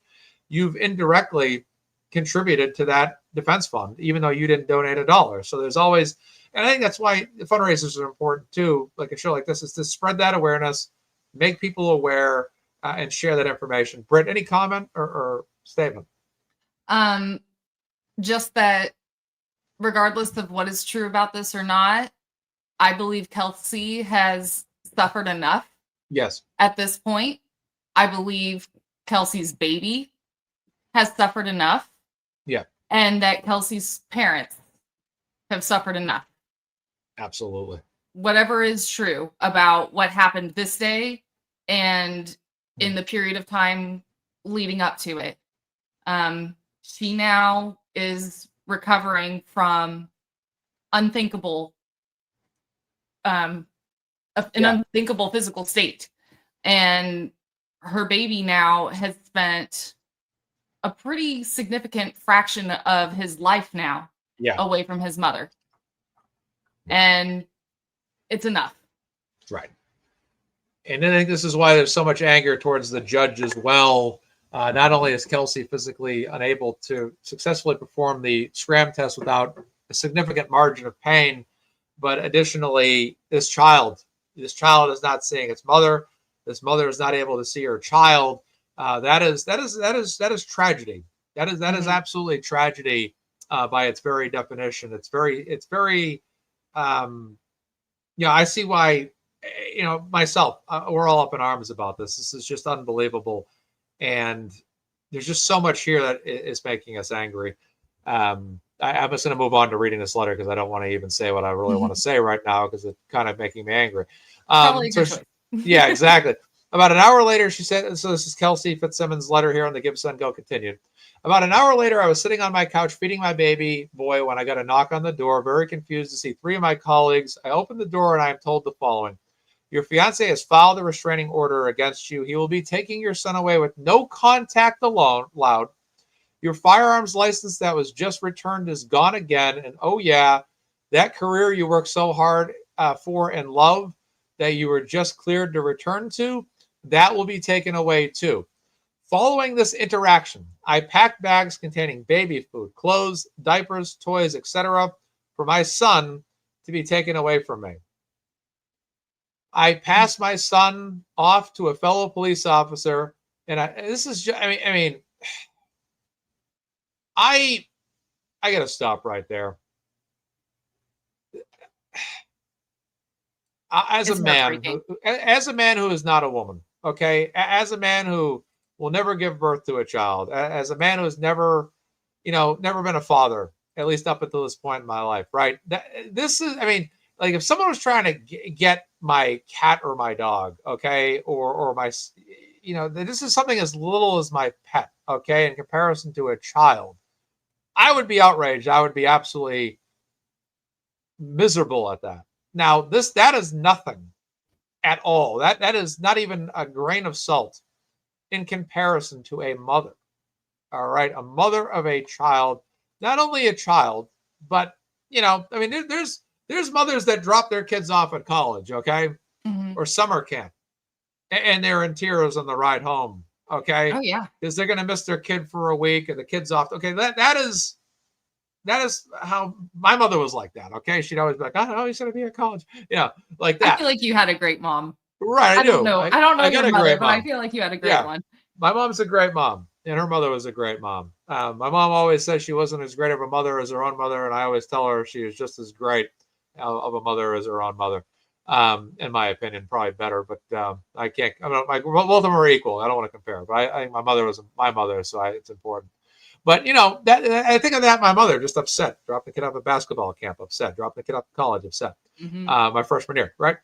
you've indirectly contributed to that defense fund, even though you didn't donate $1. So there's always, and I think that's why the fundraisers are important too. Like a show like this is to spread that awareness, make people aware, and share that information. Britt, any comment or statement? Just that regardless of what is true about this or not, I believe Kelsey has suffered enough Yes. at this point. I believe Kelsey's baby has suffered enough. Yeah. And that Kelsey's parents have suffered enough. Absolutely. Whatever is true about what happened this day and in the period of time leading up to it. She now is recovering from unthinkable, an unthinkable physical state. And her baby now has spent a pretty significant fraction of his life now away from his mother. And it's enough. Right. And I think this is why there's so much anger towards the judge as well. Not only is Kelsey physically unable to successfully perform the scram test without a significant margin of pain, but additionally, this child is not seeing its mother. This mother is not able to see her child. That is tragedy. That is absolutely tragedy by its very definition. It's very. I see why. Myself, we're all up in arms about this. This is just unbelievable, and there's just so much here that is making us angry. I'm just going to move on to reading this letter because I don't want to even say what I really want to say right now because it's kind of making me angry. Probably a good choice. Yeah, exactly. About an hour later, she said, so this is Kelsey Fitzsimmons' letter here on the Give, Send, Go continued. About an hour later, I was sitting on my couch feeding my baby boy when I got a knock on the door, very confused to see three of my colleagues. I opened the door and I am told the following. Your fiance has filed a restraining order against you. He will be taking your son away with no contact allowed. Your firearms license that was just returned is gone again. And oh yeah, that career you worked so hard for and love that you were just cleared to return to, that will be taken away too. Following this interaction, I packed bags containing baby food, clothes, diapers, toys, etc. for my son to be taken away from me. I passed my son off to a fellow police officer, and I got to stop right there. As a man who is not a woman, okay, as a man who will never give birth to a child, as a man who has never been a father, at least up until this point in my life, right? This is, like if someone was trying to get my cat or my dog, okay, or my, this is something as little as my pet, okay, in comparison to a child, I would be outraged. I would be absolutely miserable at that. Now, that is nothing at all. That is not even a grain of salt in comparison to a mother. All right, a mother of a child, not only a child, but there's mothers that drop their kids off at college, okay, or summer camp, and they're in tears on the ride home, okay. Oh yeah, because they're going to miss their kid for a week, and the kid's off. Okay, that is how my mother was like that. Okay, she'd always be like, "Oh, he's going to be at college," like that. I feel like you had a great mom. Right, I do. I don't know your mother, but I feel like you had a great one. My mom's a great mom, and her mother was a great mom. My mom always says she wasn't as great of a mother as her own mother, and I always tell her she was just as great of a mother as her own mother. In my opinion, probably better, but I can't. Both of them are equal. I don't want to compare, but I think my mother was my mother, so it's important. But that I think of that, my mother just upset, dropped the kid off at basketball camp, upset, dropped the kid off to college, upset. My freshman year, right?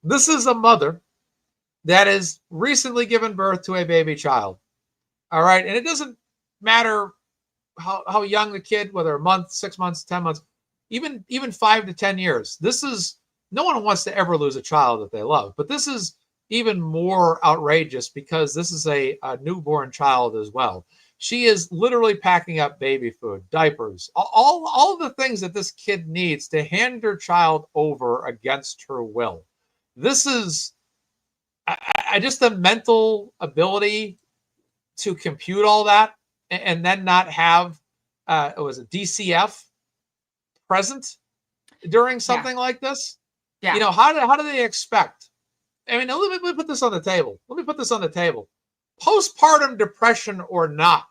This is a mother that has recently given birth to a baby child. All right, and it doesn't matter how young the kid, whether a month, 6 months, 10 months, even 5 to 10 years. This is, no one wants to ever lose a child that they love, but this is even more outrageous because this is a newborn child as well. She is literally packing up baby food, diapers, all the things that this kid needs to hand her child over against her will. This is just the mental ability to compute all that and then not have it was a DCF present during something like this. Yeah. How do they expect? Let me put this on the table. Postpartum depression or not,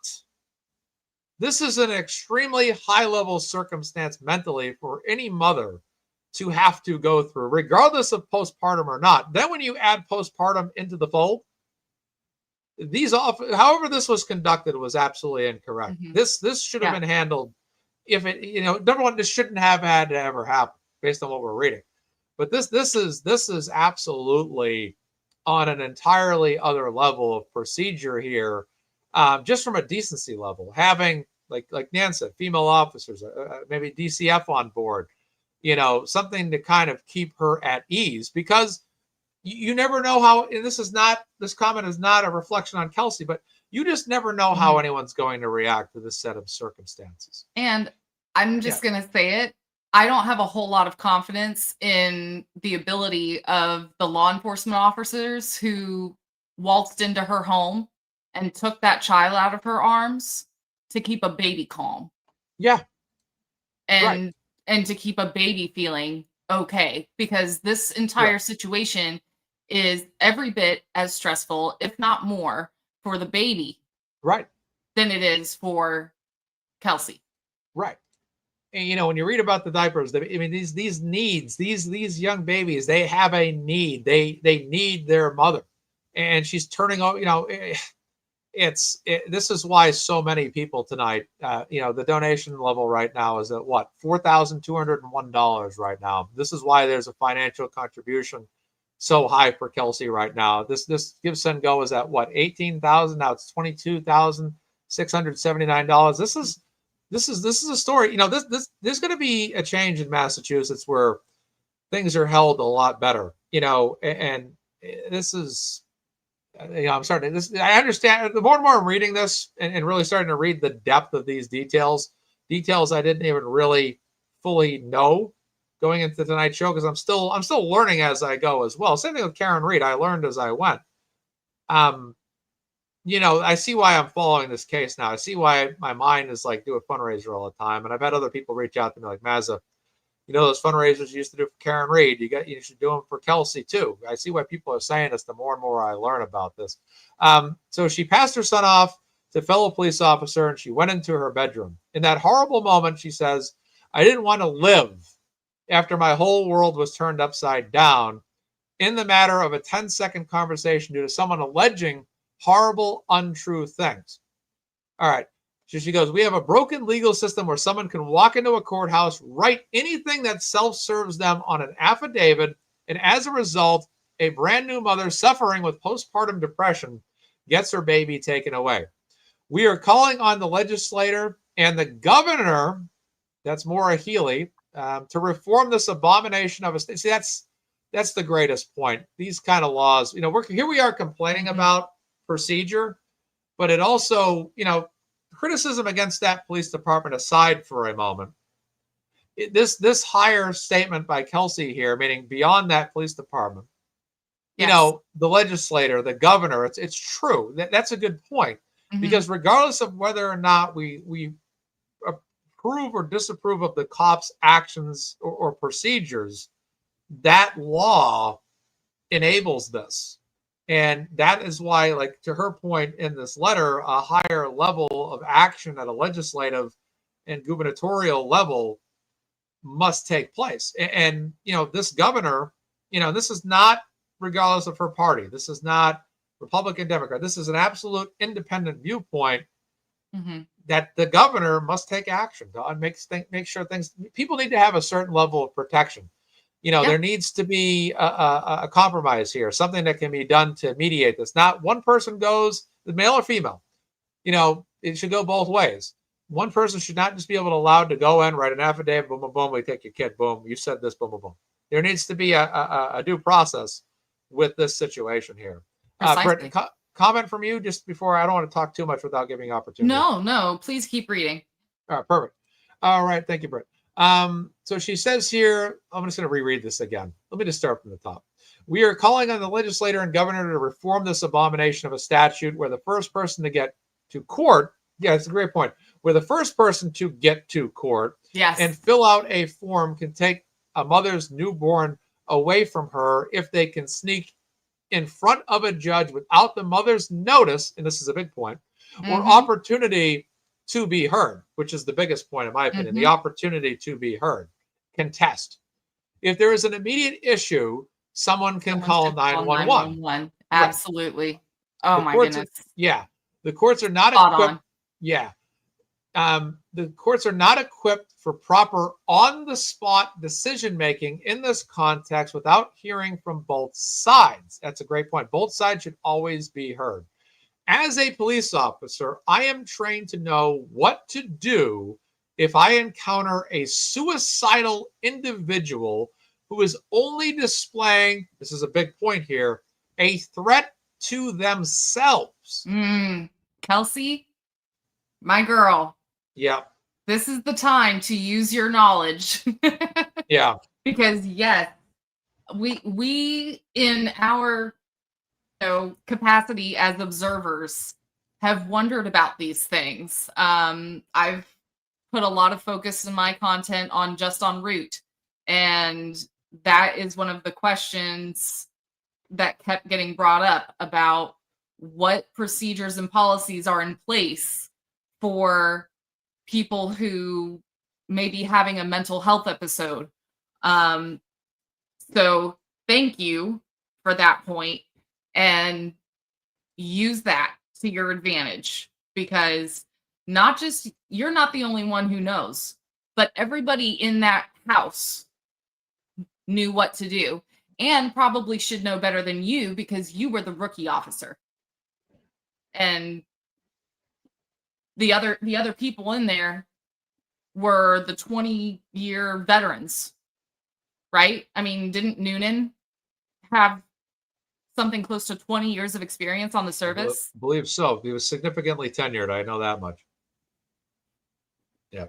This is an extremely high-level circumstance mentally for any mother to have to go through, regardless of postpartum or not. Then when you add postpartum into the fold, however this was conducted was absolutely incorrect. This should have been handled. If it, number one, this shouldn't have had to ever happen based on what we're reading. But this is absolutely on an entirely other level of procedure here, just from a decency level. Having, like Nan said, female officers, maybe DCF on board, something to kind of keep her at ease, because you never know how, and this comment is not a reflection on Kelsey, but you just never know how anyone's going to react to this set of circumstances. And I'm just going to say it. I don't have a whole lot of confidence in the ability of the law enforcement officers who waltzed into her home and took that child out of her arms to keep a baby calm. Yeah. And to keep a baby feeling okay, because this entire situation is every bit as stressful, if not more, for the baby than it is for Kelsey. Right. And when you read about the diapers, these needs, these young babies, they have a need. They need their mother, and she's turning over. This is why so many people tonight. The donation level right now is at what, $4,201 right now. This is why there's a financial contribution so high for Kelsey right now. This Give Send Go is at what, 18,000, now it's $22,679. This is a story. There's going to be a change in Massachusetts where things are held a lot better. And this is, I'm starting this. I understand the more and more I'm reading this and really starting to read the depth of these details I didn't even really fully know going into tonight's show, because I'm still learning as I go as well. Same thing with Karen Reed. I learned as I went. I see why I'm following this case now. I see why my mind is like, do a fundraiser all the time. And I've had other people reach out to me like, Mazza, those fundraisers you used to do for Karen Reed, you should do them for Kelsey too. I see why people are saying this the more and more I learn about this. So she passed her son off to a fellow police officer, and she went into her bedroom. In that horrible moment, she says, I didn't want to live after my whole world was turned upside down in the matter of a 10-second conversation due to someone alleging horrible, untrue things. All right. So she goes, we have a broken legal system where someone can walk into a courthouse, write anything that self-serves them on an affidavit, and as a result, a brand new mother suffering with postpartum depression gets her baby taken away. We are calling on the legislator and the governor, that's Maura Healey, to reform this abomination of a state. See, that's the greatest point. These kind of laws, here we are complaining about procedure, but it also, criticism against that police department aside for a moment, this higher statement by Kelsey here, meaning beyond that police department, the legislator, the governor, it's true. That's a good point, because regardless of whether or not we approve or disapprove of the cops' actions or procedures, that law enables this. And that is why, like, to her point in this letter, a higher level of action at a legislative and gubernatorial level must take place. And this governor, this is not regardless of her party. This is not Republican, Democrat. This is an absolute independent viewpoint that the governor must take action to make sure people need to have a certain level of protection. There needs to be a compromise here, something that can be done to mediate this. Not one person goes, the male or female, it should go both ways. One person should not just be allowed to go in, write an affidavit, boom, boom, boom, we take your kid, boom, you said this, boom, boom, boom. There needs to be a due process with this situation here. Britt, comment from you just before. I don't want to talk too much without giving opportunity. No, please keep reading. All right, perfect. All right, thank you, Britt. So she says here, I'm just going to reread this again. Let me just start from the top. We are calling on the legislator and governor to reform this abomination of a statute where the first person to get to court, it's a great point, where the first person to get to court and fill out a form can take a mother's newborn away from her if they can sneak in front of a judge without the mother's notice, and this is a big point, or opportunity to be heard, which is the biggest point in my opinion, the Mhm. opportunity to be heard. Contest. If there is an immediate issue, someone can Someone call should call 911. 911. Right. Absolutely. Oh The my courts goodness. the courts are not Spot equipped. on. Yeah. The courts are not equipped for proper on-the-spot decision-making in this context without hearing from both sides. That's a great point. Both sides should always be heard. As a police officer, I am trained to know what to do if I encounter a suicidal individual who is only displaying, this is a big point here, a threat to themselves. Kelsey, my girl, Yeah. this is the time to use your knowledge. Yeah. Because yes, we in our capacity as observers have wondered about these things. I've put a lot of focus in my content on just on route, and that is one of the questions that kept getting brought up about what procedures and policies are in place for people who may be having a mental health episode. So thank you for that point, and use that to your advantage, because not just you're not the only one who knows, but everybody in that house knew what to do and probably should know better than you because you were the rookie officer. And the other people in there were the 20-year veterans, right? I mean, didn't Noonan have something close to 20 years of experience on the service? I believe so. He was significantly tenured. I know that much. Yeah.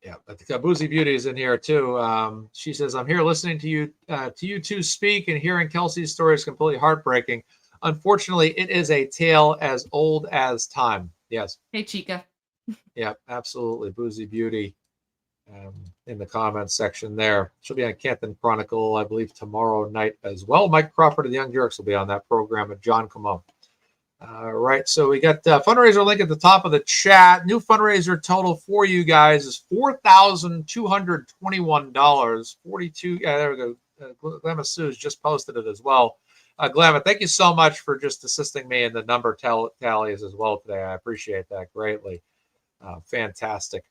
Yeah. I think Boozy Beauty is in here too. She says, I'm here listening to you two speak, and hearing Kelsey's story is completely heartbreaking. Unfortunately, it is a tale as old as time. Yes. Hey, Chica. Yeah, absolutely. Boozy Beauty in the comments section there. She'll be on Canton Chronicle, I believe, tomorrow night as well. Mike Crawford of the Young Jerks will be on that program, and John Camone. All right, so we got fundraiser link at the top of the chat. New fundraiser total for you guys is $4,221. 42. There we go. Glamma Sue's just posted it as well. Glamma, thank you so much for just assisting me in the number tallies as well today. I appreciate that greatly. Fantastic.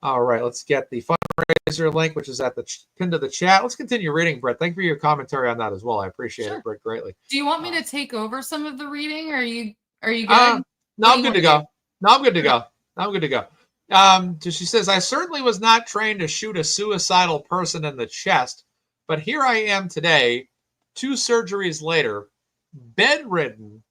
All right, let's get the fundraiser link, which is at the pin to the chat. Let's continue reading, Brett. Thank you for your commentary on that as well. I appreciate it, Brett, greatly. Do you want me to take over some of the reading? Are you good? No, I'm good to go. Do? No, I'm good to go. I'm good to go. So she says, I certainly was not trained to shoot a suicidal person in the chest, but here I am today, 2 surgeries later, bedridden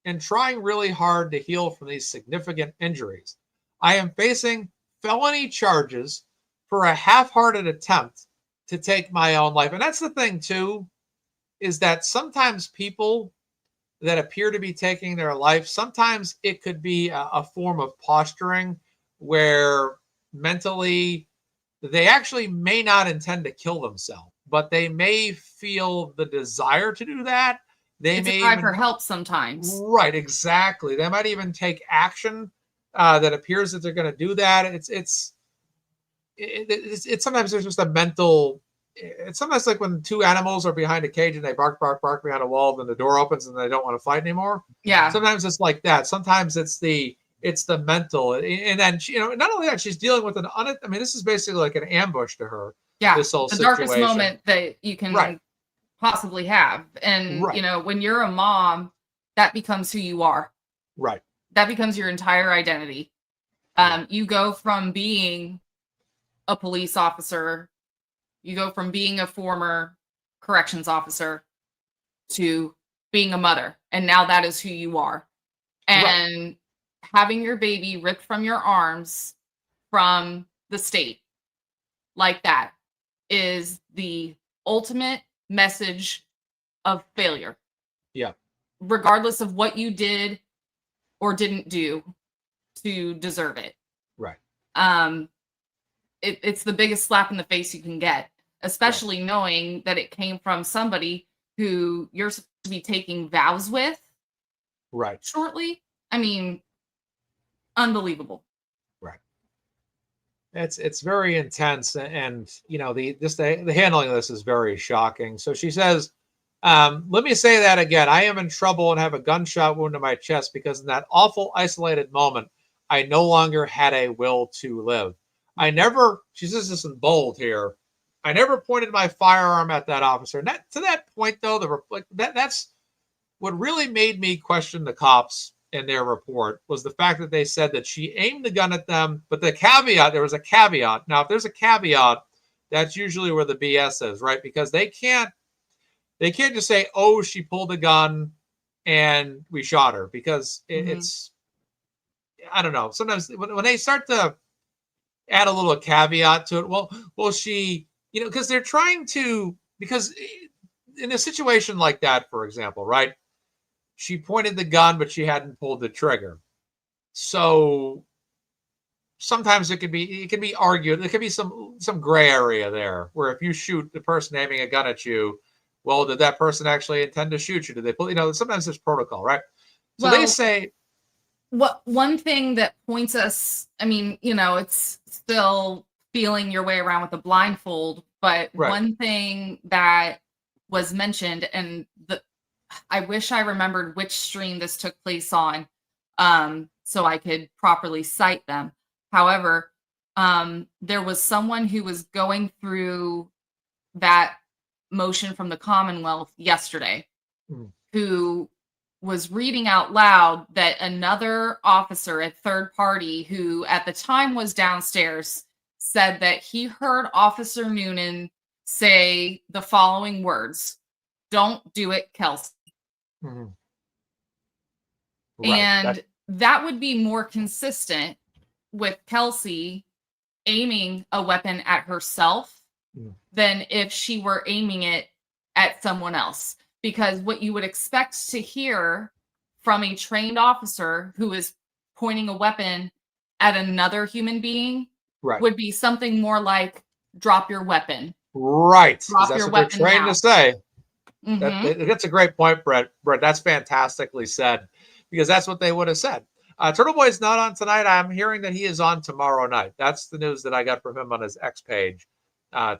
and trying really hard to heal from these significant injuries. I am facing felony charges for a half-hearted attempt to take my own life. And that's the thing, too, is that sometimes people that appear to be taking their life, sometimes it could be a form of posturing where mentally they actually may not intend to kill themselves, but they may feel the desire to do that. It's a cry for help sometimes. Right, exactly. They might even take action that appears that they're going to do that. It's sometimes there's just a mental. It's sometimes like when 2 animals are behind a cage and they bark behind a wall, then the door opens and they don't want to fight anymore. Yeah. Sometimes it's like that. Sometimes it's the mental, and then not only that, she's dealing with this is basically like an ambush to her. Yeah. This whole the situation. Darkest moment that you can possibly have, and when you're a mom, that becomes who you are. Right. That becomes your entire identity. You go from being a police officer, you go from being a former corrections officer to being a mother, and now that is who you are. And having your baby ripped from your arms from the state like that is the ultimate message of failure. Yeah. Regardless of what you did or didn't do to deserve it. Right. It's the biggest slap in the face you can get, especially knowing that it came from somebody who you're supposed to be taking vows with shortly. I mean, unbelievable. Right. It's very intense, and the handling of this is very shocking. So she says, let me say that again. I am in trouble and have a gunshot wound to my chest because in that awful isolated moment, I no longer had a will to live. I never, she says this in bold here, I never pointed my firearm at that officer. And to that point, though, that's what really made me question the cops in their report was the fact that they said that she aimed the gun at them. But there was a caveat. Now, if there's a caveat, that's usually where the BS is, right? Because they can't just say, oh, she pulled a gun and we shot her, because it's, I don't know. Sometimes when they start to add a little caveat to it, well, she, because they're trying to, because in a situation like that, for example, right? She pointed the gun, but she hadn't pulled the trigger. So sometimes it can be argued. There could be some gray area there where if you shoot the person aiming a gun at you, well, did that person actually intend to shoot you? Did they pull, sometimes there's protocol, right? So they say, one thing that points us, I mean, it's still feeling your way around with a blindfold, but right. One thing that was mentioned, and I wish I remembered which stream this took place on, so I could properly cite them. However, there was someone who was going through that motion from the Commonwealth yesterday, who was reading out loud that another officer, a third party, who at the time was downstairs, said that he heard Officer Noonan say the following words: "Don't do it, Kelsey." Right. And that would be more consistent with Kelsey aiming a weapon at herself than if she were aiming it at someone else. Because what you would expect to hear from a trained officer who is pointing a weapon at another human being would be something more like, drop your weapon. Right. Drop That's your what weapon they're trained now. to say. That's a great point, Brett. That's fantastically said, because that's what they would have said. Turtle Boy's not on tonight. I'm hearing that he is on tomorrow night. That's the news that I got from him on his X page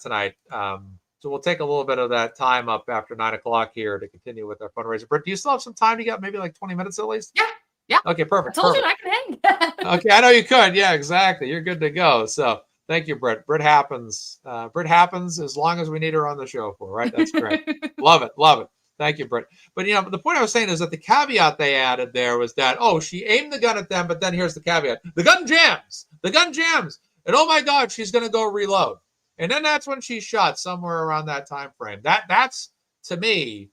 tonight. So we'll take a little bit of that time up after 9 o'clock here to continue with our fundraiser. Brett, do you still have some time to get maybe like 20 minutes at least? Yeah. Okay, perfect. I told you I can hang. Okay, I know you could. Yeah, exactly. You're good to go. So thank you, Britt. Britt happens. Britt happens as long as we need her on the show for, right? That's great. Love it. Thank you, Britt. But, the point I was saying is that the caveat they added there was that, she aimed the gun at them, but then here's the caveat. The gun jams. And oh my God, she's going to go reload. And then that's when she shot, somewhere around that time frame. That's, to me,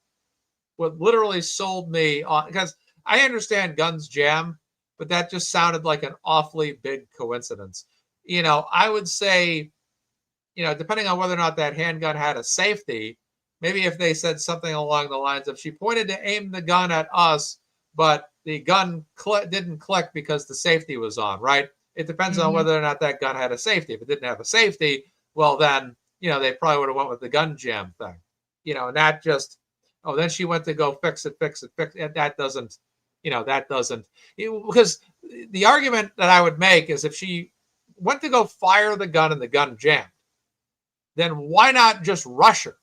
what literally sold me on, because I understand guns jam, but that just sounded like an awfully big coincidence. I would say, depending on whether or not that handgun had a safety, maybe if they said something along the lines of, she pointed to aim the gun at us, but the gun didn't click because the safety was on, right? It depends on whether or not that gun had a safety. If it didn't have a safety, well, then, they probably would have went with the gun jam thing, and that just, then she went to go fix it. And that doesn't, because the argument that I would make is if she went to go fire the gun and the gun jammed, then why not just rush her?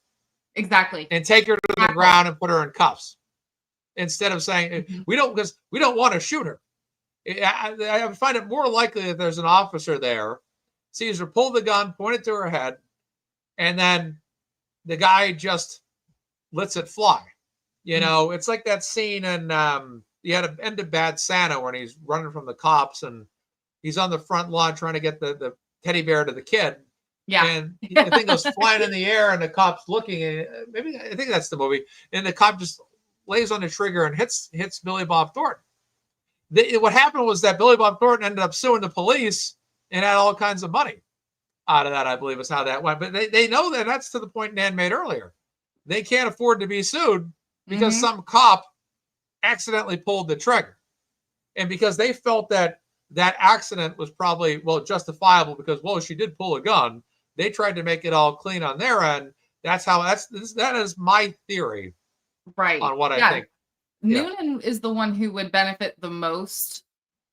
Exactly. And take her to the ground and put her in cuffs instead of saying, because we don't want to shoot her. I find it more likely that there's an officer there, sees her pull the gun, point it to her head, and then the guy just lets it fly. It's like that scene in you had an End of Bad Santa when he's running from the cops and he's on the front lawn trying to get the teddy bear to the kid. Yeah. And the thing goes flying in the air and the cop's looking, and I think that's the movie. And the cop just lays on the trigger and hits Billy Bob Thornton. What happened was that Billy Bob Thornton ended up suing the police and had all kinds of money out of that, I believe is how that went. But they know that that's to the point Nan made earlier. They can't afford to be sued because some cop accidentally pulled the trigger. And because they felt that accident was probably, justifiable because, she did pull a gun. They tried to make it all clean on their end. That is my theory. Right. On what I think. Noonan is the one who would benefit the most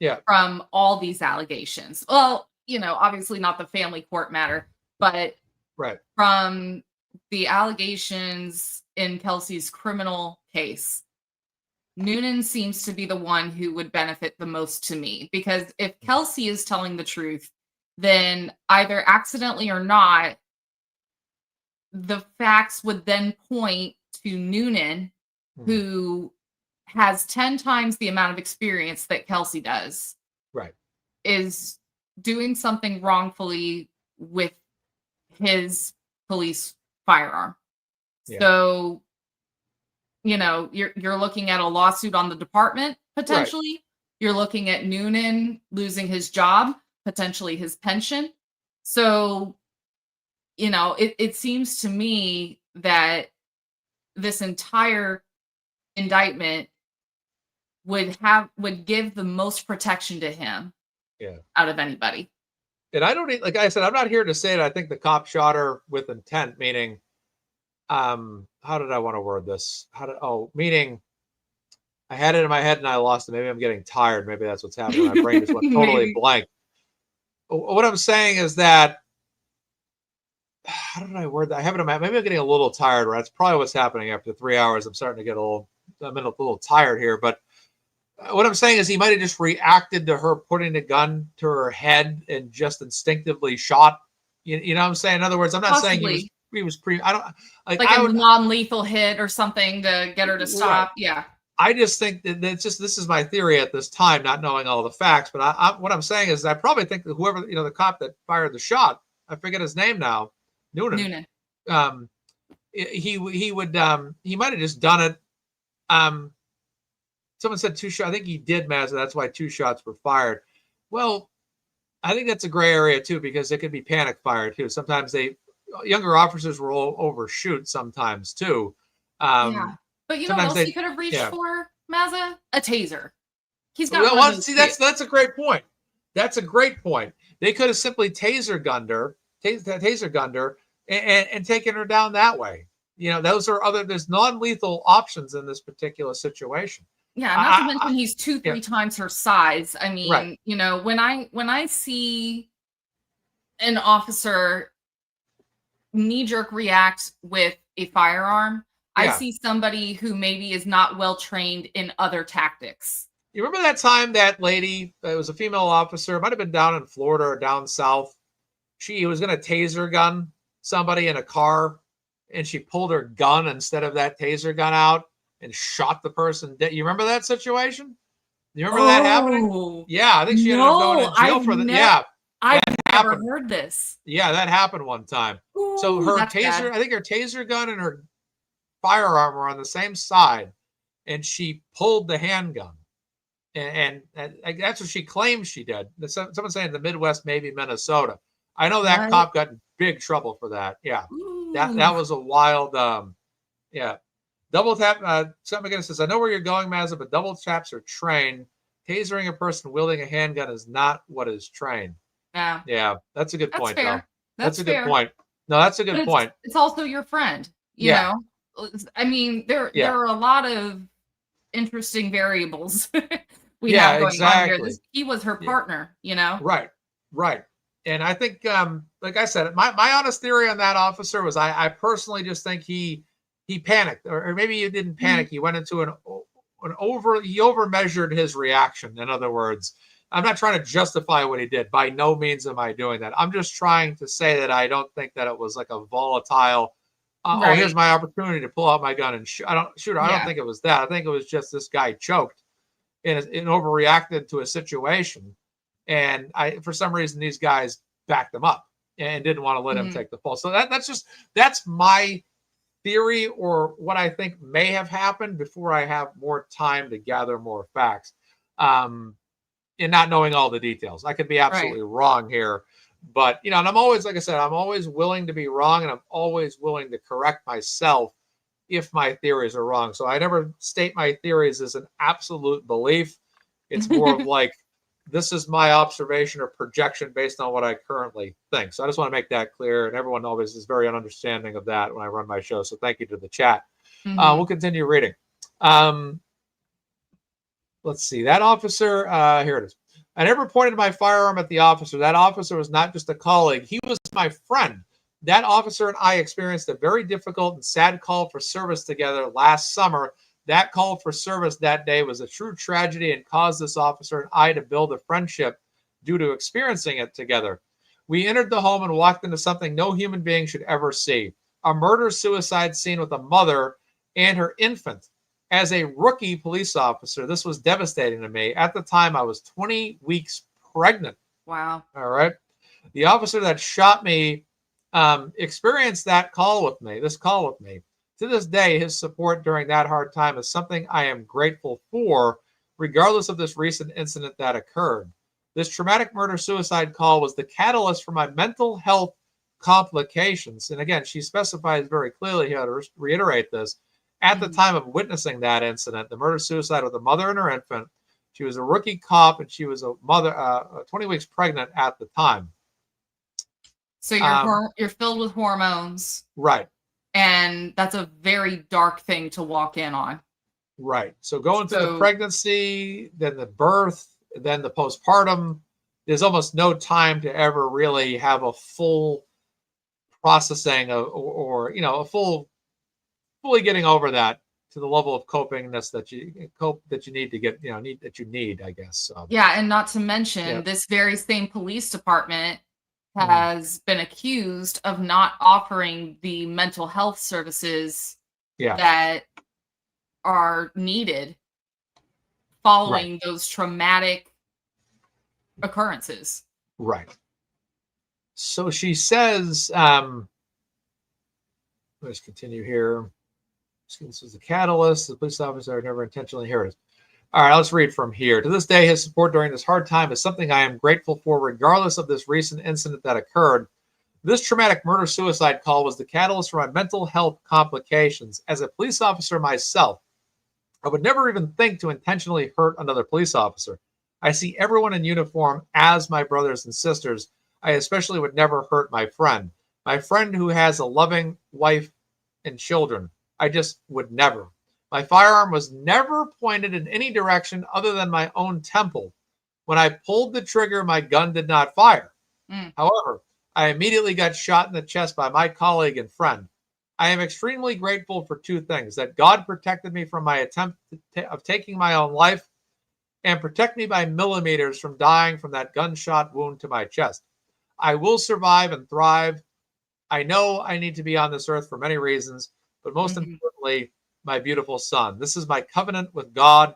Yeah. from all these allegations. Well, obviously not the family court matter, but Right. from the allegations in Kelsey's criminal case, Noonan seems to be the one who would benefit the most to me, because if Kelsey is telling the truth, then either accidentally or not, the facts would then point to Noonan, who has 10 times the amount of experience that Kelsey does, Right. is doing something wrongfully with his police firearm. Yeah. So, you're looking at a lawsuit on the department, potentially. You're looking at Noonan losing his job, potentially his pension. So, it seems to me that this entire indictment would give the most protection to him out of anybody. And I don't like I said, I'm not here to say that I think the cop shot her with intent, meaning how did I want to word this? Meaning I had it in my head and I lost it. Maybe I'm getting tired. Maybe that's what's happening. My brain just went totally blank. What I'm saying is that, how did I word that? I have it in my, maybe I'm getting a little tired, right? That's probably what's happening after 3 hours. I'm starting to get I'm a little tired here, but what I'm saying is he might have just reacted to her putting the gun to her head and just instinctively shot. You know what I'm saying? In other words, I'm not saying he was I don't like a non-lethal hit or something to get her to stop. Right. Yeah. I just think that this is my theory at this time, not knowing all the facts. But what I'm saying is I probably think that whoever, the cop that fired the shot, I forget his name now, Noonan. He might have just done it. Someone said 2 shots. I think he did, Mazza. That's why 2 shots were fired. Well, I think that's a gray area too, because it could be panic fire too. Sometimes younger officers will overshoot sometimes too. Yeah. But you know what else he could have reached for, Mazza? A taser. He's got one of those. See, that's a great point. That's a great point. They could have simply taser gunned her and taken her down that way. There's non-lethal options in this particular situation. Yeah, not to mention he's 2-3 times her size. I mean, right. When I see an officer knee-jerk react with a firearm, I see somebody who maybe is not well trained in other tactics. You remember that time that lady, it was a female officer, might have been down in Florida or down south. She was going to taser gun somebody in a car, and she pulled her gun instead of that taser gun out and shot the person dead. You remember that situation? You remember that happening? Yeah, I think she ended up going to jail for that. I've never heard this. Yeah, that happened one time. Ooh, so her taser, I think her taser gun and her firearm were on the same side, and she pulled the handgun. And that's what she claims she did. Someone saying the Midwest, maybe Minnesota. I know that cop got in big trouble for that. Yeah, that was a wild. Double tap. Something again says, I know where you're going, Mazza, but double taps are trained. Tasering a person wielding a handgun is not what is trained. Yeah, that's a good point, though. That's a good point. No, that's a good point. It's also your friend. You know, I mean, there are a lot of interesting variables we have going on here. He was her partner. Right. And I think, like I said, my honest theory on that officer was I personally just think he panicked, or maybe he didn't panic. He went into he overmeasured his reaction. In other words, I'm not trying to justify what he did. By no means am I doing that. I'm just trying to say that I don't think that it was like a volatile, here's my opportunity to pull out my gun and shoot. I don't think it was that. I think it was just this guy choked and overreacted to a situation. And for some reason, these guys backed him up and didn't want to let him take the fall. So that's my theory, or what I think may have happened, before I have more time to gather more facts, and not knowing all the details. I could be absolutely wrong here, but and I'm always, like I said, I'm always willing to be wrong, and I'm always willing to correct myself if my theories are wrong. So I never state my theories as an absolute belief. It's more of like, this is my observation or projection based on what I currently think. So I just want to make that clear. And everyone always is very understanding of that when I run my show. So thank you to the chat. We'll continue reading. Let's see. That officer, here it is. I never pointed my firearm at the officer. That officer was not just a colleague. He was my friend. That officer and I experienced a very difficult and sad call for service together last summer. That call for service that day was a true tragedy and caused this officer and I to build a friendship due to experiencing it together. We entered the home and walked into something no human being should ever see. A murder-suicide scene with a mother and her infant. As a rookie police officer, this was devastating to me. At the time, I was 20 weeks pregnant. Wow. All right. The officer that shot me experienced this call with me. To this day, his support during that hard time is something I am grateful for, regardless of this recent incident that occurred. This traumatic murder-suicide call was the catalyst for my mental health complications. And again, she specifies very clearly here to reiterate this. At the time of witnessing that incident, the murder-suicide with a mother and her infant, she was a rookie cop and she was a mother, 20 weeks pregnant at the time. So you're filled with hormones. Right. And that's a very dark thing to walk in on. Right. So going through the pregnancy, then the birth, then the postpartum, there's almost no time to ever really have a full processing or a fully getting over that to the level of copingness that you need to get, I guess. So. Yeah. And not to mention this very same police department has been accused of not offering the mental health services that are needed following those traumatic occurrences. Right. So she says, let's continue here. This was the catalyst. The police officer never intentionally heard us. All right, let's read from here. To this day, his support during this hard time is something I am grateful for, regardless of this recent incident that occurred. This traumatic murder-suicide call was the catalyst for my mental health complications. As a police officer myself, I would never even think to intentionally hurt another police officer. I see everyone in uniform as my brothers and sisters. I especially would never hurt my friend who has a loving wife and children. I just would never. My firearm was never pointed in any direction other than my own temple. When I pulled the trigger, my gun did not fire. However, I immediately got shot in the chest by my colleague and friend. I am extremely grateful for two things: that God protected me from my attempt of taking my own life, and protect me by millimeters from dying from that gunshot wound to my chest. I will survive and thrive. I know I need to be on this earth for many reasons, but most importantly, my beautiful son. This is my covenant with God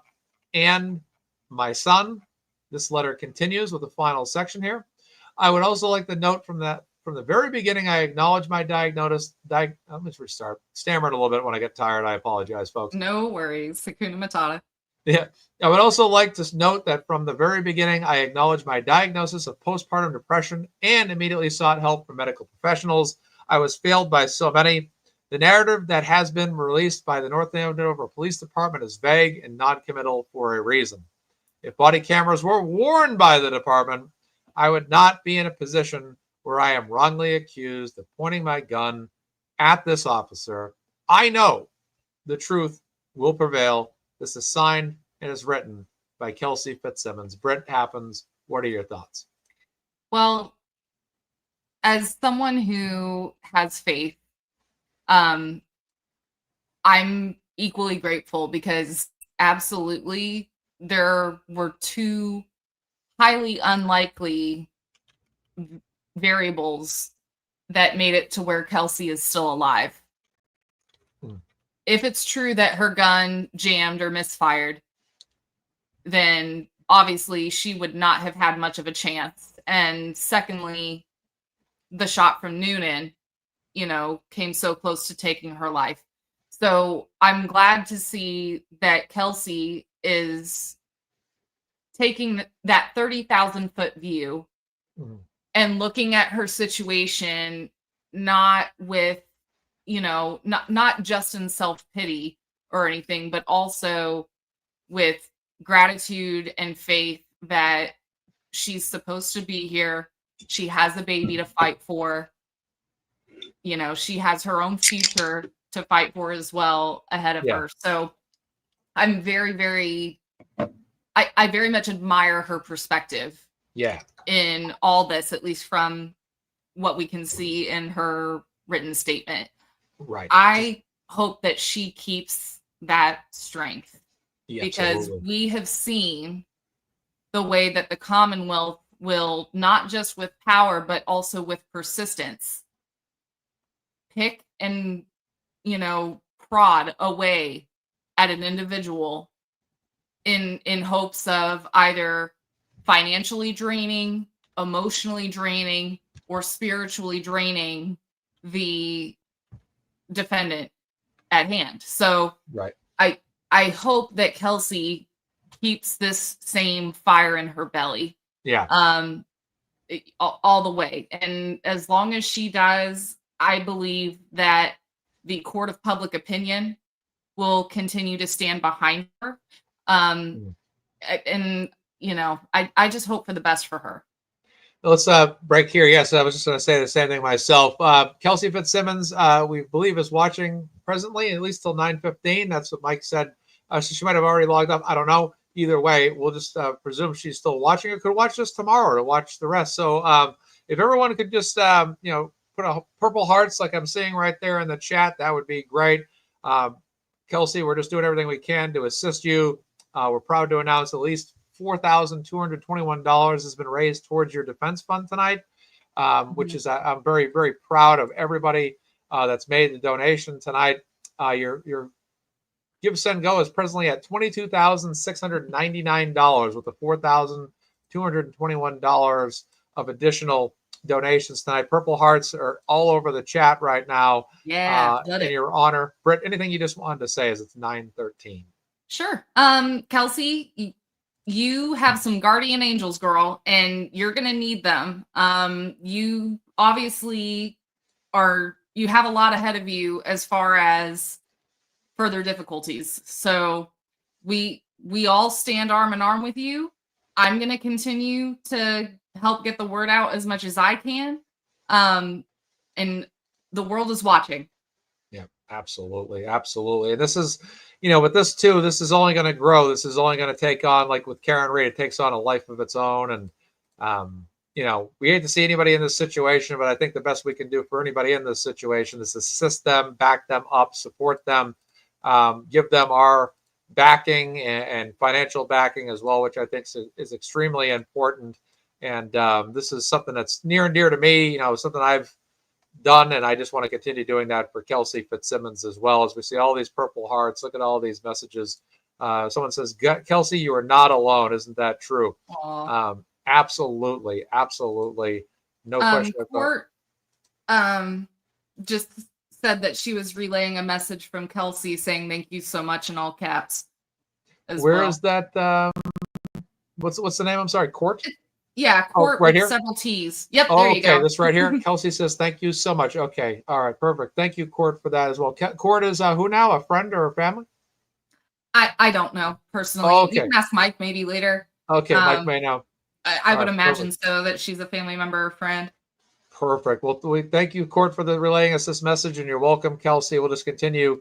and my son. This letter continues with the final section here. I would also like to note from the very beginning, I acknowledge my diagnosis. Let me restart. Stammered a little bit when I get tired. I apologize, folks. No worries. Hakuna Matata. Yeah. I would also like to note that from the very beginning, I acknowledged my diagnosis of postpartum depression and immediately sought help from medical professionals. I was failed by so many. The narrative that has been released by the North Andover Police Department is vague and non-committal for a reason. If body cameras were worn by the department, I would not be in a position where I am wrongly accused of pointing my gun at this officer. I know the truth will prevail. This is signed and is written by Kelsey Fitzsimmons. Britt Happens. What are your thoughts? Well, as someone who has faith, I'm equally grateful because absolutely there were two highly unlikely variables that made it to where Kelsey is still alive. If it's true that her gun jammed or misfired, then obviously she would not have had much of a chance. And secondly, the shot from Noonan, came so close to taking her life. So I'm glad to see that Kelsey is taking that 30,000 foot view and looking at her situation, not with, not just in self-pity or anything, but also with gratitude and faith that she's supposed to be here. She has a baby to fight for. She has her own future to fight for as well ahead of her. So I'm very, very, I very much admire her perspective Yeah. in all this, at least from what we can see in her written statement. Right. I hope that she keeps that strength, Yeah, because absolutely. we have seen the way that the Commonwealth will, not just with power, but also with persistence, pick and, prod away at an individual in hopes of either financially draining, emotionally draining, or spiritually draining the defendant at hand. So Right. I hope that Kelsey keeps this same fire in her belly, Yeah. all the way. And as long as she does, I believe that the court of public opinion will continue to stand behind her. Mm. And I just hope for the best for her. Let's break here. Yes, I was just going to say the same thing myself. Kelsey Fitzsimmons, we believe, is watching presently, at least till 9:15. That's what Mike said. So she might have already logged up. I don't know. Either way, we'll just presume she's still watching. Or could watch this tomorrow to watch the rest. So if everyone could just put a purple hearts like I'm seeing right there in the chat, that would be great. Kelsey, we're just doing everything we can to assist you. We're proud to announce at least $4,221 has been raised towards your defense fund tonight, which is I'm very, very proud of everybody that's made the donation tonight. Your Give, Send, Go is presently at $22,699 with the $4,221 of additional donations tonight. Purple hearts are all over the chat right now. Yeah, in your honor. Britt, anything you just wanted to say as it's 9:13? Sure. Kelsey, you have some guardian angels, girl, and you're gonna need them. You obviously you have a lot ahead of you as far as further difficulties. So we all stand arm in arm with you. I'm gonna continue to help get the word out as much as I can. And the world is watching. Yeah, absolutely. Absolutely. And this is, with this too, this is only going to grow. This is only going to take on, like with Karen Reed, it takes on a life of its own. And, we hate to see anybody in this situation, but I think the best we can do for anybody in this situation is assist them, back them up, support them, give them our backing and financial backing as well, which I think is extremely important. And this is something that's near and dear to me, something I've done, and I just want to continue doing that for Kelsey Fitzsimmons as well. As we see all these purple hearts, look at all these messages. Someone says, Kelsey, you are not alone. Isn't that true? Absolutely, no question about it. Just said that she was relaying a message from Kelsey saying thank you so much in all caps. Where is that? What's the name? I'm sorry, Court. Yeah, Court right with here. Several T's. Yep, Oh, there you go. This right here. Kelsey says, thank you so much. Okay. All right. Perfect. Thank you, Court, for that as well. Court is who now? A friend or a family? I don't know personally. Oh, okay. You can ask Mike maybe later. Okay. Mike may know. I would imagine so, that she's a family member or friend. Perfect. Well, we thank you, Court, for relaying us this message, and you're welcome, Kelsey. We'll just continue.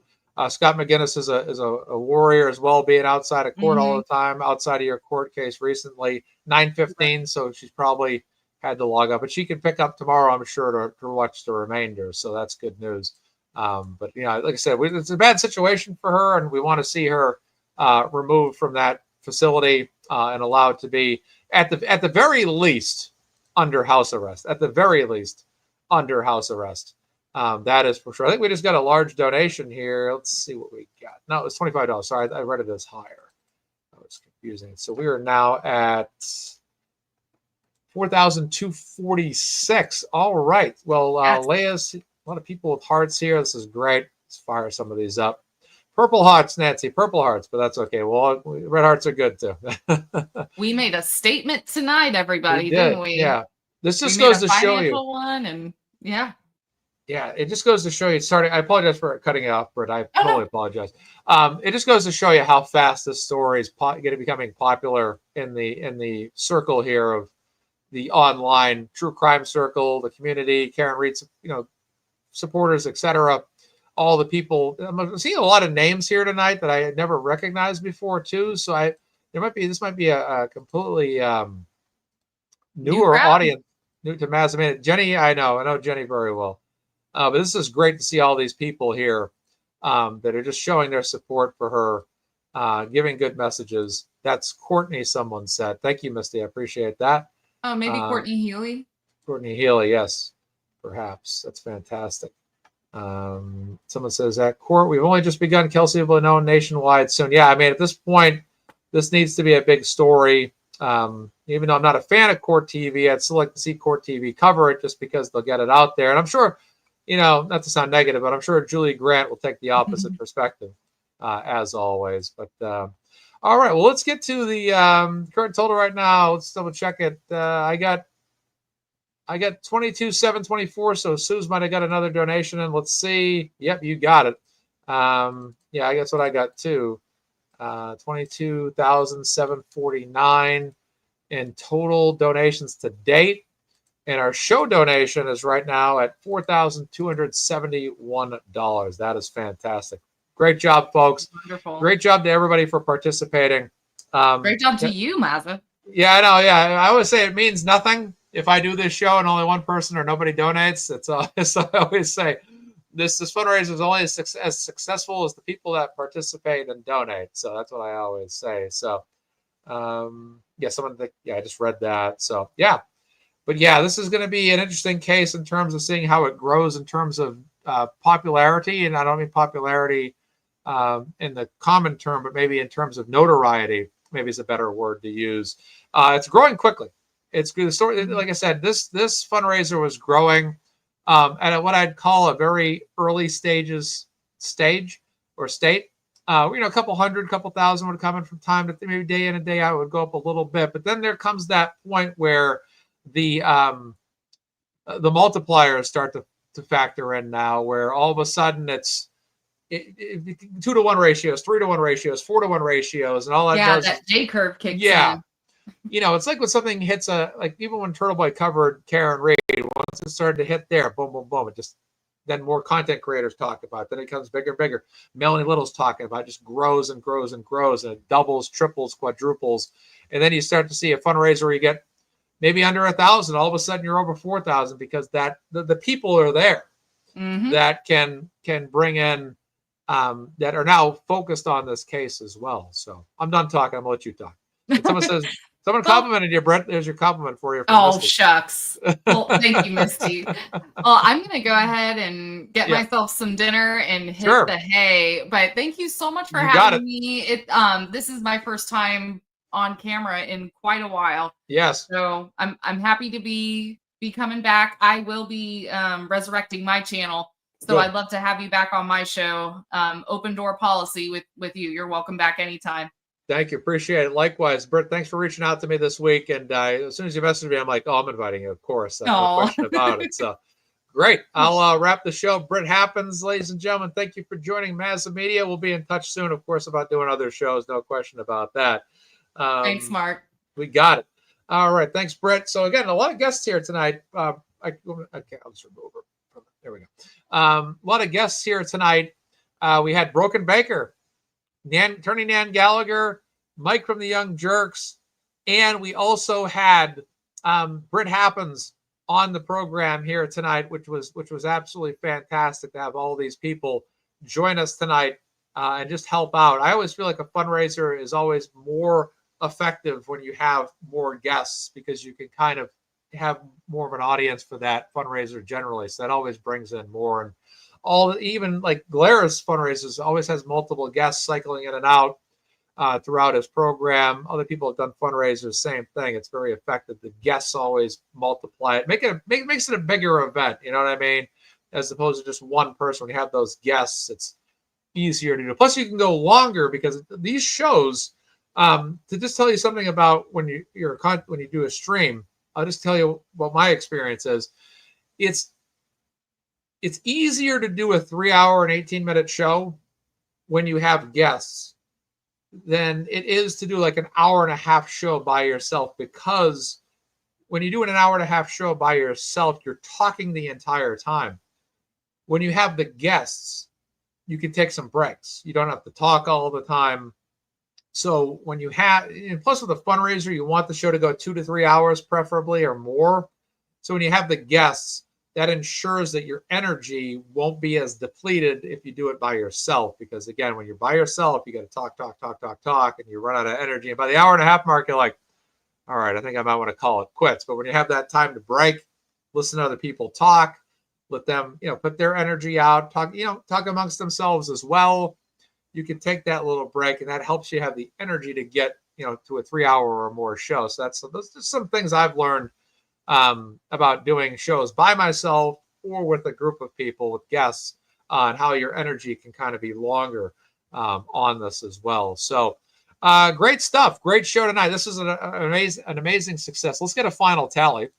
Scott McGinnis is a warrior as well, being outside of court all the time, outside of your court case recently. 9:15, so she's probably had to log up, but she can pick up tomorrow, I'm sure, to watch the remainder. So that's good news. But like I said, it's a bad situation for her, and we want to see her removed from that facility and allowed to be at the very least under house arrest. At the very least under house arrest. That is for sure. I think we just got a large donation here. Let's see what we got. No, it's $25. Sorry, I read it as higher. That was confusing. So we are now at 4,246. All right. Well, Leia's a lot of people with hearts here. This is great. Let's fire some of these up. Purple hearts, Nancy. Purple hearts, but that's okay. Well, red hearts are good too. We made a statement tonight, everybody, didn't we? Yeah. This just goes to show you. One and yeah. Yeah, it just goes to show you. Sorry, I apologize for cutting it off, Britt. I totally apologize. It just goes to show you how fast this story is becoming popular in the circle here of the online true crime circle, the community, Karen Reed, supporters, etc. All the people. I'm seeing a lot of names here tonight that I had never recognized before too. So this might be a completely New newer crowd? audience, new to MazzaMedia. Jenny, I know Jenny very well. But this is great to see all these people here that are just showing their support for her, giving good messages. That's Courtney, someone said. Thank you, Misty. I appreciate that. Oh, maybe Courtney Healy. Courtney Healy, yes, perhaps. That's fantastic. Someone says at court, we've only just begun. Kelsey will be known nationwide soon. Yeah, I mean, at this point, this needs to be a big story. Even though I'm not a fan of Court TV, I'd still like to see Court TV cover it just because they'll get it out there. And I'm sure, not to sound negative, but I'm sure Julie Grant will take the opposite perspective, as always. But all right, well, let's get to the current total right now. Let's double check it. I got 22,724. So Suze might have got another donation, and let's see. Yep, you got it. Yeah, I guess what I got too. 22,749 in total donations to date. And our show donation is right now at $4,271. That is fantastic. Great job, folks. Wonderful. Great job to everybody for participating. Great job to you, Mazza. Yeah, I know. Yeah, I always say it means nothing if I do this show and only one person or nobody donates. It's I always say this fundraiser is only as successful as the people that participate and donate. So that's what I always say. So yeah, I just read that. So yeah, but yeah, this is going to be an interesting case in terms of seeing how it grows in terms of popularity, and I don't mean popularity in the common term, but maybe in terms of notoriety. Maybe is a better word to use. It's growing quickly. It's good. Like I said, this fundraiser was growing at what I'd call a very early stage. A couple hundred, couple thousand would come in from time to maybe day in and day out. It would go up a little bit, but then there comes that point where the multipliers start to factor in now, where all of a sudden it's 2-to-1 ratios, 3-to-1 ratios, 4-to-1 ratios, and all that does. That J curve kicks Yeah. in. It's like when something hits like even when Turtle Boy covered Karen Reed, once it started to hit there, boom, boom, boom, then more content creators talk about it. Then it becomes bigger and bigger. Melanie Little's talking about it, just grows and grows and grows, and it doubles, triples, quadruples. And then you start to see a fundraiser where you get maybe under 1,000. All of a sudden you're over 4,000 because the people are there that can bring in that are now focused on this case as well. So I'm done talking. I'm gonna let you talk. Someone complimented you, Brett. There's your compliment for you. Misty. Shucks. Well, thank you, Misty. Well, I'm going to go ahead and get myself some dinner and hit the hay. But thank you so much for having me. This is my first time on camera in quite a while. Yes. So I'm happy to be coming back. I will be resurrecting my channel. So Good. I'd love to have you back on my show. Open door policy with you. You're welcome back anytime. Thank you. Appreciate it. Likewise. Bert, thanks for reaching out to me this week. And as soon as you messaged me, I'm like, I'm inviting you, of course. No question about it. So great. I'll wrap the show. Brit Happens, ladies and gentlemen. Thank you for joining MazzaMedia. We'll be in touch soon, of course, about doing other shows. No question about that. Thanks, Mark. We got it. All right. Thanks, Britt. So again, a lot of guests here tonight. I'll just remove her. There we go. A lot of guests here tonight. We had Broken Baker, Attorney Nan Gallagher, Mike from the Young Jerks, and we also had Brit Happens on the program here tonight, which was absolutely fantastic to have all these people join us tonight and just help out. I always feel like a fundraiser is always more effective when you have more guests because you can kind of have more of an audience for that fundraiser generally. So that always brings in more. And even like Glara's fundraisers always has multiple guests cycling in and out throughout his program. Other people have done fundraisers, same thing. It's very effective. The guests always multiply it, makes it a bigger event. You know what I mean? As opposed to just one person. When you have those guests, it's easier to do. Plus, you can go longer because these shows. To just tell you something about when you do a stream, I'll just tell you what my experience is. It's easier to do a 3-hour and 18-minute show when you have guests than it is to do like an hour and a half show by yourself, because when you do an hour and a half show by yourself, you're talking the entire time. When you have the guests, you can take some breaks. You don't have to talk all the time. So when you have, and plus with a fundraiser, you want the show to go 2 to 3 hours, preferably, or more. So when you have the guests, that ensures that your energy won't be as depleted if you do it by yourself. Because again, when you're by yourself, you got to talk, and you run out of energy. And by the hour and a half mark, you're like, all right, I think I might want to call it quits. But when you have that time to break, listen to other people talk, let them, put their energy out, talk amongst themselves as well. You can take that little break, and that helps you have the energy to get, to a 3 hour or more show. So those are some things I've learned about doing shows by myself or with a group of people, with guests, on how your energy can kind of be longer on this as well. So great stuff. Great show tonight. This is an amazing success. Let's get a final tally.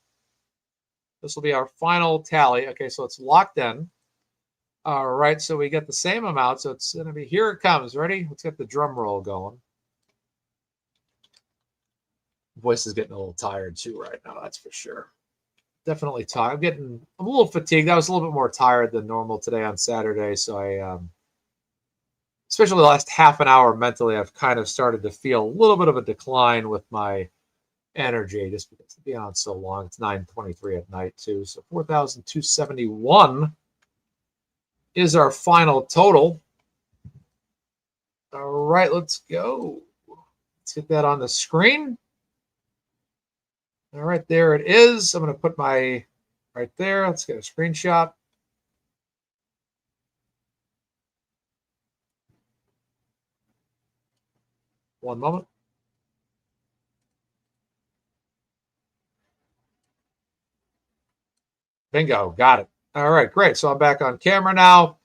This will be our final tally. Okay, so it's locked in. All right, so we get the same amount. So it's going to be, here it comes. Ready? Let's get the drum roll going. Voice is getting a little tired too right now, that's for sure. Definitely tired. I'm a little fatigued. I was a little bit more tired than normal today on Saturday. So I, especially the last half an hour mentally, I've kind of started to feel a little bit of a decline with my energy, just because being on so long. It's 9:23 at night too. So 4,271 is our final total. All right, let's go. Let's get that on the screen. All right, there it is. I'm going to put my right there. Let's get a screenshot. One moment. Bingo, got it. All right, great. So I'm back on camera now.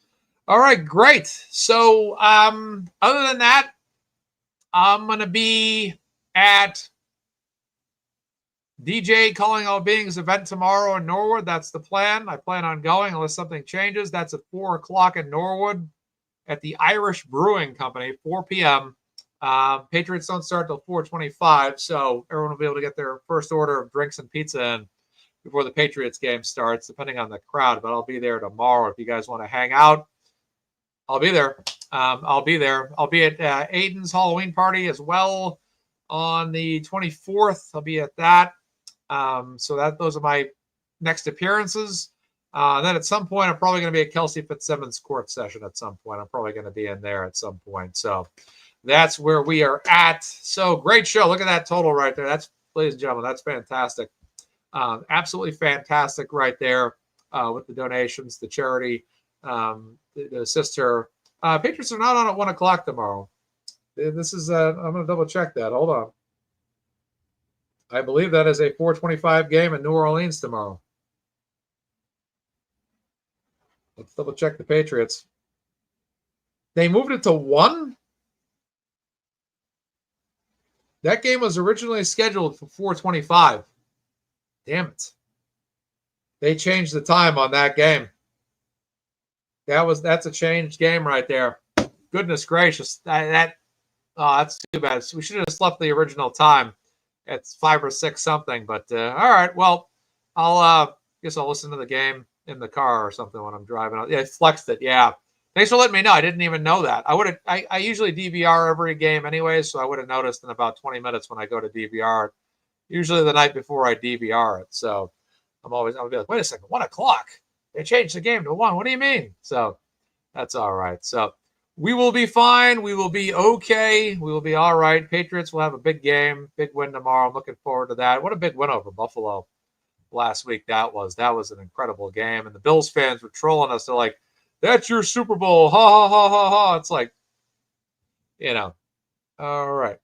All right, great. So other than that, I'm going to be at DJ Calling All Beings event tomorrow in Norwood. That's the plan. I plan on going unless something changes. That's at 4 o'clock in Norwood at the Irish Brewing Company, 4 p.m. Patriots don't start till 4:25, so everyone will be able to get their first order of drinks and pizza in before the Patriots game starts, depending on the crowd. But I'll be there tomorrow. If you guys want to hang out, I'll be there. I'll be there. I'll be at Aiden's Halloween party as well on the 24th. I'll be at that. So those are my next appearances. Then at some point, I'm probably going to be at Kelsey Fitzsimmons' court session at some point. I'm probably going to be in there at some point. So that's where we are at. So great show. Look at that total right there. That's, ladies and gentlemen, that's fantastic. Absolutely fantastic right there with the donations, the charity, to assist her. Patriots are not on at 1 o'clock tomorrow. This is, I'm going to double check that. Hold on. I believe that is a 4:25 game in New Orleans tomorrow. Let's double check the Patriots. They moved it to 1? That game was originally scheduled for 4:25. Damn it. They changed the time on that game. That's a changed game right there. Goodness gracious. That's too bad. We should have just left the original time. It's 5 or 6 something, but all right. Well, I'll guess I'll listen to the game in the car or something when I'm driving out. Yeah, I flexed it. Yeah. Thanks for letting me know. I didn't even know that. I usually DVR every game anyway, so I would have noticed in about 20 minutes when I go to DVR. Usually the night before I DVR it. So I'll be like, wait a second, 1 o'clock. They changed the game to 1. What do you mean? So that's all right. So we will be fine. We will be okay. We will be all right. Patriots will have a big game, big win tomorrow. I'm looking forward to that. What a big win over Buffalo last week that was. That was an incredible game. And the Bills fans were trolling us. They're like, that's your Super Bowl. Ha, ha, ha, ha, ha. It's like, all right.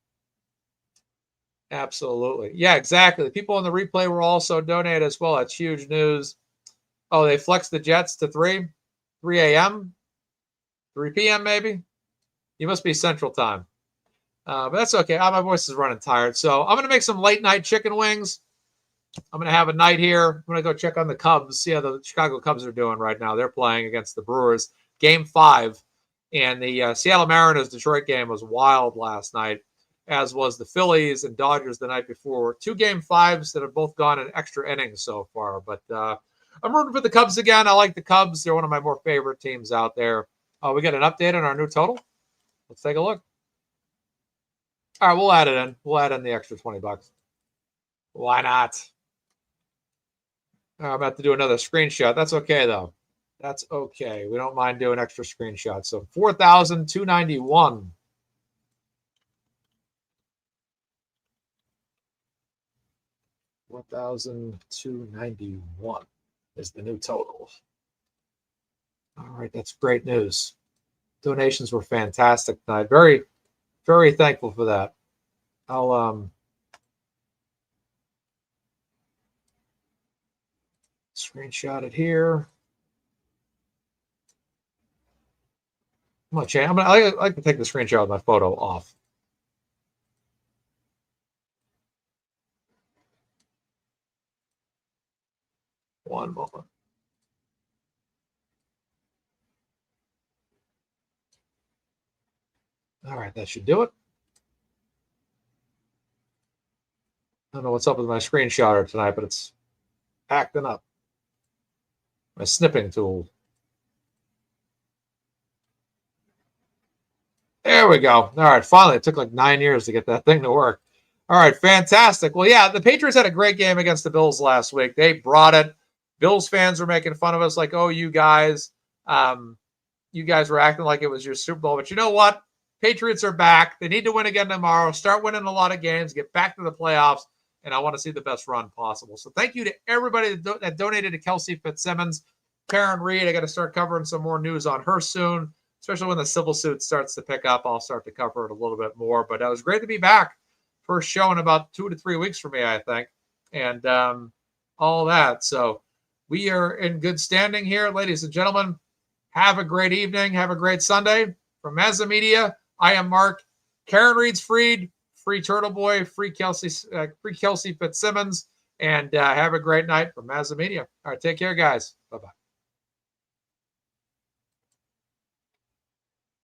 Absolutely. Yeah, exactly. The people on the replay were also donated as well. That's huge news. Oh, they flexed the Jets to 3 a.m., 3 p.m. maybe. You must be Central Time. But that's okay. My voice is running tired. So I'm going to make some late night chicken wings. I'm going to have a night here. I'm going to go check on the Cubs, see how the Chicago Cubs are doing right now. They're playing against the Brewers. Game 5. And the Seattle Mariners-Detroit game was wild last night, as was the Phillies and Dodgers the night before. 2 Game 5s that have both gone in extra innings so far. But I'm rooting for the Cubs again. I like the Cubs. They're one of my more favorite teams out there. We got an update on our new total. Let's take a look. All right, we'll add it in. We'll add in the extra $20. Why not? I'm about to do another screenshot. That's okay though. That's okay. We don't mind doing extra screenshots. So 4,291. $4,291 is the new total. All right, that's great news. Donations were fantastic tonight. Very, very thankful for that. I'll screenshot it here. I like to take the screenshot with my photo off. One moment. All right, that should do it. I don't know what's up with my screenshotter tonight, but it's acting up. My snipping tool. There we go. All right, finally, it took like 9 years to get that thing to work. All right, fantastic. Well, yeah, the Patriots had a great game against the Bills last week. They brought it. Bills fans were making fun of us like, oh, you guys were acting like it was your Super Bowl. But you know what? Patriots are back. They need to win again tomorrow, start winning a lot of games, get back to the playoffs, and I want to see the best run possible. So thank you to everybody that donated to Kelsey Fitzsimmons. Karen Reed, I got to start covering some more news on her soon, especially when the civil suit starts to pick up. I'll start to cover it a little bit more. But it was great to be back. First show in about 2 to 3 weeks for me, I think, and all that. So we are in good standing here, ladies and gentlemen. Have a great evening. Have a great Sunday. From MazzaMedia, I am Mark. Karen Reed's freed. Free Turtle Boy. Free Kelsey Fitzsimmons. And have a great night from MazzaMedia. All right, take care, guys. Bye-bye.